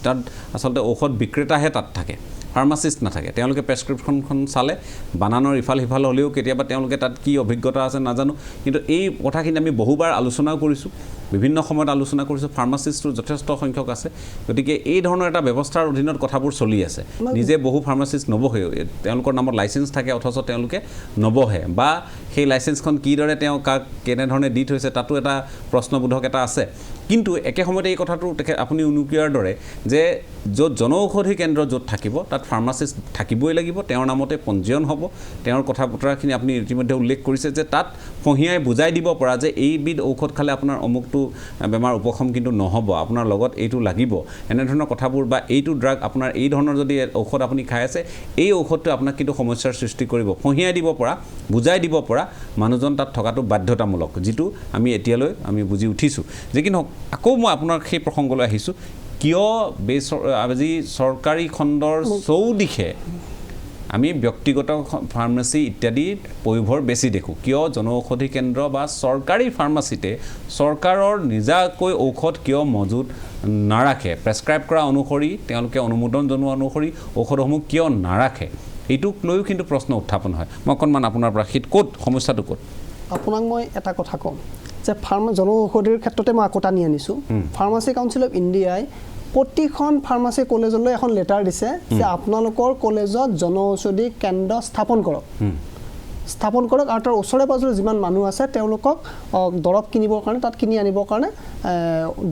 তাত আচলতে ঔষধ বিক্ৰেতাহে তাত থাকে ফাৰ্মাচিষ্ট নাথাকে তেওঁলোকে প্ৰেছক্ৰিপশ্যনখন চালে বানানৰ ইফাল সিফাল হ'লেও কেতিয়াবা তেওঁলোকে তাত কি অভিজ্ঞতা আছে নাজানো কিন্তু এই কথাখিনি আমি বহুবাৰ আলোচনাও কৰিছোঁ বিভিন্ন সময়ত আলোচনা কৰিছোঁ ফাৰ্মাচিষ্টটো যথেষ্ট সংখ্যক আছে গতিকে এই ধৰণৰ এটা ব্যৱস্থাৰ অধীনত কথাবোৰ চলি আছে নিজে বহু ফাৰ্মাচিষ্ট নবহে তেওঁলোকৰ নামত লাইচেঞ্চ থাকে অথচ তেওঁলোকে নবহে বা সেই লাইচেঞ্চখন কিদৰে তেওঁ কাক কেনেধৰণে দি থৈছে তাতো এটা প্ৰশ্নবোধক এটা আছে কিন্তু একে সময়তে এই কথাটো আপুনি উনুকিয়াৰ দৰে যে য'ত জনঔষধি কেন্দ্ৰ য'ত থাকিব তাত ফাৰ্মাচিষ্ট থাকিবই লাগিব তেওঁৰ নামতে পঞ্জীয়ন হ'ব তেওঁৰ কথা বতৰাখিনি আপুনি ইতিমধ্যে উল্লেখ কৰিছে যে তাত ফহিয়াই বুজাই দিব পৰা যে এইবিধ ঔষধ খালে আপোনাৰ অমুকটো বেমাৰ উপশম কিন্তু নহ'ব আপোনাৰ লগত এইটো লাগিব এনেধৰণৰ কথাবোৰ বা এইটো ড্ৰাগ আপোনাৰ এই ধৰণৰ যদি ঔষধ আপুনি খাই আছে এই ঔষধটো আপোনাক কিন্তু সমস্যাৰ সৃষ্টি কৰিব ফহিয়াই দিব পৰা বুজাই দিব পৰা মানুহজন তাত থকাটো বাধ্যতামূলক যিটো আমি এতিয়ালৈ আমি বুজি উঠিছোঁ যে কি নহওক আকৌ মই আপোনাৰ সেই প্ৰসংগলৈ আহিছোঁ কিয় আজি চৰকাৰী খণ্ডৰ চৌদিশে আমি ব্যক্তিগত ফাৰ্মাচী ইত্যাদিৰ পয়োভৰ বেছি দেখোঁ কিয় জনঔষধি কেন্দ্ৰ বা চৰকাৰী ফাৰ্মাচীতে চৰকাৰৰ নিজাকৈ ঔষধ কিয় মজুত নাৰাখে প্ৰেছক্ৰাইব কৰা অনুসৰি তেওঁলোকে অনুমোদন জনোৱা অনুসৰি ঔষধসমূহ কিয় নাৰাখে এইটোক লৈও কিন্তু প্ৰশ্ন উত্থাপন হয় মই অকণমান আপোনাৰ পৰা ক'ত সমস্যাটো ক'ত আপোনাক মই এটা কথা ক'ম যে জনঔষধিৰ ক্ষেত্ৰতে মই আকৌ টানি আনিছোঁ ফাৰ্মাচী কাউন্সিল অফ ইণ্ডিয়াই প্ৰতিখন ফাৰ্মাচী কলেজলৈ এখন লেটাৰ দিছে যে আপোনালোকৰ কলেজত জনঔষধি কেন্দ্ৰ স্থাপন কৰক আৰু তাৰ ওচৰে পাজৰে যিমান মানুহ আছে তেওঁলোকক দৰৱ কিনিবৰ কাৰণে তাত কিনি আনিবৰ কাৰণে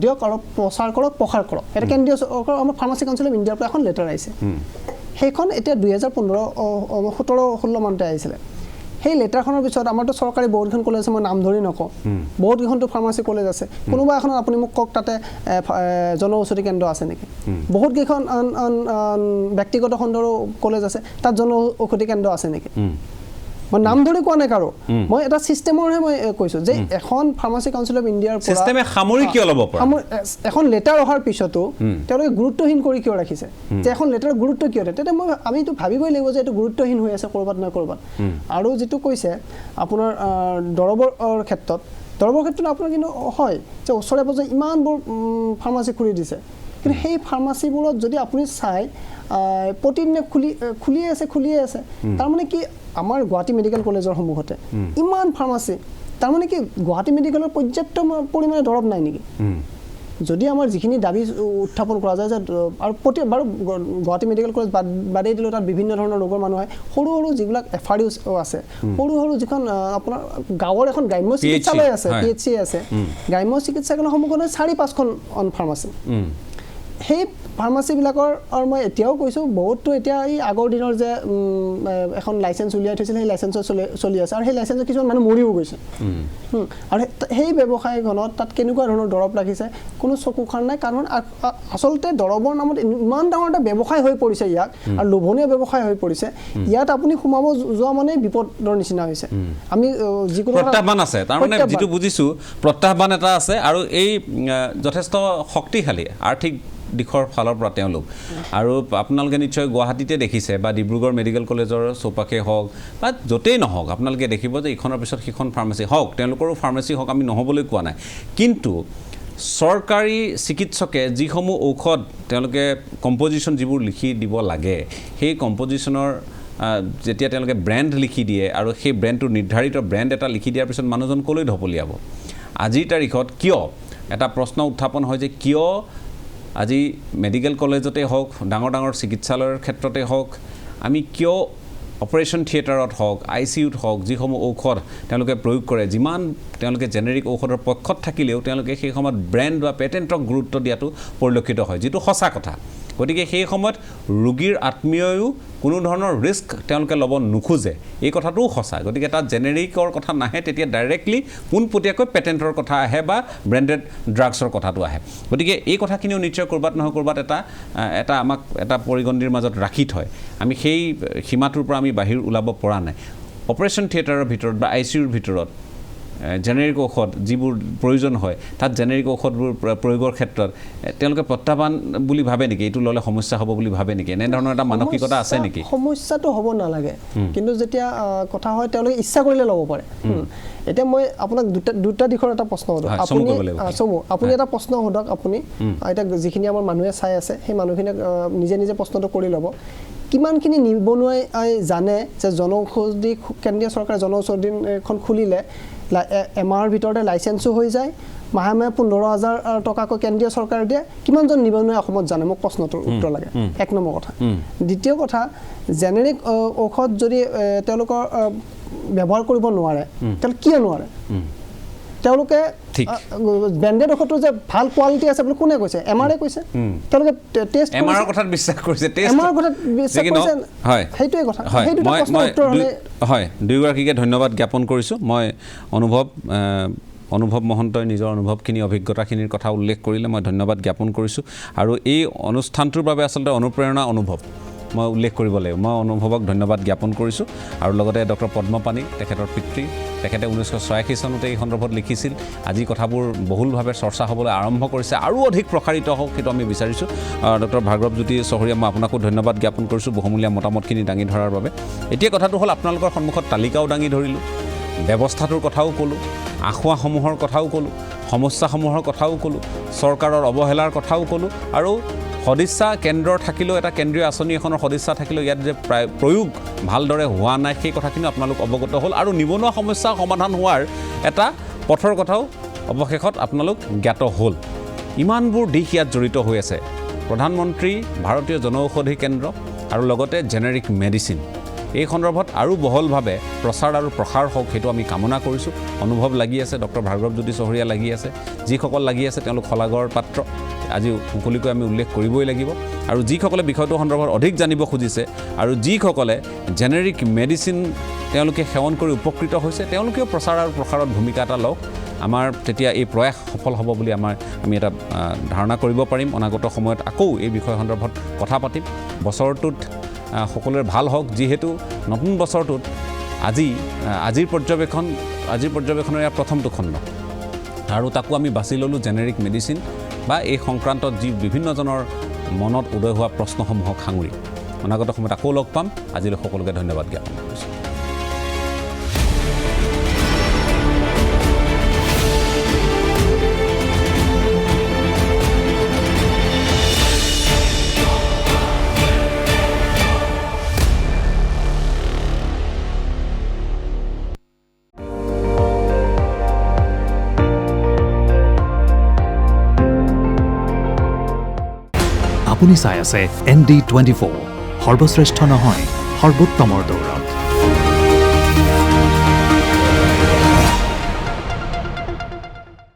দিয়ক আৰু প্ৰচাৰ কৰক প্ৰসাৰ কৰক এটা কেন্দ্ৰীয় চৰকাৰ আমাৰ ফাৰ্মাচী কাউন্সিল অফ ইণ্ডিয়াৰ পৰা এখন লেটাৰ আহিছে সেইখন এতিয়া 2015-16 মানতে আহিছিলে সেই লেটাৰখনৰ পিছত আমাৰতো চৰকাৰী বহুতখন কলেজ আছে মই নাম ধৰি নকওঁ বহুতকেইখনতো ফাৰ্মাচী কলেজ আছে কোনোবা এখনত আপুনি মোক কওক তাতে জনঔষধি কেন্দ্ৰ আছে নেকি বহুতকেইখন ব্যক্তিগত খণ্ডৰো কলেজ আছে তাত জনঔষধি কেন্দ্ৰ আছে নেকি মই নাম ধৰি কোৱা নাই কাৰো মই এটা চিষ্টেমৰহে মই কৈছোঁ যে এখন ফাৰ্মাচী কাউন্সিল অফ ইণ্ডিয়াৰ পৰা চিষ্টেমে সামৰি কিয় ল'ব পৰা এখন লেটাৰ অহাৰ পিছতো তেওঁলোকে গুৰুত্বহীন কৰি কিয় ৰাখিছে যে এখন লেটাৰ গুৰুত্ব কিয় দিয়ে তেতিয়া আমিতো ভাবিবই লাগিব যে এইটো গুৰুত্বহীন হৈ আছে ক'ৰবাত নহয় ক'ৰবাত আৰু যিটো কৈছে আপোনাৰ দৰৱৰ ক্ষেত্ৰত আপোনাৰ কিন্তু হয় যে ওচৰে পাজৰে ইমানবোৰ ফাৰ্মাচী খুলি দিছে কিন্তু সেই ফাৰ্মাচীবোৰত যদি আপুনি চাই প্ৰতিদিনে খুলিয়ে আছে তাৰমানে কি আমাৰ গুৱাহাটী মেডিকেল কলেজৰ সন্মুখতে ইমান ফাৰ্মাচী তাৰমানে কি গুৱাহাটী মেডিকেলৰ পৰ্যাপ্ত পৰিমাণে দৰৱ নাই নেকি যদি আমাৰ যিখিনি দাবী উত্থাপন কৰা যায় যে আৰু বাৰু গুৱাহাটী মেডিকেল কলেজ বাদেই দিলেও তাত বিভিন্ন ধৰণৰ ৰোগৰ মানুহ হয় সৰু সৰু যিবিলাক FRUs আছে সৰু সৰু যিখন আপোনাৰ গাঁৱৰ এখন গ্ৰাম্য চিকিৎসালয় আছে PHC আছে গ্ৰাম্য চিকিৎসালয়ৰ সন্মুখতে 4-5খন ফাৰ্মাচী সেই ফাৰ্মাচীবিলাকৰ আৰু মই এতিয়াও কৈছোঁ বহুতো এতিয়া এই আগৰ দিনৰ যে এখন লাইচেঞ্চ উলিয়াই থৈছিল সেই লাইচেঞ্চৰ চলি আছে আৰু সেই লাইচেঞ্চৰ কিছুমান মানুহ মৰিও গৈছে আৰু সেই ব্যৱসায়খনত তাত কেনেকুৱা ধৰণৰ দৰৱ ৰাখিছে কোনো চকু খাৰ নাই কাৰণ আচলতে দৰৱৰ নামত ইমান ডাঙৰ এটা ব্যৱসায় হৈ পৰিছে ইয়াক আৰু লোভনীয় ব্যৱসায় হৈ পৰিছে ইয়াত আপুনি সোমাব যোৱা মানে বিপদৰ নিচিনা হৈছে আমি যিকোনো প্ৰত্যাহ্বান আছে তাৰমানে যিটো বুজিছোঁ প্ৰত্যাহ্বান এটা আছে আৰু এই যথেষ্ট শক্তিশালী আৰ্থিক দিশৰ ফালৰ পৰা তেওঁলোক আৰু আপোনালোকে নিশ্চয় গুৱাহাটীতে দেখিছে বা ডিব্ৰুগড় মেডিকেল কলেজৰ চৌপাশে হওক বা য'তেই নহওক আপোনালোকে দেখিব যে ইখনৰ পিছত সিখন ফাৰ্মাচী হওক তেওঁলোকৰো ফাৰ্মাচী হওক আমি নহ'বলৈ কোৱা নাই কিন্তু চৰকাৰী চিকিৎসকে যিসমূহ ঔষধ তেওঁলোকে কম্পজিশ্যন যিবোৰ লিখি দিব লাগে সেই কম্পজিশ্যনৰ যেতিয়া তেওঁলোকে ব্ৰেণ্ড লিখি দিয়ে আৰু সেই ব্ৰেণ্ডটো নিৰ্ধাৰিত ব্ৰেণ্ড এটা লিখি দিয়াৰ পিছত মানুহজন ক'লৈ ঢপলিয়াব আজিৰ তাৰিখত কিয় এটা প্ৰশ্ন উত্থাপন হয় যে কিয় আজি মেডিকেল কলেজতে হওক ডাঙৰ ডাঙৰ চিকিৎসালয়ৰ ক্ষেত্ৰতে হওক আমি কিয় অপাৰেশ্যন থিয়েটাৰত হওক ICUত হওক যিসমূহ ঔষধ তেওঁলোকে প্ৰয়োগ কৰে যিমান তেওঁলোকে জেনেৰিক ঔষধৰ পক্ষত থাকিলেও তেওঁলোকে সেই সময়ত ব্ৰেণ্ড বা পেটেণ্টক গুৰুত্ব দিয়াটো পৰিলক্ষিত হয় যিটো সঁচা কথা গতিকে সেই সময়ত ৰোগীৰ আত্মীয়ও কোনো ধৰণৰ ৰিস্ক তেওঁলোকে ল'ব নোখোজে এই কথাটোও সঁচা গতিকে তাত জেনেৰিকৰ কথা নাহে তেতিয়া ডাইৰেক্টলি পোনপটীয়াকৈ পেটেণ্টৰ কথা আহে বা ব্ৰেণ্ডেড ড্ৰাগছৰ কথাটো আহে গতিকে এই কথাখিনিও নিশ্চয় ক'ৰবাত নহয় ক'ৰবাত এটা আমাক এটা পৰিগণিৰ মাজত ৰাখি থয় আমি সেই সীমাটোৰ পৰা আমি বাহিৰ ওলাব পৰা নাই অপাৰেশ্যন থিয়েটাৰৰ ভিতৰত বা ICUৰ ভিতৰত জেনেৰিক ঔষধ যিবোৰ প্ৰয়োজন হয় তাত জেনেৰিক ঔষধবোৰ প্ৰয়োগৰ ক্ষেত্ৰত তেওঁলোকে প্ৰত্যাহ্বান বুলি ভাবে নেকি এইটো ল'লে সমস্যা হ'ব বুলি ভাবে নেকি এনেধৰণৰ এটা মানসিকতা আছে নেকি সমস্যাটো হ'ব নালাগে কিন্তু যেতিয়া কথা হয় তেওঁলোকে ইচ্ছা কৰিলে ল'ব পাৰে এতিয়া মই আপোনাক দুটা দিশৰ এটা প্ৰশ্ন সোধো আপুনি এটা প্ৰশ্ন সোধক আপুনি এতিয়া যিখিনি আমাৰ মানুহে চাই আছে সেই মানুহখিনিক নিজে নিজে প্ৰশ্নটো কৰি ল'ব কিমানখিনি নিবনুৱাই জানে যে জনঔষধি কেন্দ্ৰীয় চৰকাৰে জনঔষধি এখন খুলিলে এমাহৰ ভিতৰতে লাইচেন্সো হৈ যায় মাহে মাহে 15,000 টকাকৈ কেন্দ্ৰীয় চৰকাৰে দিয়ে কিমানজন নিবনুৱাই অসমত জানে মোক প্ৰশ্নটোৰ উত্তৰ লাগে এক নম্বৰ কথা দ্বিতীয় কথা জেনেৰিক ঔষধ যদি তেওঁলোকৰ ব্যৱহাৰ কৰিব নোৱাৰে তেল কিয় নোৱাৰে তেওঁলোকে ব্ৰেণ্ডেড ঔষধটো যে ভাল কোৱালিটি আছে বুলি কোনে কৈছে MRA কৈছে তেওঁলোকে টেষ্ট MRৰ কথাত বিশ্বাস কৰিছে MRৰ কথাত বিশ্বাস কৰিছে হয় সেইটোৱে কথা সেই দুটা প্ৰশ্নৰ উত্তৰ হ'লে হয় দুয়োগৰাকীকে ধন্যবাদ জ্ঞাপন কৰিছোঁ মই অনুভৱ মহন্তই নিজৰ অনুভৱখিনি অভিজ্ঞতাখিনিৰ কথা উল্লেখ কৰিলে মই ধন্যবাদ জ্ঞাপন কৰিছোঁ আৰু এই অনুষ্ঠানটোৰ বাবে আচলতে অনুপ্ৰেৰণা অনুভৱ মই উল্লেখ কৰিব লাগিব মই অনুভৱক ধন্যবাদ জ্ঞাপন কৰিছোঁ আৰু লগতে ডক্টৰ পদ্মপাণি তেখেতৰ পিতৃ তেখেতে 1986 চনতে এই সন্দৰ্ভত লিখিছিল আজি কথাবোৰ বহুলভাৱে চৰ্চা হ'বলৈ আৰম্ভ কৰিছে আৰু অধিক প্ৰসাৰিত হওক সেইটো আমি বিচাৰিছোঁ ডক্টৰ ভাৰ্গৱজ্যোতি চহৰীয়া মই আপোনাকো ধন্যবাদ জ্ঞাপন কৰিছোঁ বহুমূলীয়া মতামতখিনি দাঙি ধৰাৰ বাবে এতিয়া কথাটো হ'ল আপোনালোকৰ সন্মুখত তালিকাও দাঙি ধৰিলোঁ ব্যৱস্থাটোৰ কথাও ক'লোঁ আঁসোৱাসমূহৰ কথাও ক'লোঁ সমস্যাসমূহৰ কথাও ক'লোঁ চৰকাৰৰ অৱহেলাৰ কথাও ক'লোঁ আৰু সদিচ্ছা কেন্দ্ৰৰ থাকিলেও এটা কেন্দ্ৰীয় আঁচনি এখনৰ সদিচ্ছা থাকিলেও ইয়াত যে প্ৰায় প্ৰয়োগ ভালদৰে হোৱা নাই সেই কথাখিনি আপোনালোক অৱগত হ'ল আৰু নিবনুৱা সমস্যা সমাধান হোৱাৰ এটা পথৰ কথাও অৱশেষত আপোনালোক জ্ঞাত হ'ল ইমানবোৰ দিশ ইয়াত জড়িত হৈ আছে প্ৰধানমন্ত্ৰী ভাৰতীয় জনঔষধি কেন্দ্ৰ আৰু লগতে জেনেৰিক মেডিচিন এই সন্দৰ্ভত আৰু বহলভাৱে প্ৰচাৰ আৰু প্ৰসাৰ হওক সেইটো আমি কামনা কৰিছোঁ অনুভৱ লাগি আছে ডক্টৰ ভাৰ্গৱজ্যোতি চহৰীয়া লাগি আছে যিসকল লাগি আছে তেওঁলোক শলাগৰ পাত্ৰ আজি মুকলিকৈ আমি উল্লেখ কৰিবই লাগিব আৰু যিসকলে বিষয়টো সন্দৰ্ভত অধিক জানিব খুজিছে আৰু যিসকলে জেনেৰিক মেডিচিন তেওঁলোকে সেৱন কৰি উপকৃত হৈছে তেওঁলোকেও প্ৰচাৰ আৰু প্ৰসাৰত ভূমিকা এটা লওক আমাৰ তেতিয়া এই প্ৰয়াস সফল হ'ব বুলি আমি এটা ধাৰণা কৰিব পাৰিম অনাগত সময়ত আকৌ এই বিষয় সন্দৰ্ভত কথা পাতিম বছৰটোত সকলোৰে ভাল হওক যিহেতু নতুন বছৰটোত আজিৰ পৰ্যবেক্ষণৰ ইয়াৰ প্ৰথমটো খণ্ড আৰু তাকো আমি বাছি ল'লোঁ জেনেৰিক মেডিচিন বা এই সংক্ৰান্তত যি বিভিন্নজনৰ মনত উদয় হোৱা প্ৰশ্নসমূহক সাঙুৰি অনাগত সময়ত আকৌ লগ পাম আজিলৈ সকলোকে ধন্যবাদ জ্ঞাপন কৰিছোঁ আপুনি চাই আছে ND24 সৰ্বশ্ৰেষ্ঠ নহয় সৰ্বোত্তমৰ দৌৰত